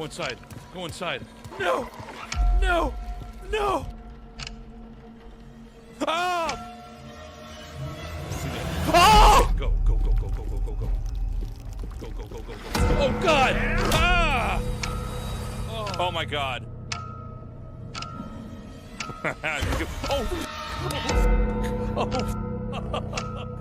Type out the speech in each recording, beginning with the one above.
Go inside. Go inside. No! No! No! Ah! Oh! Go, go, go, go, go, go, go, go. Go, go, go, go, go. Oh, God! Ah! Oh, my God. Oh! Oh!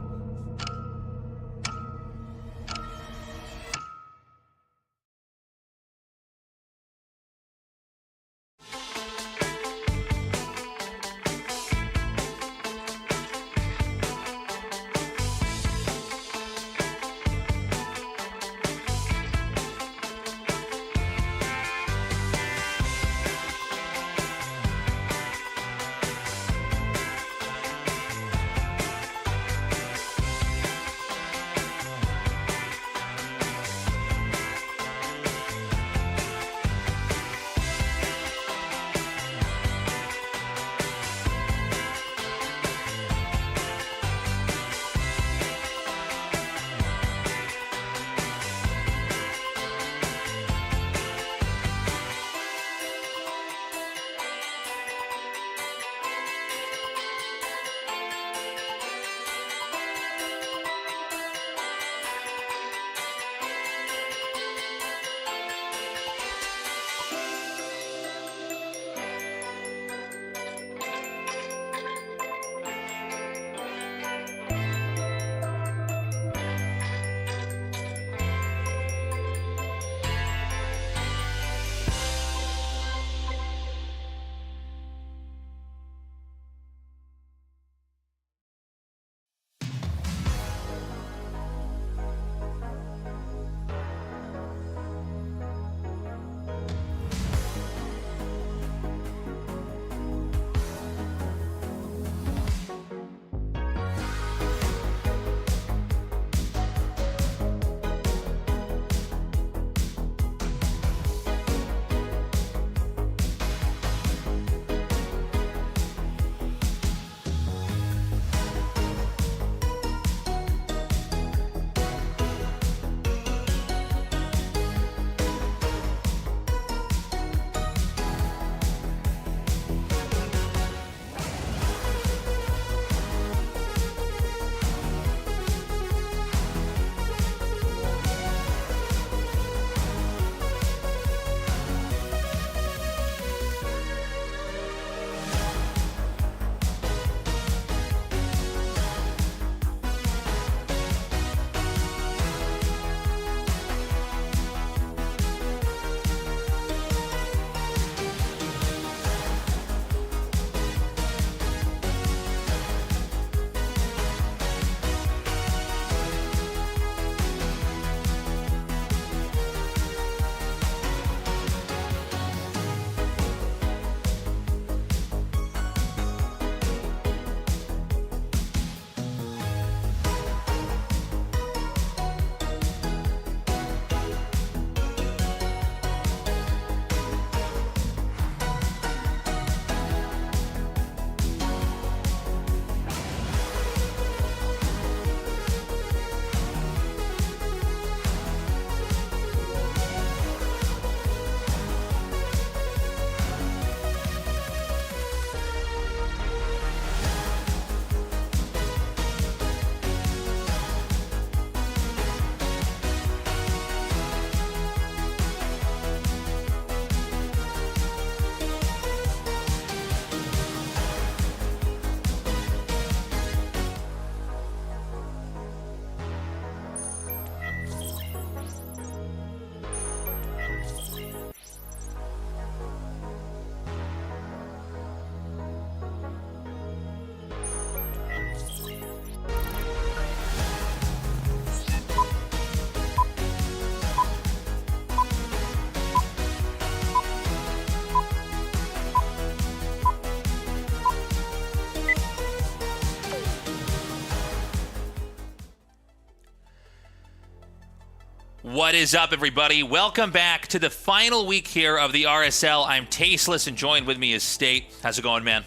What is up, everybody? Welcome back to the final week here of the RSL. I'm Tasteless, and joined with me is State. How's it going, man?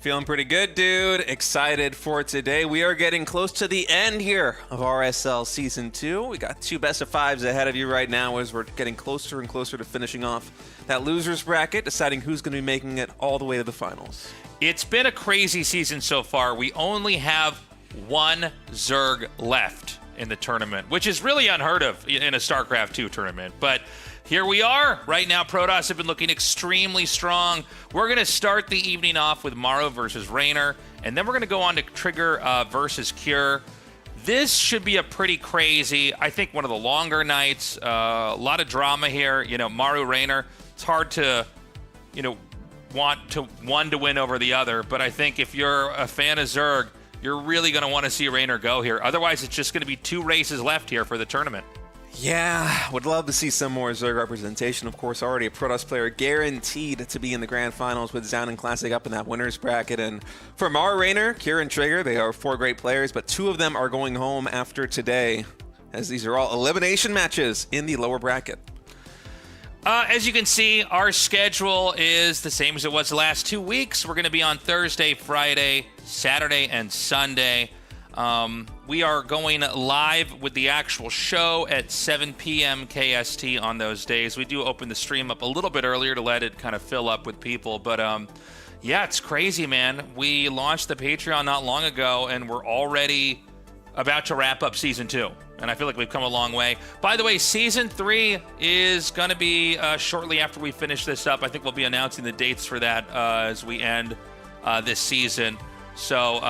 Feeling pretty good, dude. Excited for today. We are getting close to the end here of RSL Season 2. We got 2 best of 5s ahead of you right now as we're getting closer and closer to finishing off that losers bracket, deciding who's going to be making it all the way to the finals. It's been a crazy season so far. We only have one Zerg left in the tournament, which is really unheard of in a StarCraft 2 tournament. But here we are. Right now, Protoss have been looking extremely strong. We're going to start the evening off with Morrow versus Raynor, and then we're going to go on to Trigger versus Cure. This should be a pretty crazy, I think, one of the longer nights. A lot of drama here. You know, Morrow, Raynor, it's hard to, want one to win over the other. But I think if you're a fan of Zerg, you're really going to want to see Raynor go here. Otherwise, it's just going to be 2 races left here for the tournament. Yeah, would love to see some more Zerg representation. Of course, already a Protoss player guaranteed to be in the grand finals with Zound and Classic up in that winners bracket. And for Morrow, Raynor, Kieran, and Trigger, they are 4 great players, but 2 of them are going home after today, as these are all elimination matches in the lower bracket. As you can see, our schedule is the same as it was the last 2 weeks. We're going to be on Thursday, Friday, Saturday, and Sunday. We are going live with the actual show at 7 p.m. KST on those days. We do open the stream up a little bit earlier to let it kind of fill up with people. But, yeah, it's crazy, man. We launched the Patreon not long ago, and we're already about to wrap up Season 2. And I feel like we've come a long way. By the way, Season 3 is going to be shortly after we finish this up. I think we'll be announcing the dates for that as we end this season. So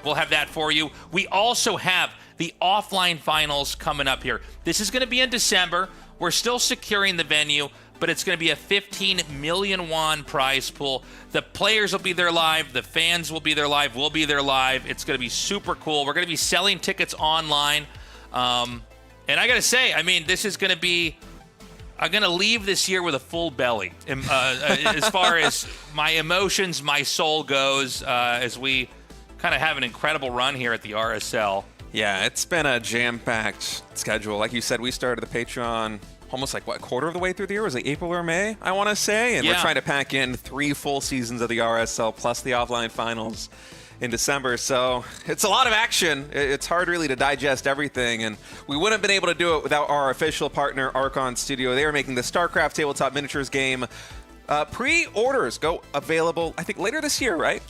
we'll have that for you. We also have the offline finals coming up here. This is going to be in December. We're still securing the venue, but it's going to be a 15 million won prize pool. The players will be there live. The fans will be there live. We'll be there live. It's going to be super cool. We're going to be selling tickets online. And I got to say, I mean, this is going to be, I'm going to leave this year with a full belly as far as my emotions, my soul goes, as we kind of have an incredible run here at the RSL. Yeah, it's been a jam-packed schedule. Like you said, we started the Patreon almost like, what, quarter of the way through the year? Was it April or May, I want to say? And We're trying to pack in 3 full seasons of the RSL plus the offline finals in December. So it's a lot of action. It's hard really to digest everything. And we wouldn't have been able to do it without our official partner, Archon Studio. They are making the StarCraft Tabletop Miniatures game. Pre-orders go available, I think, later this year, right?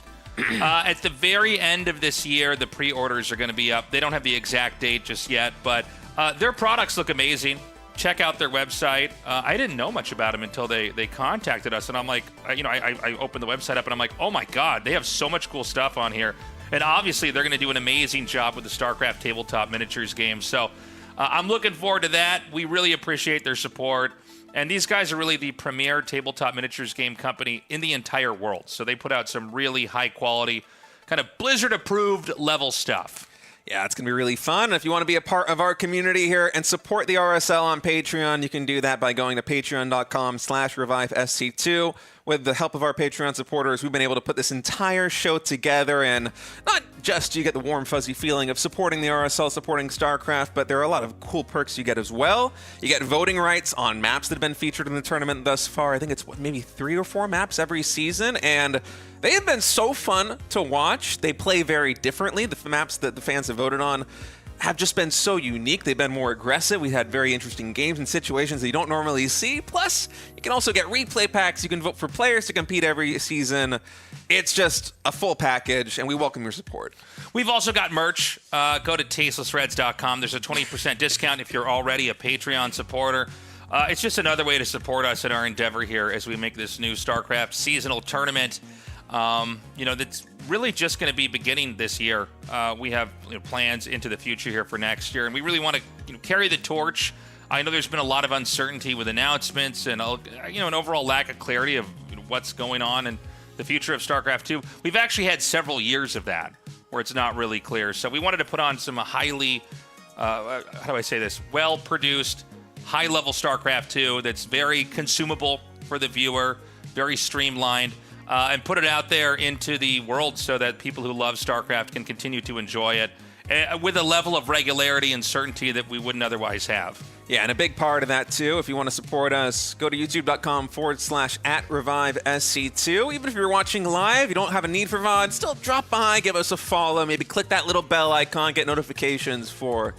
At the very end of this year, the pre-orders are going to be up. They don't have the exact date just yet, but their products look amazing. Check out their website. I didn't know much about them until they contacted us, and I'm like, I opened the website up, and I'm like, oh my God, they have so much cool stuff on here. And obviously, they're going to do an amazing job with the StarCraft Tabletop Miniatures game. So I'm looking forward to that. We really appreciate their support. And these guys are really the premier tabletop miniatures game company in the entire world. So they put out some really high quality, kind of Blizzard-approved level stuff. Yeah, it's going to be really fun. If you want to be a part of our community here and support the RSL on Patreon, you can do that by going to patreon.com/revivesc2. With the help of our Patreon supporters, we've been able to put this entire show together, and not just you get the warm, fuzzy feeling of supporting the RSL, supporting StarCraft, but there are a lot of cool perks you get as well. You get voting rights on maps that have been featured in the tournament thus far. I think it's maybe 3 or 4 maps every season, and they have been so fun to watch. They play very differently. The maps that the fans have voted on have just been so unique. They've been more aggressive. We had very interesting games and situations that you don't normally see. Plus, you can also get replay packs. You can vote for players to compete every season. It's just a full package, and we welcome your support. We've also got merch. Go to tastelessreds.com. There's a 20% discount if you're already a Patreon supporter. It's just another way to support us in our endeavor here as we make this new StarCraft seasonal tournament. That's really just going to be beginning this year. We have plans into the future here for next year, and we really want to carry the torch. I know there's been a lot of uncertainty with announcements and an overall lack of clarity of what's going on in the future of StarCraft 2. We've actually had several years of that where it's not really clear. So we wanted to put on some highly, well-produced, high-level StarCraft 2 that's very consumable for the viewer, very streamlined. And put it out there into the world so that people who love StarCraft can continue to enjoy it. with a level of regularity and certainty that we wouldn't otherwise have. Yeah, and a big part of that, too, if you want to support us, go to youtube.com/@ReviveSC2. Even if you're watching live, you don't have a need for VOD, still drop by, give us a follow, maybe click that little bell icon, get notifications for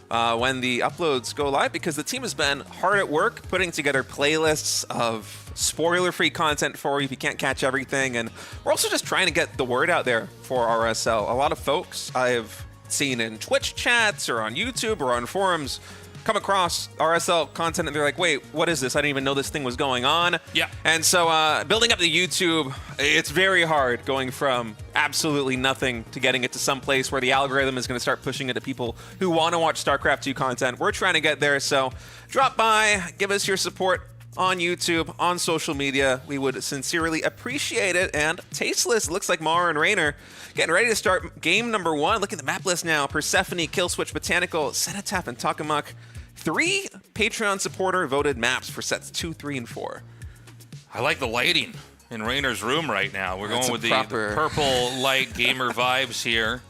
when the uploads go live, because the team has been hard at work putting together playlists of spoiler-free content for you if you can't catch everything. And we're also just trying to get the word out there for RSL. A lot of folks I've seen in Twitch chats or on YouTube or on forums come across RSL content and they're like, wait, what is this? I didn't even know this thing was going on. Yeah. And so building up the YouTube, it's very hard going from absolutely nothing to getting it to some place where the algorithm is going to start pushing it to people who want to watch StarCraft 2 content. We're trying to get there, so drop by, give us your support on YouTube, on social media. We would sincerely appreciate it. And Tasteless, looks like Mara and Raynor getting ready to start game number 1. Look at the map list now. Persephone, Killswitch, Botanical, Cenotaph, and Tokamak. 3 Patreon supporter voted maps for sets 2, 3, and 4. I like the lighting in Raynor's room right now. We're That's going with the proper purple light gamer vibes here.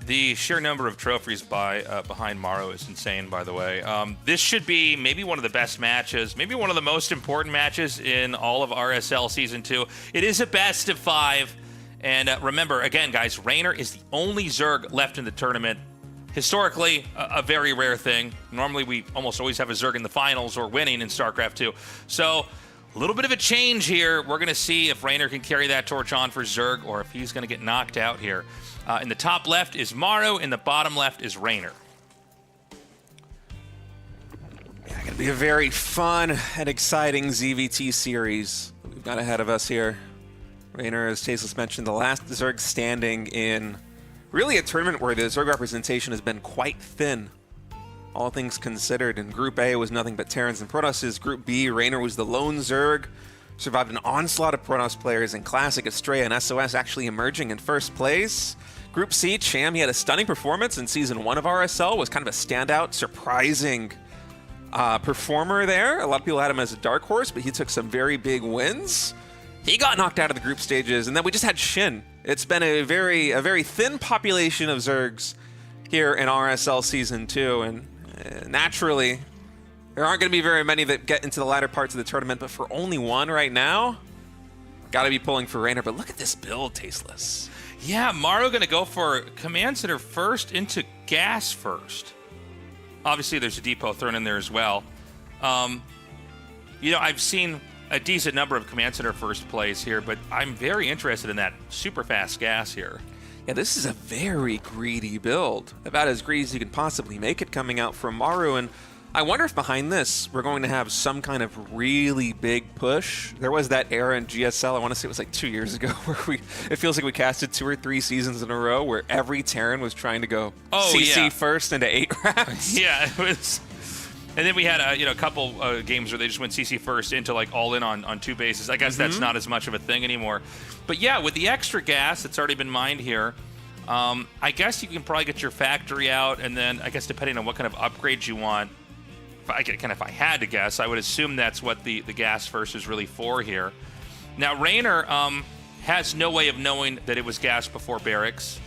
The sheer number of trophies behind Morrow is insane, by the way. This should be maybe one of the best matches, maybe one of the most important matches in all of RSL Season 2. It is a best of 5. And remember, again, guys, Raynor is the only Zerg left in the tournament. Historically, a very rare thing. Normally, we almost always have a Zerg in the finals or winning in StarCraft 2. So, a little bit of a change here. We're going to see if Raynor can carry that torch on for Zerg or if he's going to get knocked out here. In the top left is Morrow. In the bottom left is Raynor. Yeah, going to be a very fun and exciting ZVT series that we've got ahead of us here. Raynor, as Tasteless mentioned, the last Zerg standing in really a tournament where the Zerg representation has been quite thin, all things considered. In Group A, it was nothing but Terrans and Protosses. Group B, Raynor was the lone Zerg, survived an onslaught of Protoss players, and Classic, Astrea, and SOS actually emerging in first place. Group C, Cham, he had a stunning performance in Season 1 of RSL, was kind of a standout, surprising performer there. A lot of people had him as a dark horse, but he took some very big wins. He got knocked out of the group stages, and then we just had Shin. It's been a very thin population of Zergs here in RSL Season 2, and naturally, there aren't going to be very many that get into the latter parts of the tournament, but for only one right now, got to be pulling for Raynor. But look at this build, Tasteless. Yeah, Morrow going to go for Command Center first into Gas first. Obviously, there's a depot thrown in there as well. You know, I've seen a decent number of Command Center first plays here, but I'm very interested in that super fast gas here. Yeah, this is a very greedy build. About as greedy as you can possibly make it coming out from Maru, and I wonder if behind this we're going to have some kind of really big push. There was that era in GSL, I want to say it was like 2 years ago, where it feels like we casted 2 or 3 seasons in a row where every Terran was trying to go CC first into 8 rounds. Yeah, it was. And then we had a couple games where they just went CC first into like all in on 2 bases. I guess that's not as much of a thing anymore. But yeah, with the extra gas that's already been mined here, I guess you can probably get your factory out, and then I guess depending on what kind of upgrades you want, if I had to guess, I would assume that's what the gas first is really for here. Now Raynor has no way of knowing that it was gas before barracks,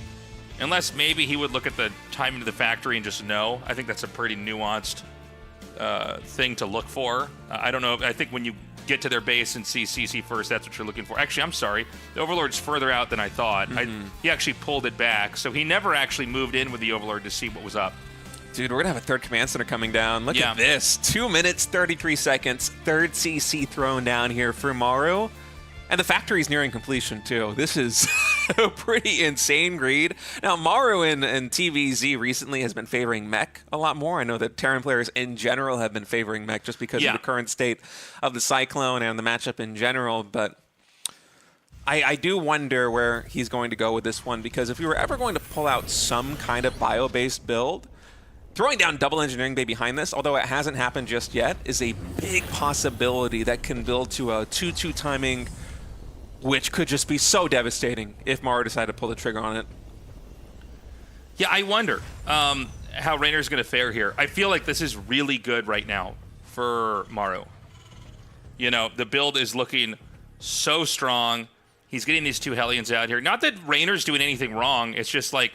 unless maybe he would look at the timing of the factory and just know. I think that's a pretty nuanced thing to look for. I don't know. I think when you get to their base and see CC first, that's what you're looking for. Actually, I'm sorry. The Overlord's further out than I thought. He actually pulled it back, so he never actually moved in with the Overlord to see what was up. Dude, we're going to have a 3rd Command Center coming down. Look at this. 2 minutes, 33 seconds. 3rd CC thrown down here for Maru. And the factory's nearing completion, too. This is a pretty insane greed. Now, Maru in TVZ recently has been favoring mech a lot more. I know that Terran players in general have been favoring mech just because of the current state of the Cyclone and the matchup in general. But I do wonder where he's going to go with this one, because if we were ever going to pull out some kind of bio-based build, throwing down double engineering bay behind this, although it hasn't happened just yet, is a big possibility that can build to a 2-2 timing, which could just be so devastating if Maru decided to pull the trigger on it. Yeah, I wonder how Raynor's going to fare here. I feel like this is really good right now for Maru. You know, the build is looking so strong. He's getting these 2 Hellions out here. Not that Raynor's doing anything wrong. It's just like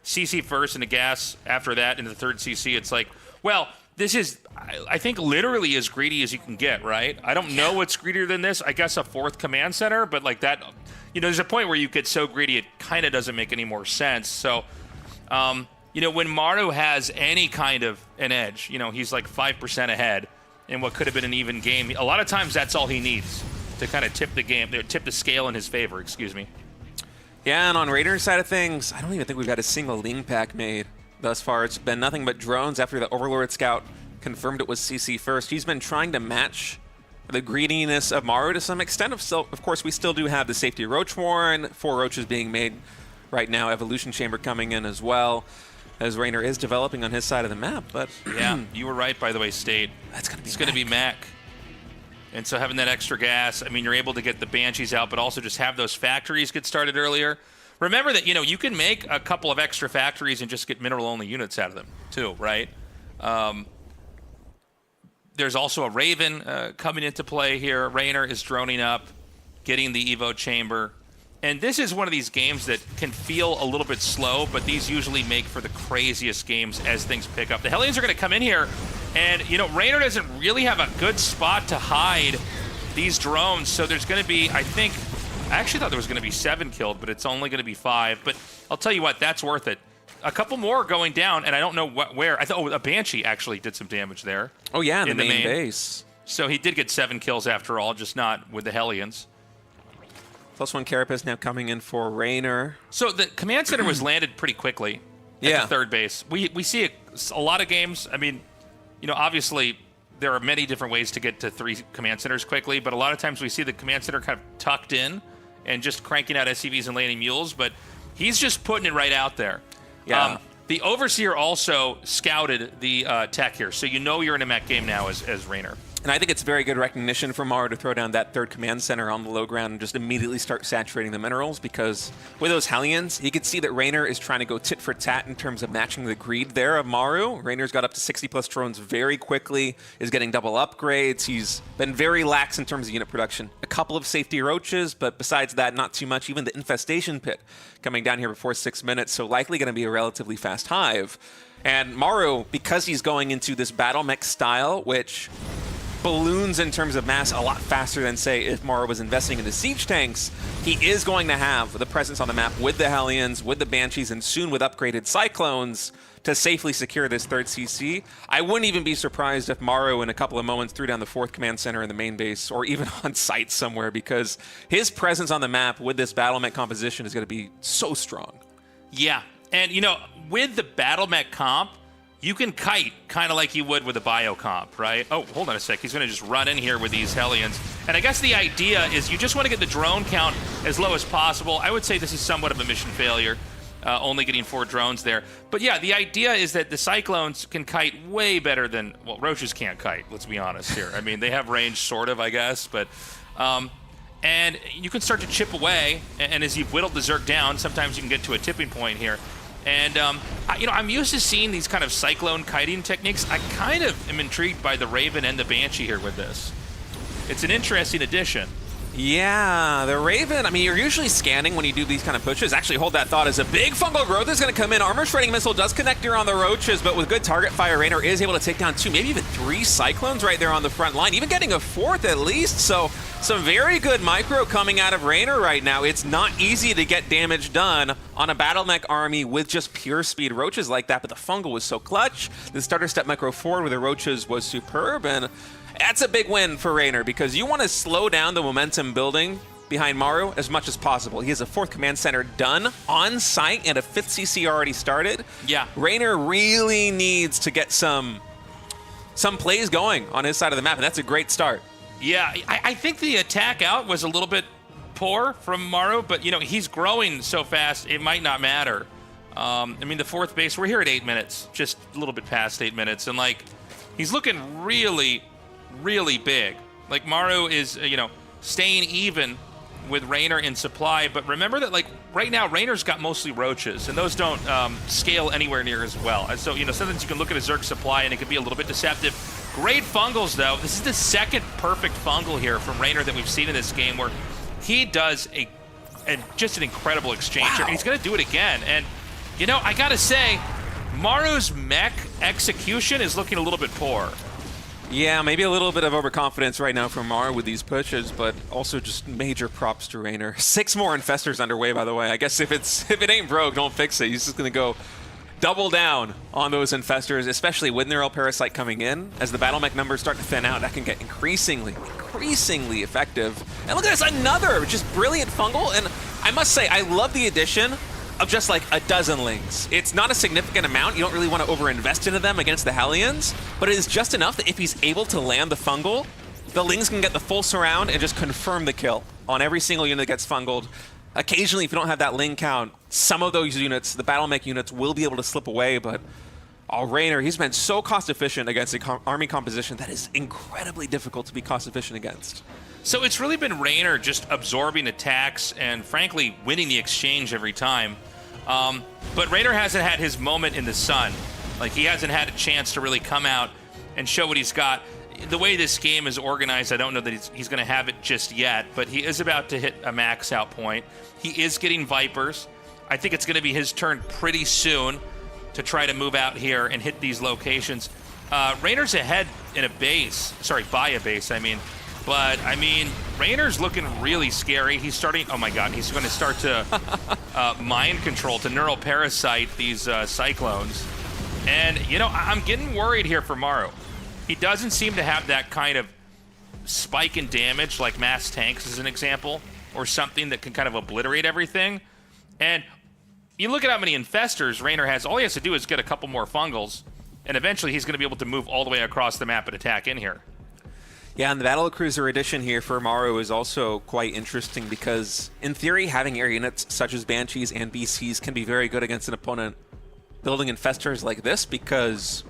CC first and the gas after that into the third CC. It's like, well, this is, I think, literally as greedy as you can get, right? I don't know what's greedier than this. I guess a fourth command center, but like that, there's a point where you get so greedy it kind of doesn't make any more sense. So, when Maru has any kind of an edge, he's like 5% ahead in what could have been an even game. A lot of times that's all he needs to kind of tip the scale in his favor, excuse me. Yeah, and on Raider's side of things, I don't even think we've had a single Ling pack made thus far. It's been nothing but drones after the Overlord Scout confirmed it was CC first. He's been trying to match the greediness of Maru to some extent. Of course, we still do have the safety Roach Warren, 4 Roaches being made right now, Evolution Chamber coming in as well, as Raynor is developing on his side of the map. But yeah, you were right, by the way, State. It's going to be Mac. And so having that extra gas, I mean, you're able to get the Banshees out, but also just have those factories get started earlier. Remember that, you can make a couple of extra factories and just get mineral-only units out of them, too, right? There's also a Raven coming into play here. Raynor is droning up, getting the Evo Chamber. And this is one of these games that can feel a little bit slow, but these usually make for the craziest games as things pick up. The Hellions are going to come in here, and, Raynor doesn't really have a good spot to hide these drones, so there's going to be, I actually thought there was going to be 7 killed, but it's only going to be 5. But I'll tell you what, that's worth it. A couple more going down, and I don't know where. A Banshee actually did some damage there. Oh, yeah, in the main base. So he did get 7 kills after all, just not with the Hellions. +1 Carapace now coming in for Raynor. So the command center was landed pretty quickly at the third base. We see a lot of games. I mean, obviously there are many different ways to get to 3 command centers quickly, but a lot of times we see the command center kind of tucked in and just cranking out SCVs and landing mules, but he's just putting it right out there. Yeah. The Overseer also scouted the tech here, so you're in a mech game now as Raynor. And I think it's very good recognition for Maru to throw down that third command center on the low ground and just immediately start saturating the minerals, because with those Hellions, you can see that Raynor is trying to go tit for tat in terms of matching the greed there of Maru. Raynor's got up to 60+ drones very quickly, is getting double upgrades. He's been very lax in terms of unit production. A couple of safety Roaches, but besides that, not too much. Even the Infestation Pit coming down here before 6 minutes, so likely going to be a relatively fast hive. And Maru, because he's going into this battle mech style, which balloons in terms of mass a lot faster than, say, if Maru was investing into siege tanks, he is going to have the presence on the map with the Hellions, with the Banshees, and soon with upgraded Cyclones to safely secure this third CC. I wouldn't even be surprised if Maru in a couple of moments threw down the 4th command center in the main base, or even on site somewhere, because his presence on the map with this battle mech composition is going to be so strong. Yeah, and with the battle mech comp, you can kite kind of like you would with a bio comp, right? Oh, hold on a sec. He's going to just run in here with these Hellions. And I guess the idea is you just want to get the drone count as low as possible. I would say this is somewhat of a mission failure, only getting 4 drones there. But yeah, the idea is that the Cyclones can kite way better than, well, Roaches can't kite, let's be honest here. I mean, they have range, sort of, I guess, but and you can start to chip away, and as you've whittled the Zerg down, sometimes you can get to a tipping point here. And, I'm used to seeing these kind of Cyclone kiting techniques. I kind of am intrigued by the Raven and the Banshee here with this. It's an interesting addition. Yeah, the Raven, I mean, you're usually scanning when you do these kind of pushes. Actually, hold that thought, as a big fungal growth is going to come in. Armor Shredding Missile does connect here on the Roaches, but with good target fire, Raynor is able to take down 2, maybe even 3 Cyclones right there on the front line, even getting a 4th at least. So some very good micro coming out of Raynor right now. It's not easy to get damage done on a battle mech army with just pure speed Roaches like that, but the fungal was so clutch. The starter step micro forward with the Roaches was superb, and that's a big win for Raynor, because you want to slow down the momentum building behind Maru as much as possible. He has a 4th command center done on site and a 5th CC already started. Yeah. Raynor really needs to get some plays going on his side of the map, and that's a great start. Yeah, I think the attack out was a little bit poor from Maru, but, he's growing so fast, it might not matter. I mean, the 4th base, we're here at 8 minutes, just a little bit past 8 minutes, and, he's looking really, really big. Maru is, staying even with Raynor in supply, but remember that, right now, Raynor's got mostly Roaches, and those don't scale anywhere near as well. And so, sometimes you can look at a Zerg supply, and it can be a little bit deceptive. Great fungals, though. This is the second perfect fungal here from Raynor that we've seen in this game, where he does just an incredible exchanger, and he's going to do it again. And, You know, I gotta say, Maru's mech execution is looking a little bit poor. Yeah, maybe a little bit of overconfidence right now from Maru with these pushes, but also just major props to Raynor. 6 more Infestors underway, by the way. I guess if it ain't broke, don't fix it. He's just going to go double down on those Infestors, especially with Neural Parasite coming in. As the battle mech numbers start to thin out, that can get increasingly effective. And look at this, another just brilliant fungal. And I must say, I love the addition of just like a dozen lings. It's not a significant amount. You don't really want to overinvest into them against the Hellions, but it is just enough that if he's able to land the fungal, the lings can get the full surround and just confirm the kill on every single unit that gets fungaled. Occasionally, if you don't have that ling count, some of those units, the battle mech units, will be able to slip away, but Raynor, he's been so cost efficient against an army composition that is incredibly difficult to be cost efficient against. So it's really been Raynor just absorbing attacks and, frankly, winning the exchange every time. But Raynor hasn't had his moment in the sun. Like, he hasn't had a chance to really come out and show what he's got. The way this game is organized, I don't know that he's going to have it just yet, but he is about to hit a max out point. He is getting Vipers. I think it's going to be his turn pretty soon to try to move out here and hit these locations. Raynor's ahead in a base. Sorry, by a base, I mean. But, I mean, Raynor's looking really scary. He's starting... Oh, my God. He's going to start to mind control, to neural parasite these Cyclones. And, you know, I'm getting worried here for Maru. He doesn't seem to have that kind of spike in damage like mass tanks, as an example, or something that can kind of obliterate everything. And you look at how many Infestors Raynor has. All he has to do is get a couple more fungals, and eventually he's going to be able to move all the way across the map and attack in here. Yeah, and the Battlecruiser edition here for Maru is also quite interesting because, in theory, having air units such as Banshees and BCs can be very good against an opponent building Infestors like this because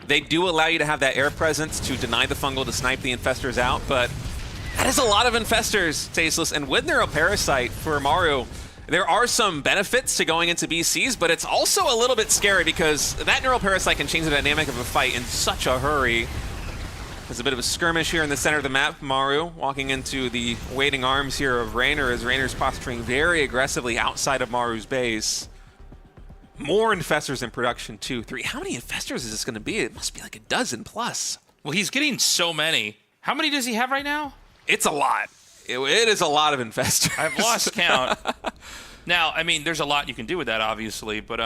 they do allow you to have that air presence to deny the fungal to snipe the Infestors out, but that is a lot of Infestors, Tasteless. And with Neural Parasite for Maru, there are some benefits to going into BCs, but it's also a little bit scary because that Neural Parasite can change the dynamic of a fight in such a hurry. There's a bit of a skirmish here in the center of the map. Maru walking into the waiting arms here of Raynor as Raynor's posturing very aggressively outside of Maru's base. More Infestors in production, 2, 3. How many Infestors is this going to be? It must be like a dozen plus. Well, he's getting so many. How many does he have right now? It's a lot. It is a lot of Infestors. I've lost count. Now, I mean, there's a lot you can do with that, obviously, but,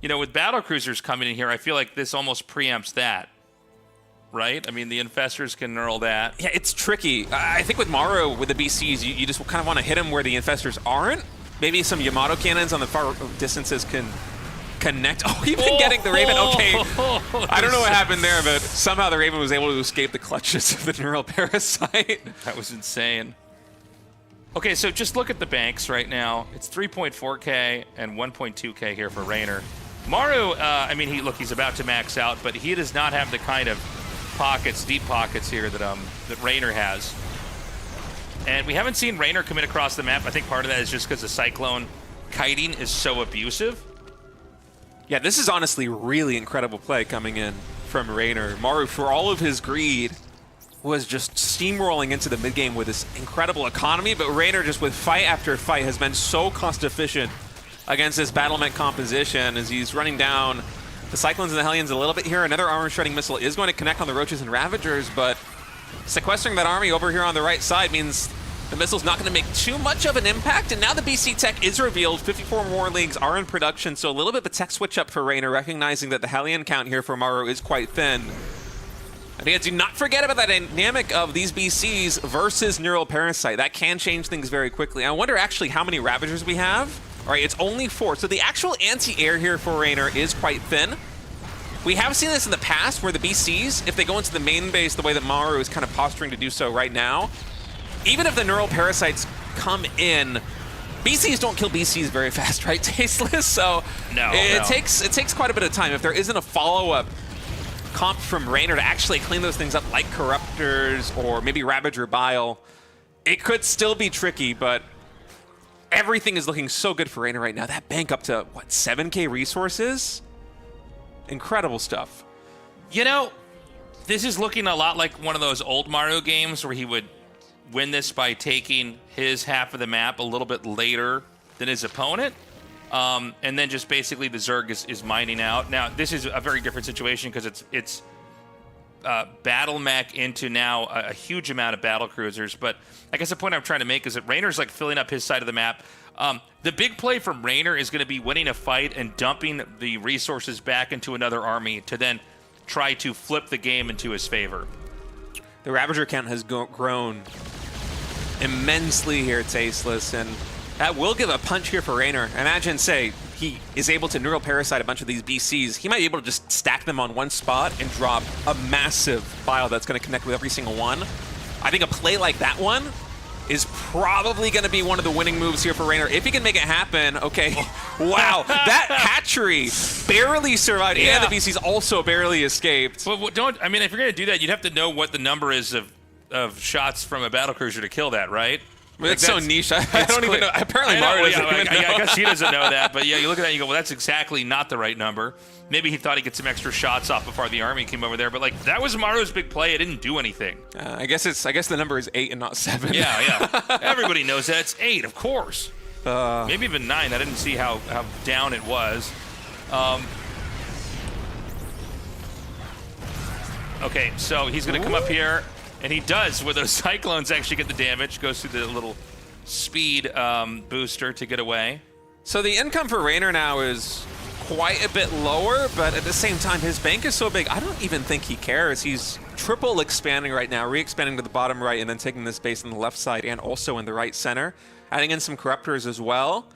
you know, with Battlecruisers coming in here, I feel like this almost preempts that. Right? I mean, the Infestors can knurl that. Yeah, it's tricky. I think with Maru, with the BCs, you just kind of want to hit him where the Infestors aren't. Maybe some Yamato cannons on the far distances can connect. Oh, even getting the Raven. Okay, I don't know what happened there, but somehow the Raven was able to escape the clutches of the Neural Parasite. That was insane. Okay, so just look at the banks right now. It's 3.4K and 1.2K here for Raynor. Maru, I mean, he's about to max out, but he does not have the kind of pockets, deep pockets here that Raynor has. And we haven't seen Raynor commit across the map. I think part of that is just because the Cyclone kiting is so abusive. Yeah, this is honestly really incredible play coming in from Raynor. Maru, for all of his greed, was just steamrolling into the mid-game with this incredible economy, but Raynor just with fight after fight has been so cost-efficient against this battle mech composition as he's running down the Cyclones and the Hellions a little bit here. Another armor-shredding missile is going to connect on the Roaches and Ravagers, but sequestering that army over here on the right side means the missile's not going to make too much of an impact, and now the BC tech is revealed. 54 more leagues are in production, so a little bit of a tech switch up for Raynor, recognizing that the Hellion count here for Maru is quite thin. And again, do not forget about that dynamic of these BCs versus Neural Parasite. That can change things very quickly. I wonder actually how many Ravagers we have. All right, it's only 4. So the actual anti-air here for Raynor is quite thin. We have seen this in the past where the BCs, if they go into the main base the way that Maru is kind of posturing to do so right now, even if the Neural Parasites come in, BCs don't kill BCs very fast, right, Tasteless? So it takes quite a bit of time. If there isn't a follow-up comp from Raynor to actually clean those things up like Corruptors or maybe Ravager Bile, it could still be tricky, but everything is looking so good for Raynor right now. That bank up to, what, 7K resources? Incredible stuff. You know, this is looking a lot like one of those old Mario games where he would win this by taking his half of the map a little bit later than his opponent. And then just basically the Zerg is mining out. Now, this is a very different situation because it's battle mech into now a huge amount of battle cruisers. But I guess the point I'm trying to make is that Raynor's like filling up his side of the map. The big play from Raynor is going to be winning a fight and dumping the resources back into another army to then try to flip the game into his favor. The Ravager count has grown immensely here at Tasteless, and that will give a punch here for Raynor. Imagine, say, he is able to neural parasite a bunch of these BCs. He might be able to just stack them on one spot and drop a massive file that's going to connect with every single one. I think a play like that one is probably going to be one of the winning moves here for Raynor. If he can make it happen, okay. Wow, that hatchery barely survived, Yeah. and the BCs also barely escaped. Well, I mean, if you're going to do that, you'd have to know what the number is of shots from a battlecruiser to kill that, right? I mean, it's so niche. I don't even know. Apparently, Mario doesn't even know. I guess he doesn't know that. But yeah, you look at that and you go, well, that's exactly not the right number. Maybe he thought he'd get some extra shots off before the army came over there. But like, that was Mario's big play. It didn't do anything. I guess the number is 8 and not 7. Yeah. Everybody knows that. It's 8, of course. Maybe even 9. I didn't see how down it was. Okay, so he's going to come up here. And he does, where those Cyclones actually get the damage. Goes through the little speed booster to get away. So the income for Raynor now is quite a bit lower, but at the same time, his bank is so big, I don't even think he cares. He's triple expanding right now, re-expanding to the bottom right, and then taking this base on the left side and also in the right center. Adding in some Corruptors as well.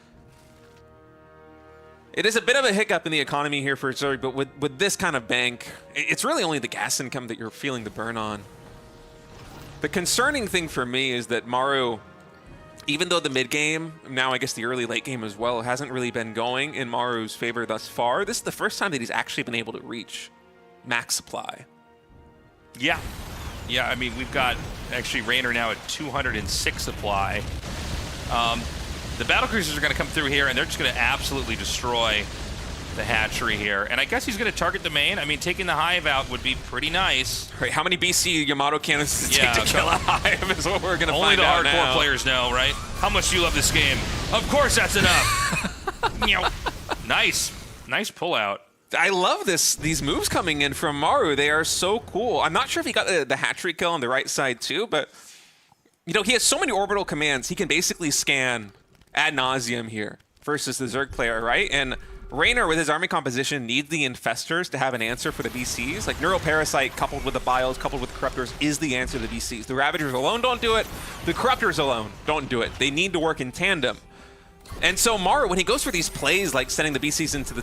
It is a bit of a hiccup in the economy here for Zerg, but with this kind of bank, it's really only the gas income that you're feeling the burn on. The concerning thing for me is that Maru, even though the mid game, now I guess the early late game as well, hasn't really been going in Maru's favor thus far, this is the first time that he's actually been able to reach max supply. Yeah. Yeah, I mean, we've got actually Raynor now at 206 supply. The battlecruisers are going to come through here, and they're just going to absolutely destroy the hatchery here. And I guess he's going to target the main. I mean, taking the hive out would be pretty nice. Right, how many BC Yamato cannons does it take to kill a hive is what we're going to find out now. Only the hardcore players know, right? How much do you love this game? Of course that's enough. Nice. Nice pullout. I love these moves coming in from Maru. They are so cool. I'm not sure if he got the hatchery kill on the right side too, but you know, he has so many orbital commands. He can basically scan ad nauseum here versus the Zerg player, right? And Raynor, with his army composition, needs the Infestors to have an answer for the BCs. Like, Neural Parasite coupled with the Biles, coupled with Corruptors, is the answer to the BCs. The Ravagers alone don't do it. The Corruptors alone don't do it. They need to work in tandem. And so Maru, when he goes for these plays, like sending the BCs into the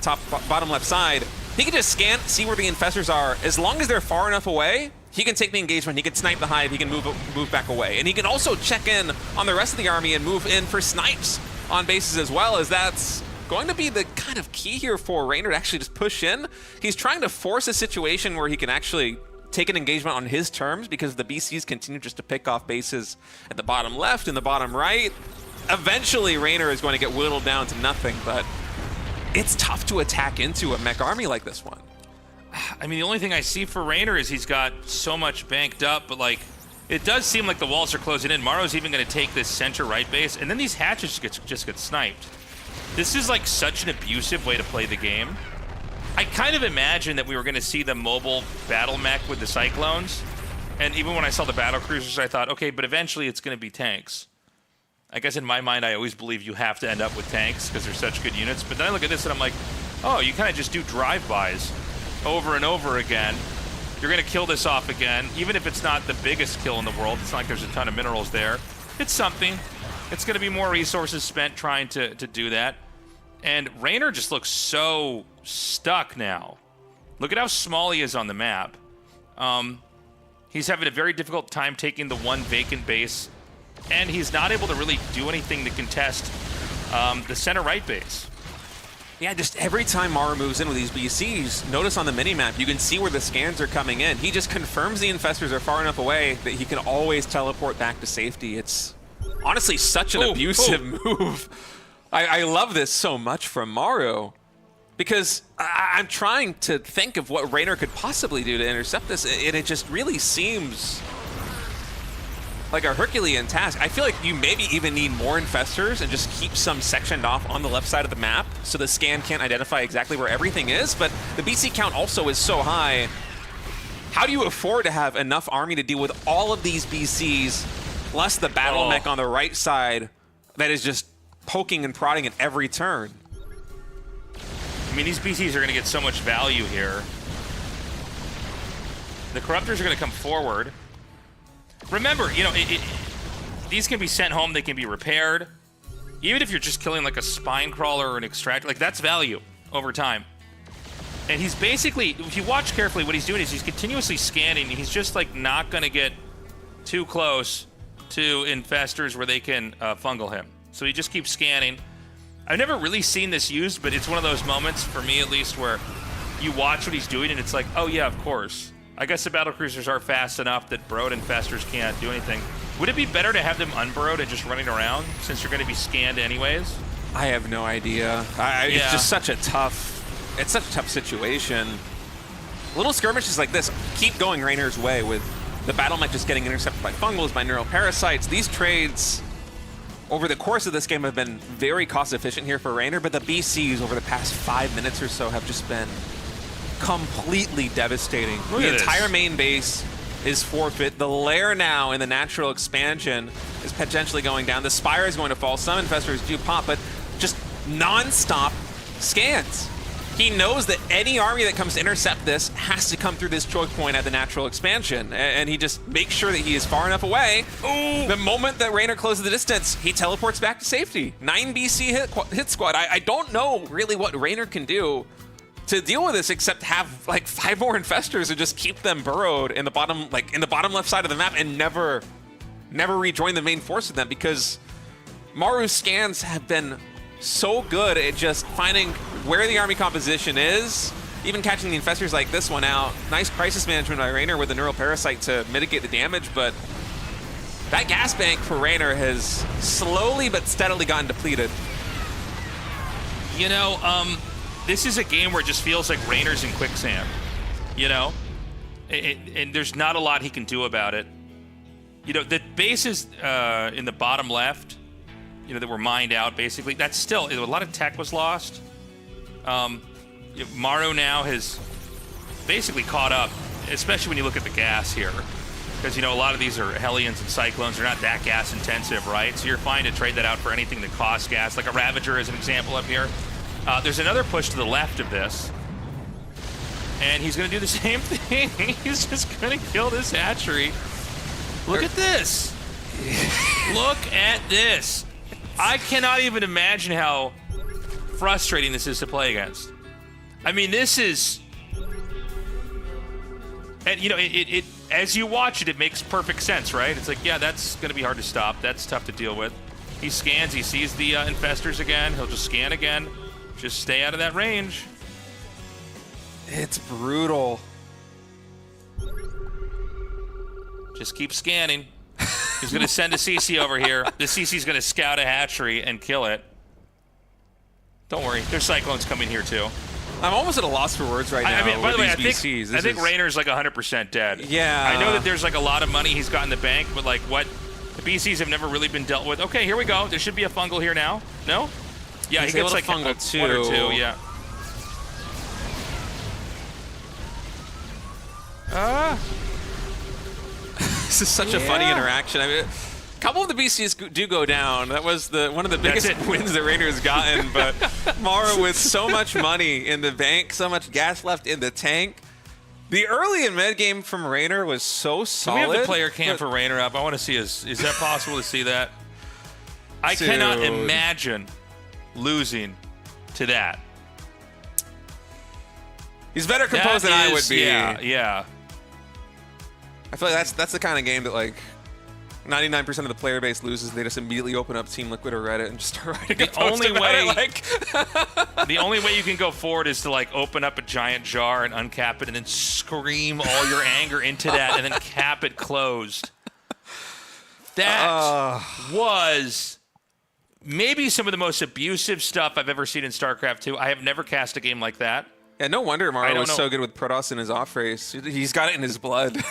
bottom left side, he can just scan, see where the Infestors are. As long as they're far enough away, he can take the engagement, he can snipe the hive, he can move back away. And he can also check in on the rest of the army and move in for snipes on bases as well, as that's going to be the kind of key here for Raynor to actually just push in. He's trying to force a situation where he can actually take an engagement on his terms because the BCs continue just to pick off bases at the bottom left and the bottom right. Eventually, Raynor is going to get whittled down to nothing, but it's tough to attack into a mech army like this one. I mean, the only thing I see for Raynor is he's got so much banked up, but like, it does seem like the walls are closing in. Maro's even going to take this center right base, and then these hatches just get sniped. This is like such an abusive way to play the game. I kind of imagined that we were going to see the mobile battle mech with the Cyclones. And even when I saw the battle cruisers, I thought, okay, but eventually it's going to be tanks. I guess in my mind, I always believe you have to end up with tanks because they're such good units. But then I look at this and I'm like, oh, you kind of just do drive-bys over and over again. You're going to kill this off again. Even if it's not the biggest kill in the world, it's not like there's a ton of minerals there. It's something. It's going to be more resources spent trying to do that. And Raynor just looks so stuck now. Look at how small he is on the map. He's having a very difficult time taking the one vacant base, and he's not able to really do anything to contest the center right base. Yeah, just every time Maru moves in with these BCs, notice on the minimap, you can see where the scans are coming in. He just confirms the Infestors are far enough away that he can always teleport back to safety. It's honestly such an abusive move. I love this so much from Maru because I'm trying to think of what Raynor could possibly do to intercept this, and it just really seems like a Herculean task. I feel like you maybe even need more infestors and just keep some sectioned off on the left side of the map so the scan can't identify exactly where everything is, but the BC count also is so high. How do you afford to have enough army to deal with all of these BCs, plus the battle mech on the right side that is just poking and prodding at every turn? I mean, these BCs are going to get so much value here. The Corruptors are going to come forward. Remember, you know, these can be sent home, they can be repaired. Even if you're just killing like a spine crawler or an extractor, like that's value over time. And he's basically, if you watch carefully, what he's doing is he's continuously scanning. He's just like not going to get too close to infestors where they can fungal him. So he just keeps scanning. I've never really seen this used, but it's one of those moments, for me at least, where you watch what he's doing and it's like, oh yeah, of course. I guess the battlecruisers are fast enough that burrowed infestors can't do anything. Would it be better to have them unburrowed and just running around, since you're going to be scanned anyways? I have no idea. It's just such a tough, it's such a tough situation. Little skirmishes like this keep going Rainer's way, with the battle mech just getting intercepted by fungals, by neural parasites. These trades over the course of this game have been very cost efficient here for Rainer, but the BCs over the past 5 minutes or so have just been completely devastating. The entire main base is forfeit. The lair now in the natural expansion is potentially going down. The spire is going to fall. Some infestors do pop, but just non-stop scans. He knows that any army that comes to intercept this has to come through this choke point at the natural expansion, and he just makes sure that he is far enough away. Ooh. The moment that Rainer closes the distance, he teleports back to safety. 9 BC hit squad. I don't know really what Rainer can do to deal with this, except have like 5 more infestors and just keep them burrowed in the bottom, like in the bottom left side of the map, and never rejoin the main force with them, because Maru's scans have been so good at just finding where the army composition is, even catching the infestors like this one out. Nice crisis management by Rainer with the neural parasite to mitigate the damage, but that gas bank for Rainer has slowly but steadily gotten depleted. You know, this is a game where it just feels like Rainer's in quicksand, you know? And there's not a lot he can do about it. You know, the bases in the bottom left, you know, that were mined out, basically, that's still, a lot of tech was lost. Maru now has basically caught up, especially when you look at the gas here. Because, you know, a lot of these are Hellions and Cyclones. They're not that gas intensive, right? So you're fine to trade that out for anything that costs gas, like a Ravager is an example up here. There's another push to the left of this, and he's going to do the same thing. He's just going to kill this hatchery. Look at this. Look at this. I cannot even imagine how frustrating this is to play against. I mean, this is... And, you know, it as you watch it, it makes perfect sense, right? It's like, yeah, that's going to be hard to stop. That's tough to deal with. He scans. He sees the infestors again. He'll just scan again. Just stay out of that range. It's brutal. Just keep scanning. He's going to send a CC over here. The CC's going to scout a hatchery and kill it. Don't worry. There's Cyclones coming here, too. I'm almost at a loss for words right now. I mean, by the way, I BCs. think Rainer's like 100% dead. Yeah. I know that there's like a lot of money he's got in the bank, but like what? The BCs have never really been dealt with. Okay, here we go. There should be a fungal here now. No? Yeah, he gets like fungal too. 1 or 2, yeah. This is such a funny interaction. I mean, a couple of the BCs do go down. That was one of the biggest wins that Rainer's gotten. But Maru with so much money in the bank, so much gas left in the tank. The early and mid game from Rainer was so solid. Can we have the player cam for Rainer up? I want to see is that possible to see that? I cannot imagine losing to that. He's better composed than I would be. Yeah. I feel like that's the kind of game that like 99% of the player base loses. They just immediately open up Team Liquid or Reddit and just start writing a post about it. Like the only way you can go forward is to like open up a giant jar and uncap it and then scream all your anger into that and then cap it closed. That was maybe some of the most abusive stuff I've ever seen in StarCraft 2. I have never cast a game like that. Yeah, no wonder Maru was so good with Protoss in his off race. He's got it in his blood.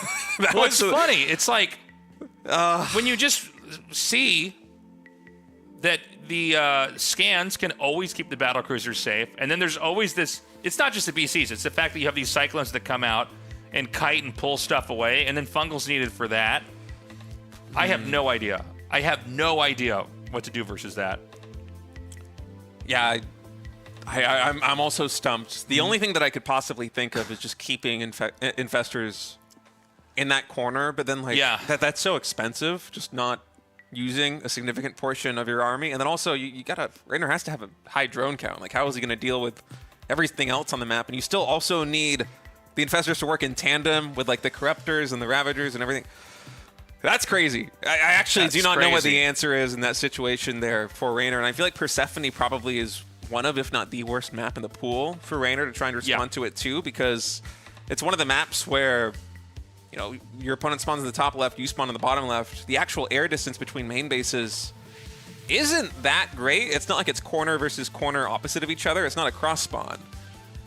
What's funny, it's like When you just see that the scans can always keep the battle cruisers safe, and then there's always this. It's not just the BCs; it's the fact that you have these cyclones that come out and kite and pull stuff away, and then fungal's needed for that. I have no idea. I have no idea what to do versus that. Yeah, I'm also stumped. The only thing that I could possibly think of is just keeping infestors in that corner, but then that's so expensive, just not using a significant portion of your army. And then also you gotta, Raynor has to have a high drone count. Like, how is he gonna deal with everything else on the map? And you still also need the infestors to work in tandem with like the corruptors and the ravagers and everything. That's crazy. I actually do not know what the answer is in that situation there for Raynor. And I feel like Persephone probably is one of, if not the worst map in the pool for Raynor to try and respond to it too, because it's one of the maps where, you know, your opponent spawns in the top left, you spawn in the bottom left. The actual air distance between main bases isn't that great. It's not like it's corner versus corner opposite of each other. It's not a cross spawn.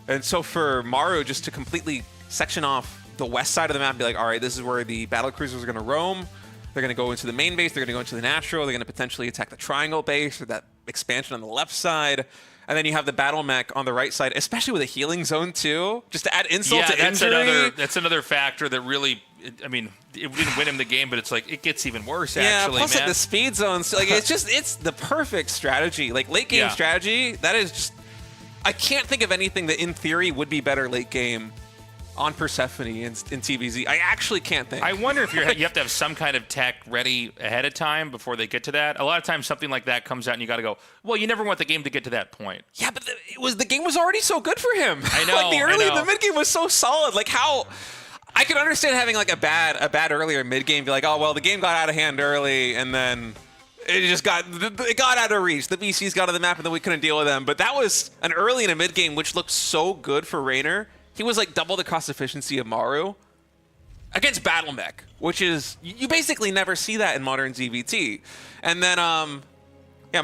And so for Maru just to completely section off the west side of the map and be like, all right, this is where the battle cruisers are going to roam. They're going to go into the main base. They're going to go into the natural. They're going to potentially attack the triangle base or that expansion on the left side. And then you have the battle mech on the right side, especially with a healing zone too, just to add insult to injury. That's another factor that really, I mean, it didn't win him the game, but it's like, it gets even worse, actually, plus man. Like the speed zones, like it's the perfect strategy. Like late game strategy, that is just, I can't think of anything that in theory would be better late game on Persephone in TVZ. I actually can't think. I wonder if you have to have some kind of tech ready ahead of time before they get to that. A lot of times something like that comes out and you got to go, well, you never want the game to get to that point. Yeah, but the game was already so good for him. I know. Like the mid game was so solid. Like how I could understand having like a bad earlier mid game, be like, oh well, the game got out of hand early and then it got out of reach. The BCs got on the map and then we couldn't deal with them. But that was an early and a mid game which looked so good for Raynor. He was like double the cost efficiency of Maru against Battle Mech, which is, you basically never see that in modern ZVT. And then,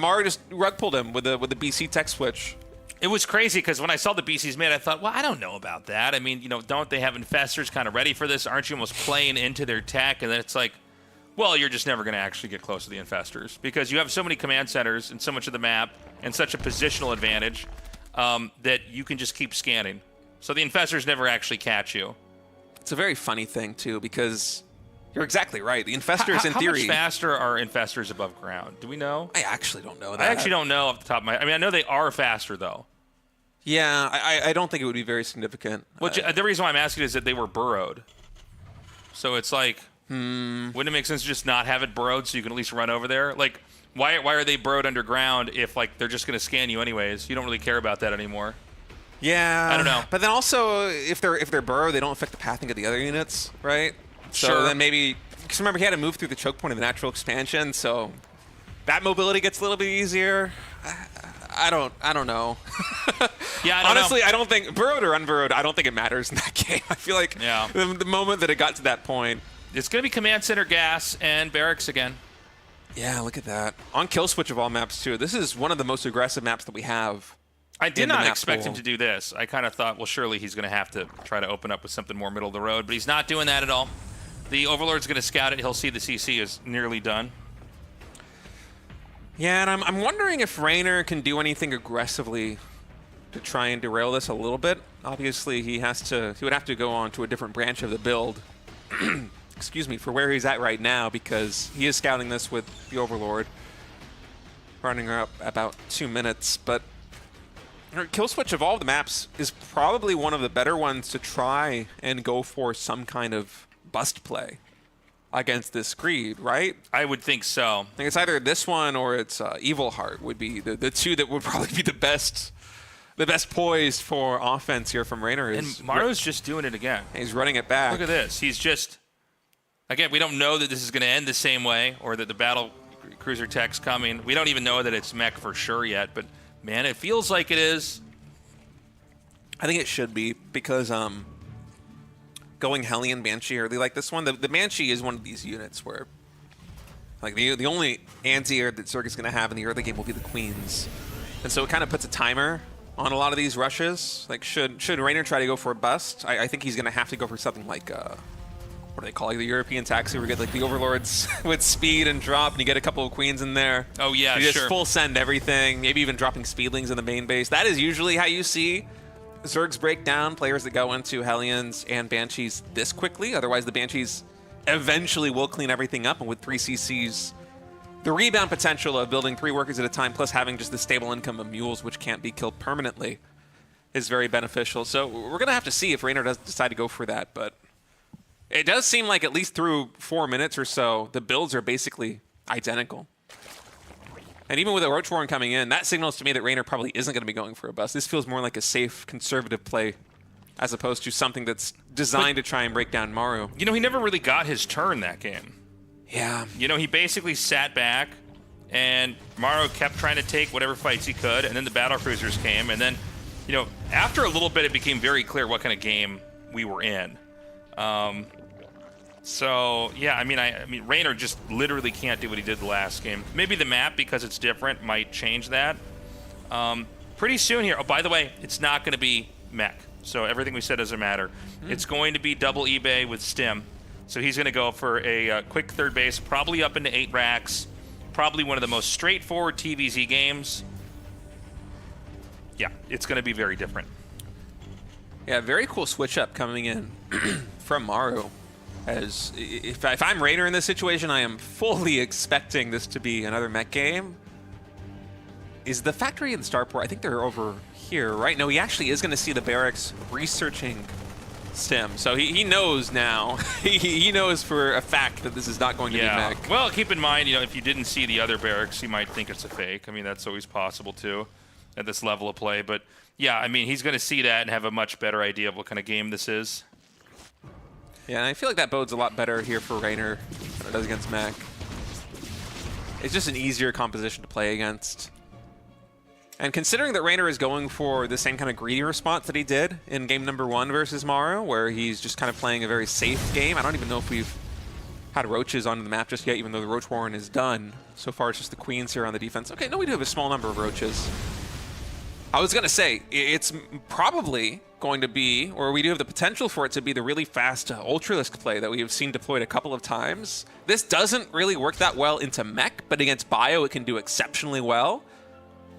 Maru just rug pulled him with the BC tech switch. It was crazy because when I saw the BCs made, I thought, well, I don't know about that. I mean, you know, don't they have infestors kind of ready for this? Aren't you almost playing into their tech? And then it's like, well, you're just never going to actually get close to the infestors because you have so many command centers and so much of the map and such a positional advantage that you can just keep scanning. So the infestors never actually catch you. It's a very funny thing, too, because you're exactly right. The infestors, in theory... How much faster are infestors above ground? Do we know? I actually don't know that. I actually don't know off the top of my... I mean, I know they are faster, though. Yeah, I don't think it would be very significant. Which, the reason why I'm asking is that they were burrowed. So it's like, wouldn't it make sense to just not have it burrowed so you can at least run over there? Like, why are they burrowed underground if, like, they're just going to scan you anyways? You don't really care about that anymore. Yeah, I don't know. But then also, if they're burrowed, they don't affect the pathing of the other units, right? So then maybe, because remember he had to move through the choke point of the natural expansion, so that mobility gets a little bit easier. I don't know. Yeah, I don't honestly, know. I don't think burrowed or unburrowed. I don't think it matters in that game. I feel like the moment that it got to that point, it's going to be command center gas and barracks again. Yeah, look at that on Killswitch of all maps too. This is one of the most aggressive maps that we have. I did not expect him to do this. I kind of thought, well, surely he's going to have to try to open up with something more middle of the road, but he's not doing that at all. The Overlord's going to scout it. He'll see the CC is nearly done. Yeah, and I'm wondering if Raynor can do anything aggressively to try and derail this a little bit. Obviously, he would have to go on to a different branch of the build. Excuse me, for where he's at right now, because he is scouting this with the Overlord. Running up about 2 minutes, but Killswitch of all the maps is probably one of the better ones to try and go for some kind of bust play against this Screed, right? I would think so. I think it's either this one or it's Evil Heart would be the two that would probably be the best poised for offense here from Raynor. And Maru's just doing it again. He's running it back. Look at this. He's just, again, we don't know that this is going to end the same way or that the battle cruiser tech's coming. We don't even know that it's mech for sure yet, but man, it feels like it is. I think it should be because going Hellion Banshee early like this one, the Banshee is one of these units where like the only anti-air that Zerg is going to have in the early game will be the Queens. And so it kind of puts a timer on a lot of these rushes. Like should Raynor try to go for a bust, I think he's going to have to go for something like what do they call it, the European taxi, where you get like the overlords with speed and drop, and you get a couple of queens in there. Oh yeah, you just sure. full send everything, maybe even dropping speedlings in the main base. That is usually how you see Zergs break down players that go into Hellions and Banshees this quickly. Otherwise, the Banshees eventually will clean everything up, and with 3 CCs, the rebound potential of building 3 workers at a time, plus having just the stable income of mules, which can't be killed permanently, is very beneficial. So we're going to have to see if Raynor does decide to go for that, but it does seem like at least through 4 minutes or so, the builds are basically identical. And even with a Roach Warren coming in, that signals to me that Raynor probably isn't going to be going for a bust. This feels more like a safe, conservative play as opposed to something that's designed to try and break down Maru. You know, he never really got his turn that game. Yeah. You know, he basically sat back, and Maru kept trying to take whatever fights he could, and then the battlecruisers came, and then, you know, after a little bit, it became very clear what kind of game we were in. So yeah, I mean, Raynor just literally can't do what he did the last game. Maybe the map, because it's different, might change that. Pretty soon here. Oh, by the way, it's not going to be mech, so everything we said doesn't matter. It's going to be double eBay with Stim. So he's going to go for a quick third base, probably up into 8 racks. Probably one of the most straightforward TVZ games. Yeah, it's going to be very different. Yeah, very cool switch up coming in from Maru. As if I'm Raynor in this situation, I am fully expecting this to be another mech game. Is the factory and starport, I think they're over here, right? No, he actually is going to see the barracks researching Stim. So he knows now. he knows for a fact that this is not going to be mech. Well, keep in mind, you know, if you didn't see the other barracks, you might think it's a fake. I mean, that's always possible too at this level of play. But yeah, I mean, he's going to see that and have a much better idea of what kind of game this is. Yeah, and I feel like that bodes a lot better here for Raynor than it does against mech. It's just an easier composition to play against. And considering that Raynor is going for the same kind of greedy response that he did in game number 1 versus Maru, where he's just kind of playing a very safe game. I don't even know if we've had roaches onto the map just yet, even though the Roach Warren is done. So far, it's just the queens here on the defense. Okay, no, we do have a small number of roaches. I was going to say, it's probably going to be, or we do have the potential for it to be, the really fast Ultralisk play that we have seen deployed a couple of times. This doesn't really work that well into mech, but against bio, it can do exceptionally well.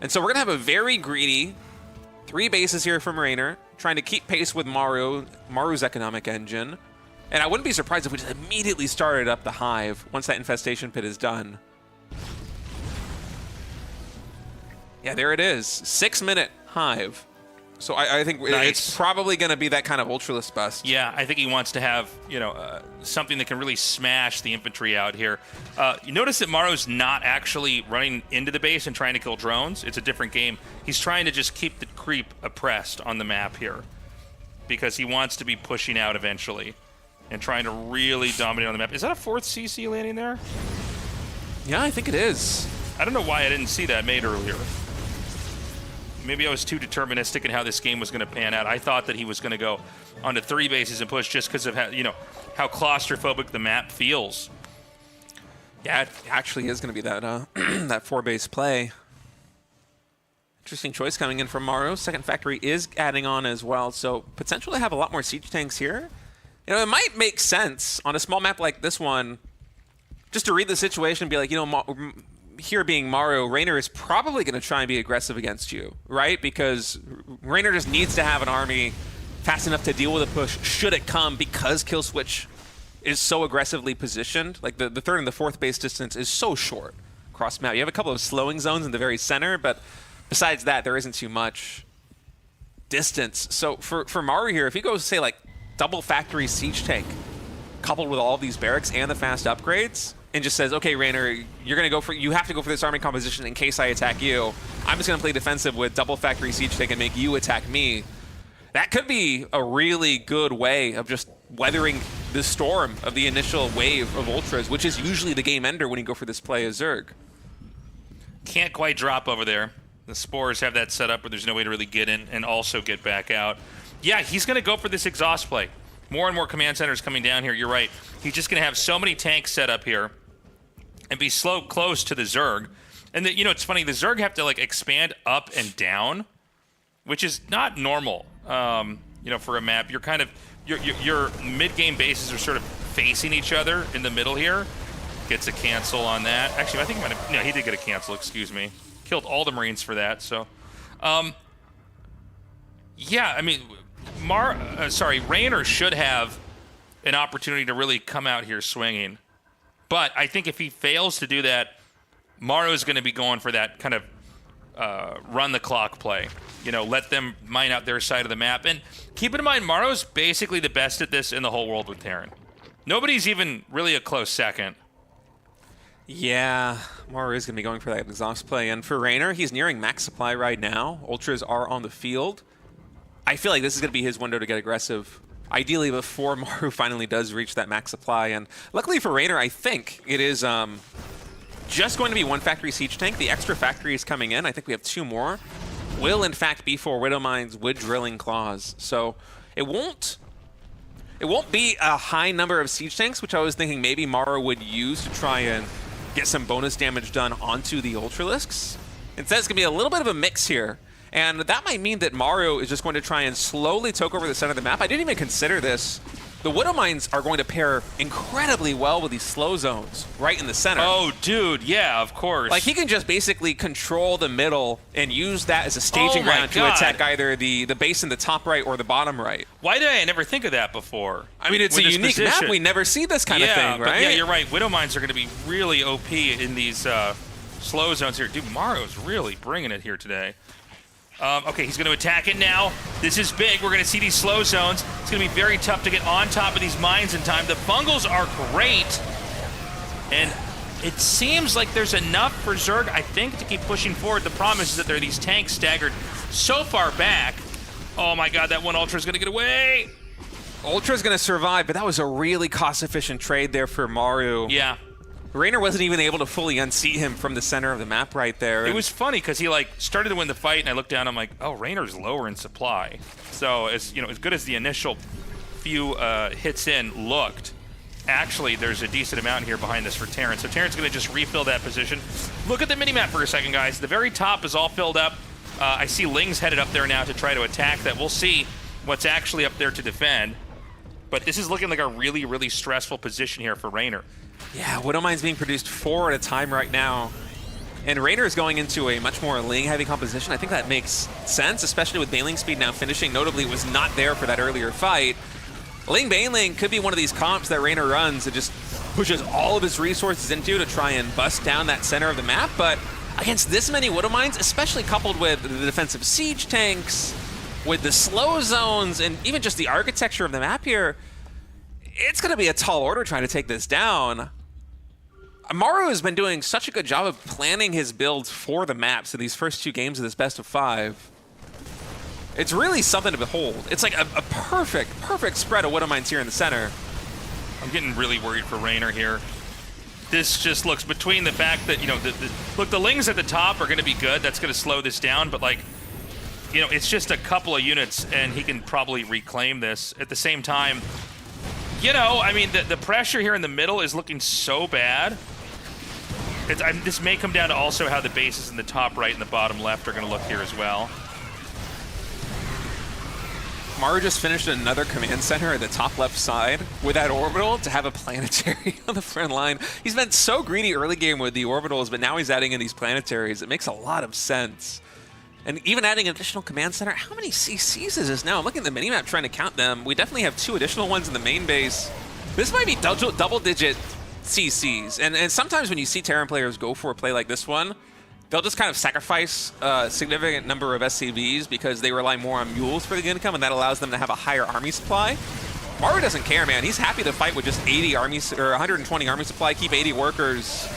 And so we're going to have a very greedy 3 bases here from Raynor, trying to keep pace with Maru's economic engine. And I wouldn't be surprised if we just immediately started up the hive once that infestation pit is done. Yeah, there it is. 6-minute hive. So I think it's probably going to be that kind of Ultralisk bust. Yeah, I think he wants to have, you know, something that can really smash the infantry out here. You notice that Maru's not actually running into the base and trying to kill drones. It's a different game. He's trying to just keep the creep oppressed on the map here because he wants to be pushing out eventually and trying to really dominate on the map. Is that a 4th CC landing there? Yeah, I think it is. I don't know why I didn't see that made earlier. Maybe I was too deterministic in how this game was going to pan out. I thought that he was going to go onto 3 bases and push just because of how, you know, how claustrophobic the map feels. Yeah, it actually is going to be that that 4-base play. Interesting choice coming in from Maru. Second factory is adding on as well, so potential to have a lot more siege tanks here. You know, it might make sense on a small map like this one just to read the situation and be like, you know, here being Maru, Raynor is probably going to try and be aggressive against you, right? Because Raynor just needs to have an army fast enough to deal with a push should it come, because Killswitch is so aggressively positioned. Like the 3rd and the 4th base distance is so short across map. You have a couple of slowing zones in the very center, but besides that, there isn't too much distance. So for Maru here, if he goes, say, like double factory siege tank coupled with all of these barracks and the fast upgrades, and just says, okay, Raynor, you have to go for this army composition in case I attack you. I'm just going to play defensive with double factory siege tank and make you attack me. That could be a really good way of just weathering the storm of the initial wave of ultras, which is usually the game ender when you go for this play as Zerg. Can't quite drop over there. The Spores have that set up where there's no way to really get in and also get back out. Yeah, he's going to go for this exhaust play. More and more command centers coming down here. You're right. He's just going to have so many tanks set up here and be close to the Zerg. And, you know, it's funny. The Zerg have to, like, expand up and down, which is not normal, you know, for a map. You're kind of, your mid-game bases are sort of facing each other in the middle here. Gets a cancel on that. Actually, I think he might have, no, he did get a cancel, excuse me. Killed all the Marines for that, so. Yeah, I mean, Raynor should have an opportunity to really come out here swinging. But I think if he fails to do that, Maro's going to be going for that kind of run the clock play. You know, let them mine out their side of the map. And keep in mind, Maro's basically the best at this in the whole world with Terran. Nobody's even really a close second. Yeah, Maru is going to be going for that exhaust play. And for Raynor, he's nearing max supply right now. Ultras are on the field. I feel like this is going to be his window to get aggressive. Ideally, before Maru finally does reach that max supply. And luckily for Raynor, I think it is just going to be one factory siege tank. The extra factory is coming in. I think we have 2 more. Will, in fact, be 4 Widow Mines with drilling claws. So it won't be a high number of siege tanks, which I was thinking maybe Maru would use to try and get some bonus damage done onto the Ultralisks. Instead, it's going to be a little bit of a mix here. And that might mean that Maru is just going to try and slowly take over the center of the map. I didn't even consider this. The Widow Mines are going to pair incredibly well with these slow zones right in the center. Oh, dude, yeah, of course. Like, he can just basically control the middle and use that as a staging ground to attack either the base in the top right or the bottom right. Why did I never think of that before? I mean, it's a unique map. We never see this kind of thing, right? Yeah, you're right. Widow Mines are going to be really OP in these slow zones here. Dude, Maro's really bringing it here today. Okay, he's going to attack it now. This is big. We're going to see these slow zones. It's going to be very tough to get on top of these mines in time. The fungals are great. And it seems like there's enough for Zerg, I think, to keep pushing forward. The problem is that there are these tanks staggered so far back. Oh my god, that one Ultra is going to get away. Ultra's going to survive, but that was a really cost-efficient trade there for Maru. Yeah. Raynor wasn't even able to fully unseat him from the center of the map right there. It was funny because he like started to win the fight, and I looked down. I'm like, oh, Raynor's lower in supply. So as you know, as good as the initial few hits in looked, actually there's a decent amount here behind this for Terran. So Terran's going to just refill that position. Look at the minimap for a second, guys. The very top is all filled up. I see Ling's headed up there now to try to attack that. We'll see what's actually up there to defend. But this is looking like a really, really stressful position here for Raynor. Yeah, Widow Mine's being produced 4 at a time right now. And Raynor is going into a much more Ling-heavy composition. I think that makes sense, especially with Baneling speed now finishing. Notably, it was not there for that earlier fight. Baneling could be one of these comps that Raynor runs and just pushes all of his resources into to try and bust down that center of the map. But against this many Widow Mines, especially coupled with the defensive siege tanks, with the slow zones, and even just the architecture of the map here, it's going to be a tall order trying to take this down. Maru has been doing such a good job of planning his builds for the maps in these first 2 games of this best of 5. It's really something to behold. It's like a perfect spread of Widow Mines here in the center. I'm getting really worried for Raynor here. This just looks, between the fact that, you know, look, the Lings at the top are going to be good. That's going to slow this down, but like, you know, it's just a couple of units and he can probably reclaim this. At the same time, you know, I mean, the pressure here in the middle is looking so bad. This may come down to also how the bases in the top right and the bottom left are going to look here as well. Maru just finished another command center at the top left side with that orbital to have a planetary on the front line. He's been so greedy early game with the orbitals, but now he's adding in these planetaries. It makes a lot of sense. And even adding an additional command center, how many CCs is this now? I'm looking at the minimap trying to count them. We definitely have 2 additional ones in the main base. This might be double-digit CCs. And sometimes when you see Terran players go for a play like this one, they'll just kind of sacrifice a significant number of SCVs because they rely more on mules for the income, and that allows them to have a higher army supply. Maru doesn't care, man. He's happy to fight with just 80 armies or 120 army supply, keep 80 workers,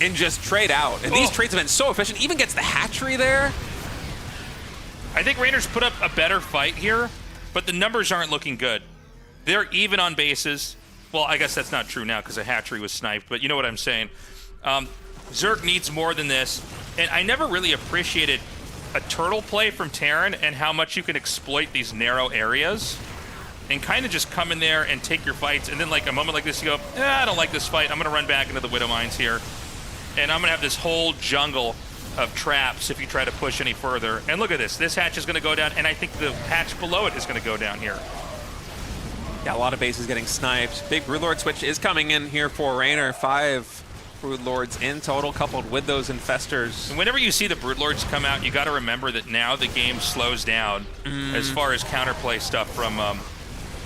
and just trade out. And these trades have been so efficient. Even gets the hatchery there. I think Raynor's put up a better fight here, but the numbers aren't looking good. They're even on bases. Well, I guess that's not true now because a hatchery was sniped, but you know what I'm saying. Zerg needs more than this, and I never really appreciated a turtle play from Terran and how much you can exploit these narrow areas and kind of just come in there and take your fights, and then like a moment like this, you go, I don't like this fight. I'm going to run back into the Widow Mines here, and I'm going to have this whole jungle of traps if you try to push any further. And look at this. This hatch is going to go down, and I think the hatch below it is going to go down here. Yeah, a lot of bases getting sniped. Big Broodlord switch is coming in here for Raynor. 5 Broodlords in total, coupled with those Infestors. And whenever you see the Broodlords come out, you got to remember that now the game slows down as far as counterplay stuff from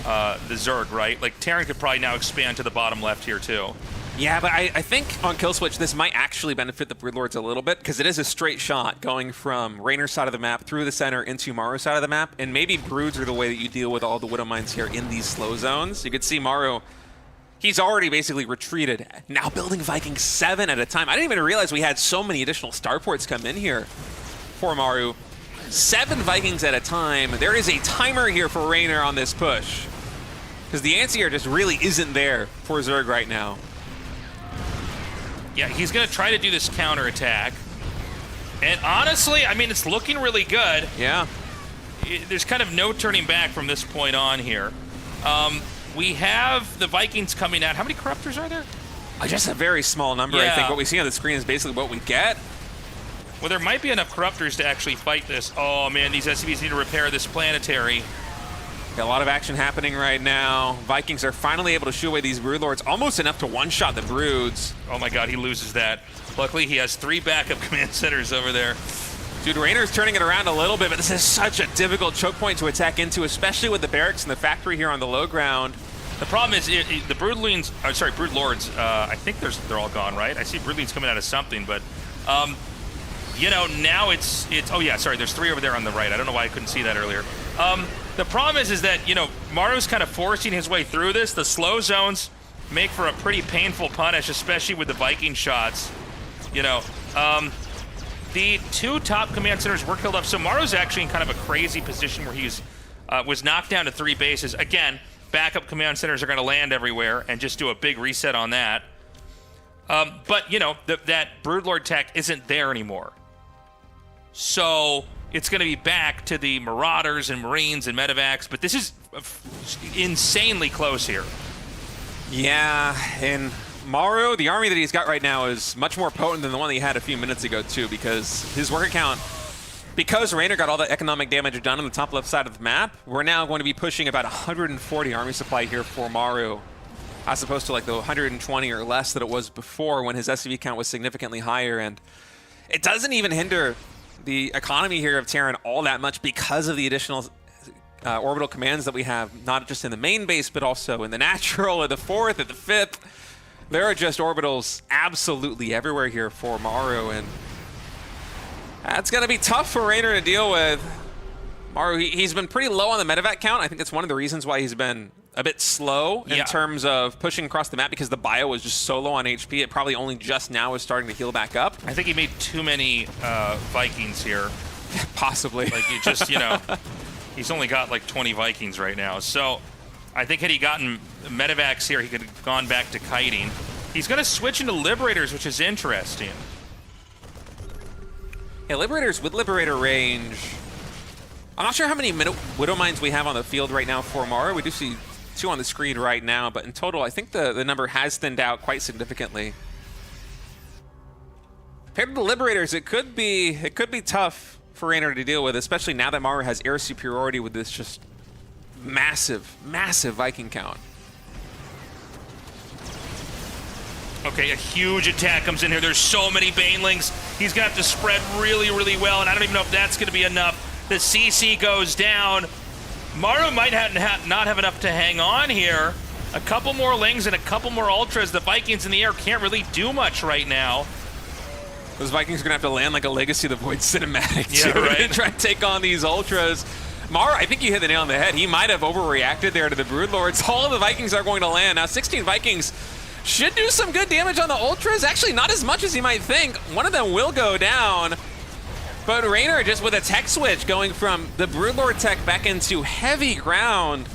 the Zerg, right? Like, Terran could probably now expand to the bottom left here, too. Yeah, but I think on Killswitch, this might actually benefit the Broodlords a little bit, because it is a straight shot going from Raynor's side of the map through the center into Maru's side of the map, and maybe Broods are the way that you deal with all the Widow Mines here in these slow zones. You could see Maru, he's already basically retreated, now building Vikings 7 at a time. I didn't even realize we had so many additional starports come in here for Maru. 7 Vikings at a time. There is a timer here for Raynor on this push, because the Ancient just really isn't there for Zerg right now. Yeah, he's going to try to do this counterattack. And honestly, I mean, it's looking really good. Yeah. There's kind of no turning back from this point on here. We have the Vikings coming out. How many Corruptors are there? Just a very small number. Yeah. I think what we see on the screen is basically what we get. Well, there might be enough Corruptors to actually fight this. Oh, man, these SCVs need to repair this planetary. A lot of action happening right now. Vikings are finally able to shoo away these Broodlords, almost enough to one-shot the Broods. Oh my god, he loses that. Luckily, he has 3 backup command centers over there. Dude, Raynor's turning it around a little bit, but this is such a difficult choke point to attack into, especially with the barracks and the factory here on the low ground. The problem is the Broodlings, Broodlords, I think they're all gone, right? I see Broodlings coming out of something, but you know, now it's oh yeah, sorry, there's 3 over there on the right. I don't know why I couldn't see that earlier. The problem is that, you know, Maru's kind of forcing his way through this. The slow zones make for a pretty painful punish, especially with the Viking shots. You know, the 2 top command centers were killed off, so Maru's actually in kind of a crazy position where he's was knocked down to 3 bases. Again, backup command centers are going to land everywhere and just do a big reset on that. But, you know, that Broodlord tech isn't there anymore. So it's going to be back to the Marauders and Marines and Medevacs, but this is insanely close here. Yeah, and Maru, the army that he's got right now is much more potent than the one that he had a few minutes ago, too, because his worker count, because Raynor got all the economic damage done on the top left side of the map, we're now going to be pushing about 140 army supply here for Maru, as opposed to like the 120 or less that it was before when his SCV count was significantly higher, and it doesn't even hinder the economy here of Terran all that much because of the additional orbital commands that we have, not just in the main base, but also in the natural, at the 4th, at the 5th. There are just orbitals absolutely everywhere here for Maru, and that's going to be tough for Raynor to deal with. Maru, he's been pretty low on the medevac count. I think that's one of the reasons why he's been a bit slow in terms of pushing across the map, because the bio was just so low on HP. It probably only just now is starting to heal back up. I think he made too many Vikings here. Possibly. Like, you just, you know, he's only got like 20 Vikings right now. So I think had he gotten medevacs here, he could have gone back to kiting. He's going to switch into Liberators, which is interesting. Yeah, Liberators with Liberator range. I'm not sure how many Widow Mines we have on the field right now for Maru. We do see 2 on the screen right now, but in total, I think the number has thinned out quite significantly. Paired with the Liberators, it could be tough for Raynor to deal with, especially now that Maru has air superiority with this just massive, massive Viking count. Okay, a huge attack comes in here. There's so many Banelings. He's going to have to spread really, really well, and I don't even know if that's going to be enough. The CC goes down. Maru might not have enough to hang on here. A couple more Lings and a couple more Ultras. The Vikings in the air can't really do much right now. Those Vikings are going to have to land like a Legacy of the Void cinematic yeah, right. to try to take on these Ultras. Maru, I think you hit the nail on the head. He might have overreacted there to the Broodlords. All of the Vikings are going to land. Now, 16 Vikings should do some good damage on the Ultras. Actually, not as much as you might think. One of them will go down. But Raynor, just with a tech switch, going from the Broodlord tech back into heavy ground,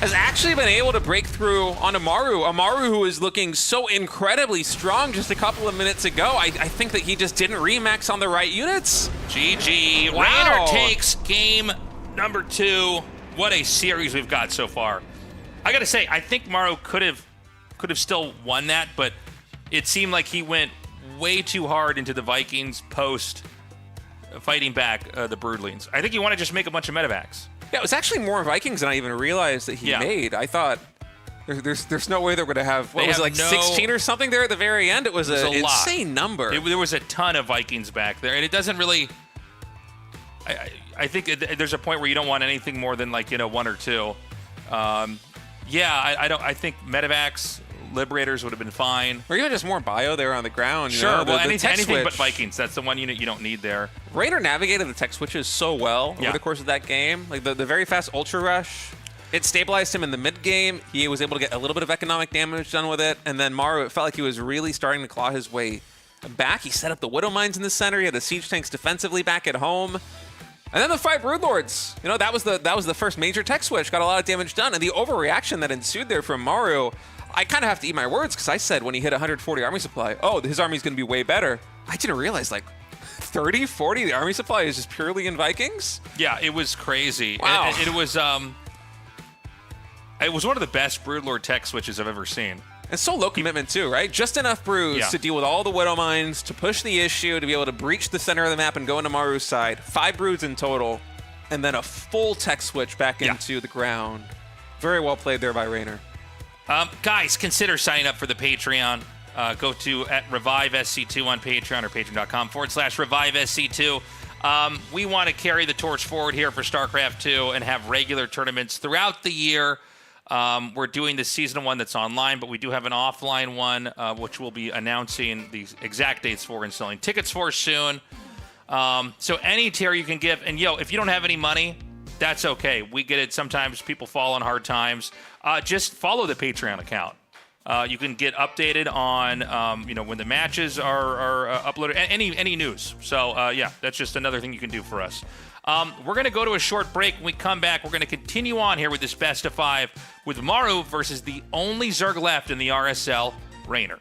has actually been able to break through on Amaru. Amaru, who is looking so incredibly strong just a couple of minutes ago. I think that he just didn't remax on the right units. GG. Wow. Raynor takes game number 2. What a series we've got so far. I gotta say, I think Maru could have still won that, but it seemed like he went way too hard into the Vikings post fighting back the Broodlings. I think you want to just make a bunch of medevacs. Yeah, it was actually more Vikings than I even realized that he made. I thought there's no way they're going to have, what was it, like 16 or something there at the very end? It was an insane number. There was a ton of Vikings back there, and it doesn't really... I think there's a point where you don't want anything more than like, one or two. I think medevacs, liberators would have been fine. Or even just more bio there on the ground. Sure, well, anything but Vikings. That's the one unit you don't need there. Raynor navigated the tech switches so well over the course of that game. Like the very fast ultra rush, it stabilized him in the mid game. He was able to get a little bit of economic damage done with it. And then Maru, it felt like he was really starting to claw his way back. He set up the Widow Mines in the center. He had the siege tanks defensively back at home. And then the 5 Broodlords. That was the first major tech switch. Got a lot of damage done. And the overreaction that ensued there from Maru, I kind of have to eat my words because I said when he hit 140 army supply, oh, his army's going to be way better. I didn't realize like 30, 40, the army supply is just purely in Vikings. Yeah, it was crazy. Wow. It was one of the best Broodlord tech switches I've ever seen. And so low commitment too, right? Just enough brews to deal with all the Widow Mines, to push the issue, to be able to breach the center of the map and go into Maru's side. 5 broods in total, and then a full tech switch back into the ground. Very well played there by Raynor. Guys, consider signing up for the Patreon. Go to at ReviveSC2 on Patreon or patreon.com/ReviveSC2. We want to carry the torch forward here for StarCraft 2 and have regular tournaments throughout the year. We're doing the season 1 that's online, but we do have an offline one, which we'll be announcing the exact dates for and selling tickets for soon. So any tier you can give, and if you don't have any money, that's okay. We get it. Sometimes people fall on hard times. Just follow the Patreon account. You can get updated on, when the matches are uploaded, any news. So, that's just another thing you can do for us. We're going to go to a short break. When we come back, we're going to continue on here with this best of 5 with Maru versus the only Zerg left in the RSL, Raynor.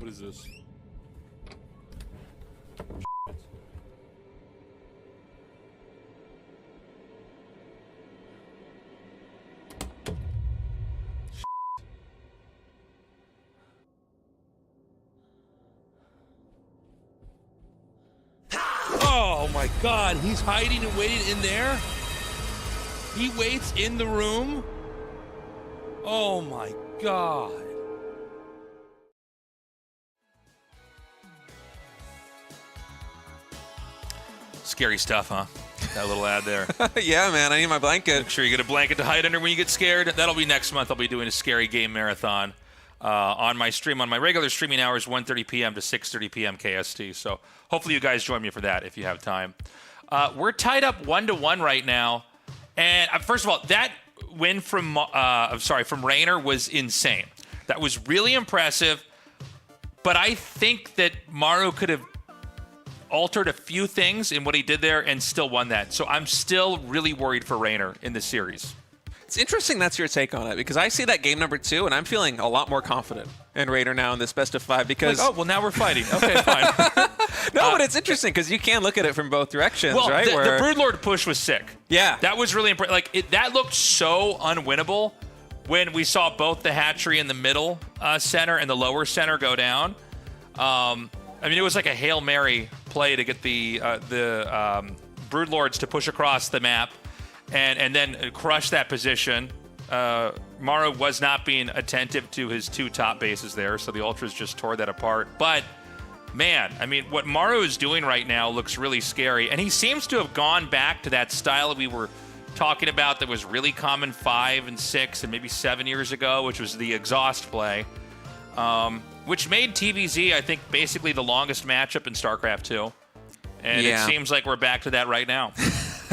What is this? Oh my god, he's hiding and waiting in there? He waits in the room? Oh my god. Scary stuff, huh? That little ad there. Yeah, man, I need my blanket. Make sure you get a blanket to hide under when you get scared. That'll be next month. I'll be doing a scary game marathon on my stream, on my regular streaming hours, 1:30 p.m. to 6:30 p.m. KST. So hopefully you guys join me for that if you have time. We're tied up 1-1 right now. And first of all, that win from Raynor was insane. That was really impressive. But I think that Maru could have altered a few things in what he did there and still won that. So I'm still really worried for Raynor in this series. It's interesting that's your take on it, because I see that game number 2, and I'm feeling a lot more confident in Raynor now in this best of 5 because... Like, oh, well, now we're fighting. Okay, fine. No, but it's interesting because you can look at it from both directions, well, right? The Broodlord push was sick. Yeah. That was really impressive. Like, that looked so unwinnable when we saw both the hatchery in the middle center and the lower center go down. I mean, it was like a Hail Mary play to get the Broodlords to push across the map and then crush that position. Maru was not being attentive to his 2 top bases there, so the Ultras just tore that apart. But, man, I mean, what Maru is doing right now looks really scary. And he seems to have gone back to that style we were talking about that was really common 5 and 6 and maybe 7 years ago, which was the exhaust play. Which made TVZ, I think, basically the longest matchup in StarCraft 2. And yeah. It seems like we're back to that right now.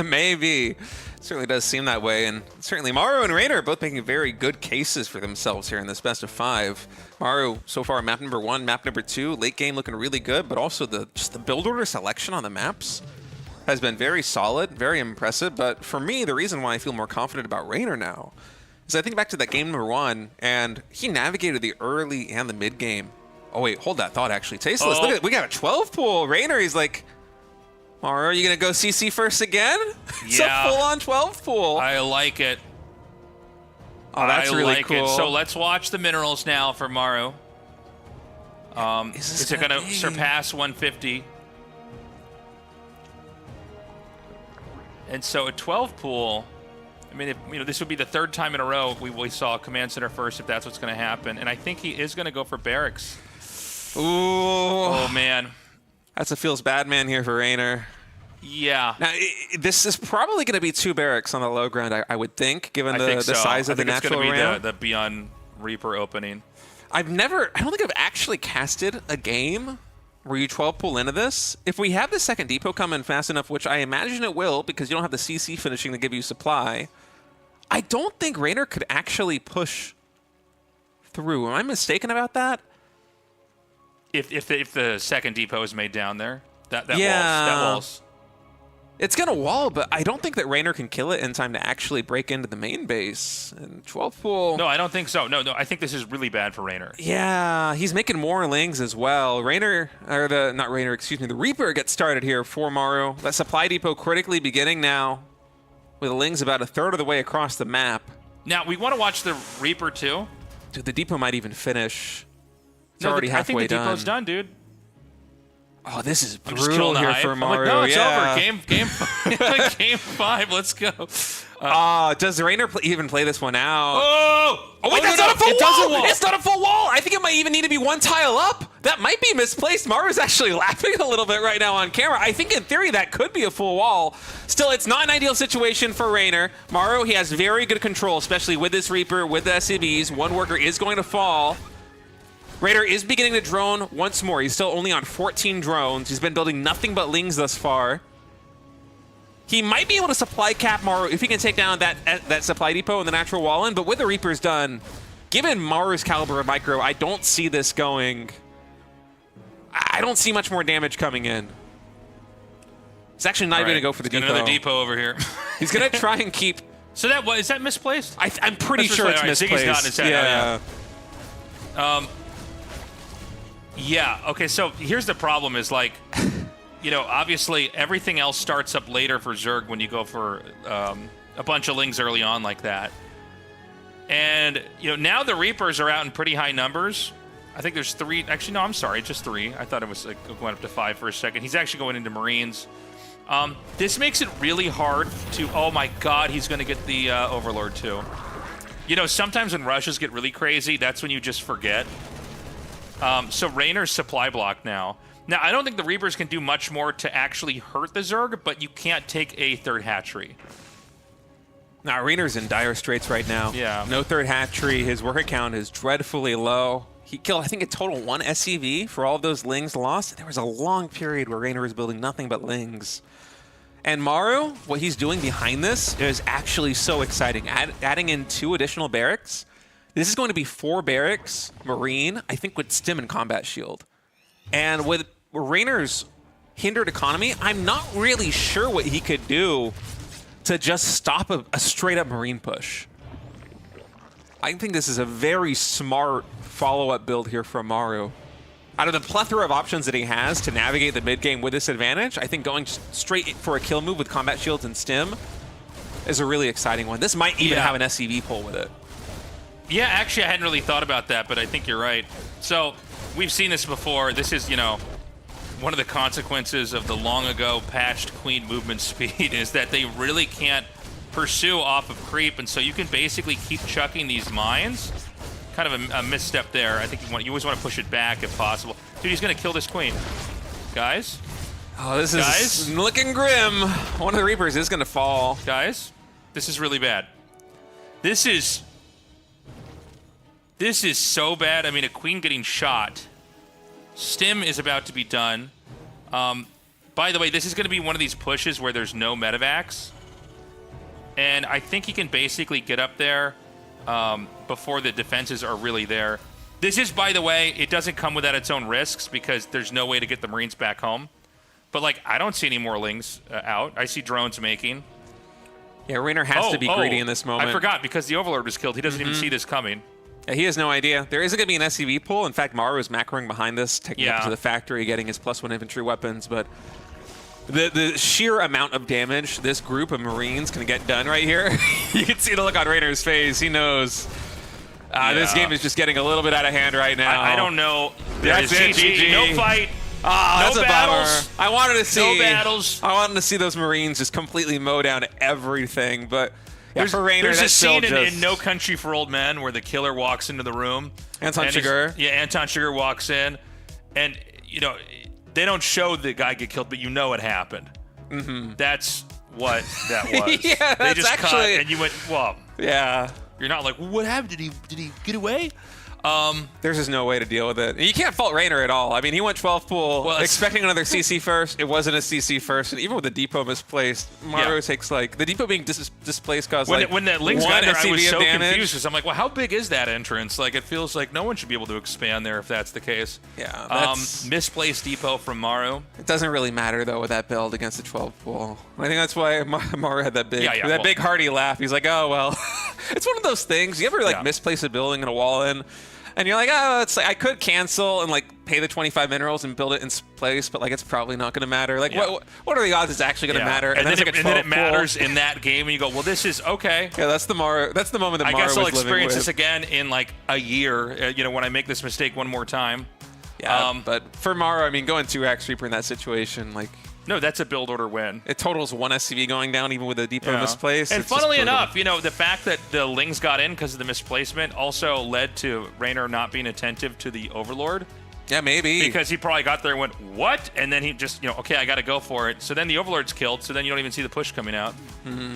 Maybe. It certainly does seem that way. And certainly Maru and Raynor are both making very good cases for themselves here in this best of 5. Maru, so far, map number 1, map number 2, late game looking really good, but also just the build order selection on the maps has been very solid, very impressive. But for me, the reason why I feel more confident about Raynor now is I think back to that game number 1, and he navigated the early and the mid game. Oh wait, hold that thought actually. Tasteless, look at it. We got a 12 pool. Raynor, he's like, Maru, are you gonna go CC first again? It's a full-on 12 pool. I like it. Oh, that's really cool. So let's watch the minerals now for Maru. Is it gonna surpass 150? And so a 12 pool. I mean, this would be the 3rd time in a row we saw Command Center first, if that's what's going to happen. And I think he is going to go for barracks. Ooh. Oh, man. That's a feels bad man here for Raynor. Yeah. Now, this is probably going to be 2 barracks on the low ground, I would think, given the size of the natural arena. I think it's going to be the Beyond Reaper opening. I don't think I've actually casted a game where you 12 pull into this. If we have the second depot come in fast enough, which I imagine it will, because you don't have the CC finishing to give you supply, I don't think Raynor could actually push through. Am I mistaken about that? If the second depot is made down there, that walls. It's going to wall, but I don't think that Raynor can kill it in time to actually break into the main base. And 12 pool... No, I don't think so. No, I think this is really bad for Raynor. Yeah, he's making more lings as well. The Reaper gets started here for Maru. That supply depot critically beginning now, with lings about 1/3 of the way across the map. Now, we want to watch the Reaper too. Dude, the depot might even finish. It's already halfway done. I think the depot's done, dude. Oh, this is brutal here for Maru. No, it's over. Game 5. Let's go. Does Raynor even play this one out? Oh, wait, that's not a full wall. It's not a full wall. I think it might even need to be 1 tile up. That might be misplaced. Maru's actually laughing a little bit right now on camera. I think in theory that could be a full wall. Still, it's not an ideal situation for Raynor. Maru, he has very good control, especially with this Reaper, with the SCVs. 1 worker is going to fall. Raynor is beginning to drone once more. He's still only on 14 drones. He's been building nothing but lings thus far. He might be able to supply cap Maru if he can take down that supply depot and the natural wall in, but with the Reapers done, given Maru's caliber of micro, I don't see this going... I don't see much more damage coming in. He's actually not even going to go for the depot. Another depot over here. He's going to try and keep... So is that misplaced? I'm pretty sure it's misplaced. Yeah. Yeah, okay, so here's the problem is, like, you know, obviously everything else starts up later for Zerg when you go for a bunch of Lings early on like that. And, you know, now the Reapers are out in pretty high numbers. I think there's 3. Actually, no, I'm sorry, just 3. I thought it was like, going up to 5 for a second. He's actually going into Marines. This makes it really hard to... Oh, my God, he's going to get the Overlord, too. You know, sometimes when rushes get really crazy, that's when you just forget. So Raynor's supply block now. Now, I don't think the Reapers can do much more to actually hurt the Zerg, but you can't take a 3rd hatchery. Now, Raynor's in dire straits right now. Yeah. No 3rd hatchery. His worker count is dreadfully low. He killed, I think, a total 1 SCV for all of those Lings lost. There was a long period where Raynor was building nothing but Lings. And Maru, what he's doing behind this is actually so exciting. Adding in 2 additional barracks. This is going to be 4 barracks, Marine, I think with Stim and Combat Shield. And with Raynor's hindered economy, I'm not really sure what he could do to just stop a straight-up Marine push. I think this is a very smart follow-up build here from Maru. Out of the plethora of options that he has to navigate the mid-game with this advantage, I think going straight for a kill move with Combat Shields and Stim is a really exciting one. This might even have an SCV pull with it. Yeah, actually, I hadn't really thought about that, but I think you're right. So, we've seen this before. This is, you know, one of the consequences of the long-ago patched Queen movement speed is that they really can't pursue off of creep, and so you can basically keep chucking these mines. Kind of a misstep there. I think you always want to push it back if possible. Dude, he's going to kill this Queen. Guys? Oh, this is looking grim. One of the Reapers is going to fall. Guys? This is really bad. This is so bad. I mean, a Queen getting shot. Stim is about to be done. By the way, this is going to be one of these pushes where there's no medevacs. And I think he can basically get up there before the defenses are really there. This is, by the way, it doesn't come without its own risks because there's no way to get the Marines back home. But, like, I don't see any more Lings out. I see drones making. Yeah, Raynor has to be greedy in this moment. I forgot, because the Overlord was killed. He doesn't even see this coming. Yeah, he has no idea. There isn't going to be an SCV pull. In fact, Maru is macroing behind this, taking up to the factory, getting his +1 infantry weapons. But the sheer amount of damage this group of Marines can get done right here, you can see the look on Raynor's face. He knows. This game is just getting a little bit out of hand right now. I don't know. That's it, GG. No fight. That's no a battles. bummer. I wanted to see. No battles. I wanted to see those Marines just completely mow down everything, but yeah, for Raynor, there's a that's scene still in No Country for Old Men where the killer walks into the room. Anton Chigurh. Yeah, Anton Chigurh walks in, and you know they don't show the guy get killed, but you know it happened. That's what that was. Yeah, they just actually cut, and you went, well, yeah. You're not like, what happened? Did he get away? There's just no way to deal with it. You can't fault Raynor at all. I mean, he went 12 pool, expecting another CC first. It wasn't a CC first, and even with the depot misplaced, Maru takes like the depot being displaced caused when that Lings got there, I was so damage. confused because I'm like, well, how big is that entrance? Like, it feels like no one should be able to expand there if that's the case. Yeah, that's misplaced depot from Maru. It doesn't really matter though with that build against the 12 pool. I think that's why Maru had that big, big hearty laugh. He's like, oh well, it's one of those things. You ever like misplace a building and a wall in? And you're like, oh, it's like I could cancel and like pay the 25 minerals and build it in place, but like it's probably not going to matter. Like, what are the odds it's actually going to matter? And then it matters in that game, and you go, well, this is okay. Yeah, that's the moment that Maru was living with. I guess I'll experience this again in like a year. You know, when I make this mistake one more time. Yeah, but for Maru, I mean, going 2x Reaper in that situation, like. No, that's a build order win. It totals 1 SCV going down, even with a depot misplaced. And funnily enough, you know, the fact that the Lings got in because of the misplacement also led to Raynor not being attentive to the Overlord. Yeah, maybe. Because he probably got there and went, what? And then he just, you know, okay, I got to go for it. So then the Overlord's killed, so then you don't even see the push coming out.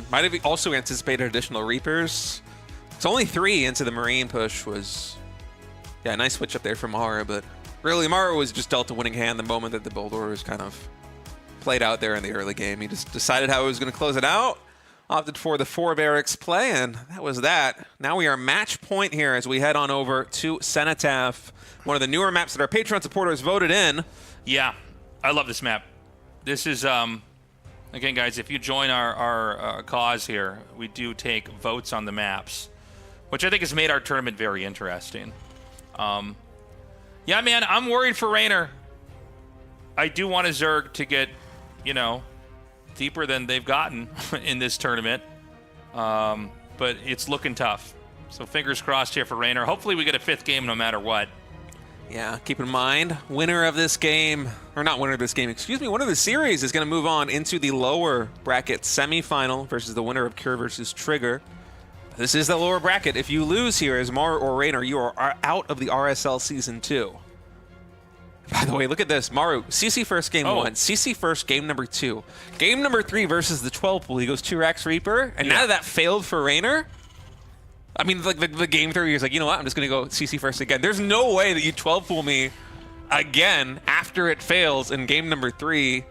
Might have also anticipated additional Reapers. It's only 3 into the Marine push was, a nice switch up there from Maru, but really Maru was just dealt a winning hand the moment that the build order was kind of played out there in the early game. He just decided how he was going to close it out, opted for the 4 barracks play, and that was that. Now we are match point here as we head on over to Cenotaph, one of the newer maps that our Patreon supporters voted in. Yeah, I love this map. This is, again, guys, if you join our cause here, we do take votes on the maps, which I think has made our tournament very interesting. Yeah, man, I'm worried for Raynor. I do want a Zerg to get, deeper than they've gotten in this tournament. But it's looking tough. So fingers crossed here for Raynor. Hopefully we get a 5th game no matter what. Yeah, keep in mind, winner of this game, or not winner of this game, excuse me, winner of the series is going to move on into the lower bracket semifinal versus the winner of Cure versus Trigger. This is the lower bracket. If you lose here as Maru or Raynor, you are out of the RSL Season 2. By the way, look at this. Maru, CC first game 1, CC first game number 2. Game number 3 versus the 12 pool. He goes 2 Rax Reaper, and now that failed for Raynor, I mean, like the game 3, he's like, you know what, I'm just going to go CC first again. There's no way that you 12 pool me again after it fails in game number 3.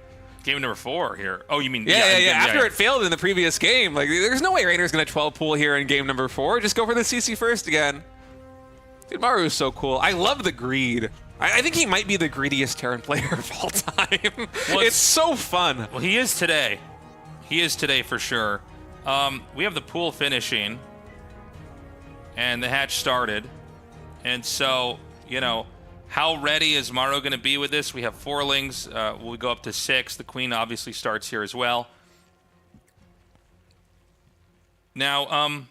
Game number 4 here. Oh, you mean... Yeah. After it failed in the previous game. Like, there's no way Raynor's going to 12 pool here in game number 4. Just go for the CC first again. Dude, Maru is so cool. I love the greed. I think he might be the greediest Terran player of all time. Well, it's so fun. Well, he is today. He is today for sure. We have the pool finishing. And the hatch started. And so, how ready is Maru going to be with this? We have 4 lings. We'll go up to 6. The queen obviously starts here as well. Now,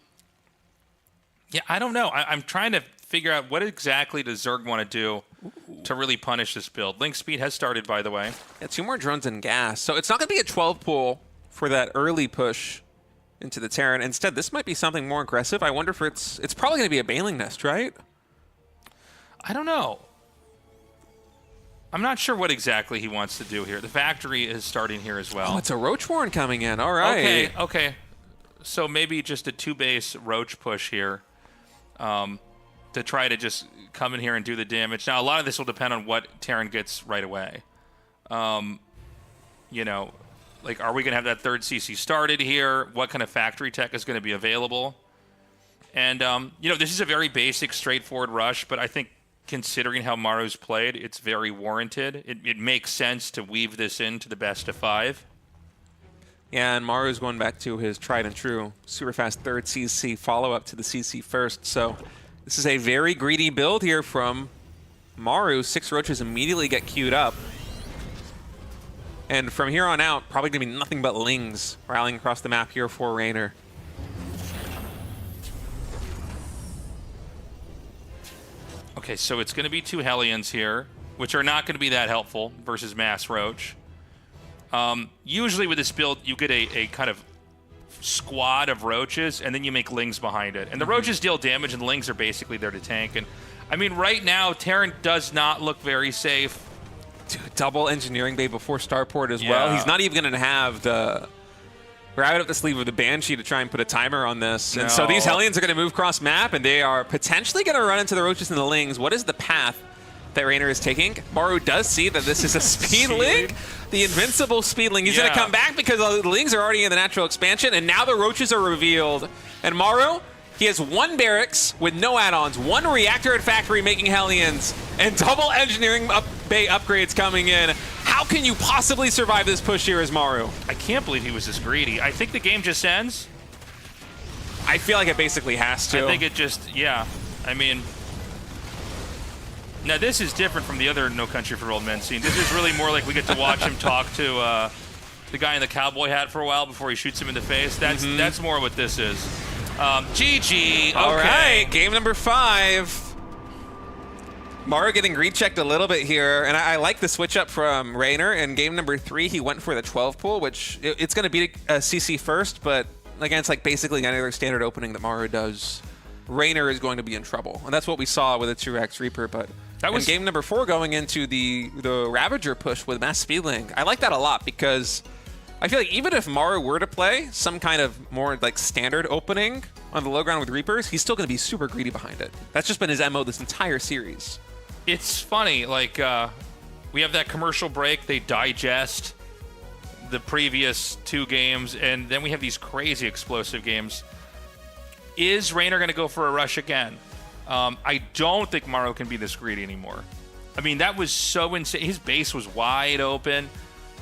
yeah, I don't know. I'm trying to figure out what exactly does Zerg want to do to really punish this build. Link speed has started, by the way. Yeah, 2 more drones and gas. So it's not going to be a 12 pool for that early push into the Terran. Instead, this might be something more aggressive. I wonder if it's probably going to be a Baneling Nest, right? I don't know. I'm not sure what exactly he wants to do here. The factory is starting here as well. Oh, it's a Roach Warren coming in. All right. Okay. So maybe just a 2-base Roach push here to try to just come in here and do the damage. Now, a lot of this will depend on what Terran gets right away. Like, are we going to have that 3rd CC started here? What kind of factory tech is going to be available? And, this is a very basic, straightforward rush, but I think considering how Maru's played, it's very warranted. It makes sense to weave this into the best of 5. Yeah, and Maru's going back to his tried and true super fast 3rd CC follow-up to the CC first. So this is a very greedy build here from Maru. 6 Roaches immediately get queued up. And from here on out, probably going to be nothing but Lings rallying across the map here for Raynor. Okay, so it's going to be 2 Hellions here, which are not going to be that helpful versus Mass Roach. Usually with this build, you get a kind of squad of Roaches, and then you make Lings behind it. And the Roaches deal damage, and the Lings are basically there to tank. And I mean, right now, Terran does not look very safe. Dude, double engineering bay before starport as well. He's not even going to have the rabbit up the sleeve of the Banshee to try and put a timer on this. And so these Hellions are going to move cross map, and they are potentially going to run into the Roaches and the Lings. What is the path that Raynor is taking? Maru does see that this is a speed link, the invincible speed link. He's going to come back because the Lings are already in the natural expansion, and now the Roaches are revealed. And Maru, he has 1 barracks with no add-ons, 1 reactor at factory making Hellions, and double engineering bay upgrades coming in. How can you possibly survive this push here as Maru? I can't believe he was this greedy. I think the game just ends. I feel like it basically has to. I think it just, I mean, now this is different from the other No Country for Old Men scene. This is really more like we get to watch him talk to the guy in the cowboy hat for a while before he shoots him in the face. That's more what this is. GG. All right, game number 5. Maru getting rechecked a little bit here, and I like the switch up from Raynor. In game number 3, he went for the 12 pool, which it's going to be a CC first, but again, it's like basically any other standard opening that Maru does. Raynor is going to be in trouble, and that's what we saw with the 2Rax Reaper. But that was in game number 4 going into the Ravager push with Mass Speedling. I like that a lot because I feel like even if Maru were to play some kind of more like standard opening on the low ground with Reapers, he's still going to be super greedy behind it. That's just been his MO this entire series. It's funny, like, we have that commercial break, they digest the previous 2 games, and then we have these crazy explosive games. Is Raynor going to go for a rush again? I don't think Maru can be this greedy anymore. I mean, that was so insane. His base was wide open,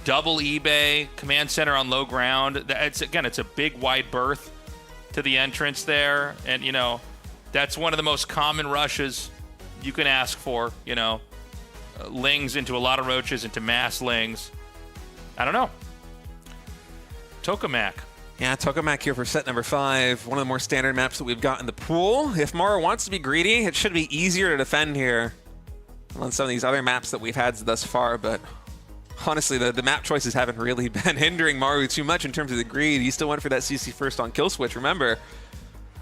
double eBay, command center on low ground. It's a big wide berth to the entrance there, and, that's one of the most common rushes you can ask for, lings into a lot of roaches, into mass lings. I don't know. Tokamak. Yeah, Tokamak here for set number 5. One of the more standard maps that we've got in the pool. If Mara wants to be greedy, it should be easier to defend here on some of these other maps that we've had thus far, but honestly, the map choices haven't really been hindering Maru too much in terms of the greed. He still went for that CC first on Killswitch, remember.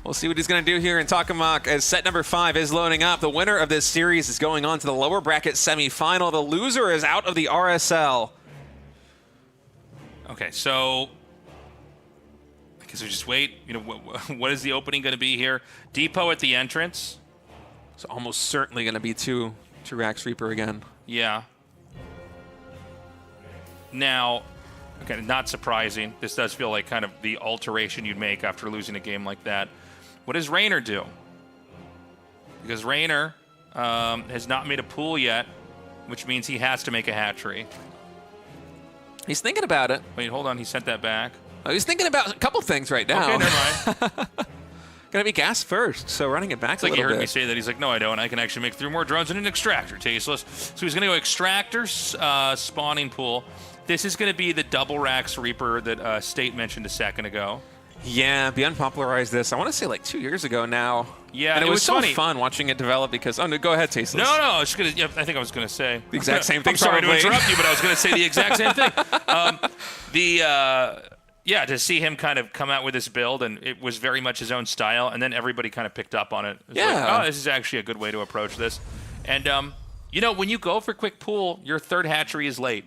We'll see what he's going to do here in Tokamak as set number 5 is loading up. The winner of this series is going on to the lower bracket semifinal. The loser is out of the RSL. Okay, so I guess we just wait. You know, what is the opening going to be here? Depot at the entrance. It's almost certainly going to be two Rax Reaper again. Yeah. Now, okay, not surprising. This does feel like kind of the alteration you'd make after losing a game like that. What does Raynor do? Because Raynor has not made a pool yet, which means he has to make a hatchery. He's thinking about it. Wait, hold on. He sent that back. Oh, he's thinking about a couple things right now. Okay, never mind. Gonna be gas first, so running it back It's like a he little heard bit. me say that. He's like, no, I don't. I can actually make 3 more drones and an extractor. Tasteless. So he's going to go extractor, spawning pool. This is going to be the double Rax Reaper that State mentioned a second ago. Yeah, Beyond popularized this, I want to say like 2 years ago now. Yeah, and it was so funny. fun watching it develop because, oh no, go ahead, Tasteless. No, I was gonna. Yeah, I think I was gonna say The exact same thing, I'm sorry probably. to interrupt you, but I was gonna say the exact same thing. Yeah, to see him kind of come out with this build, and it was very much his own style, and then everybody kind of picked up on it. It's Yeah. like, oh, this is actually a good way to approach this. And you know, when you go for quick pool, your third hatchery is late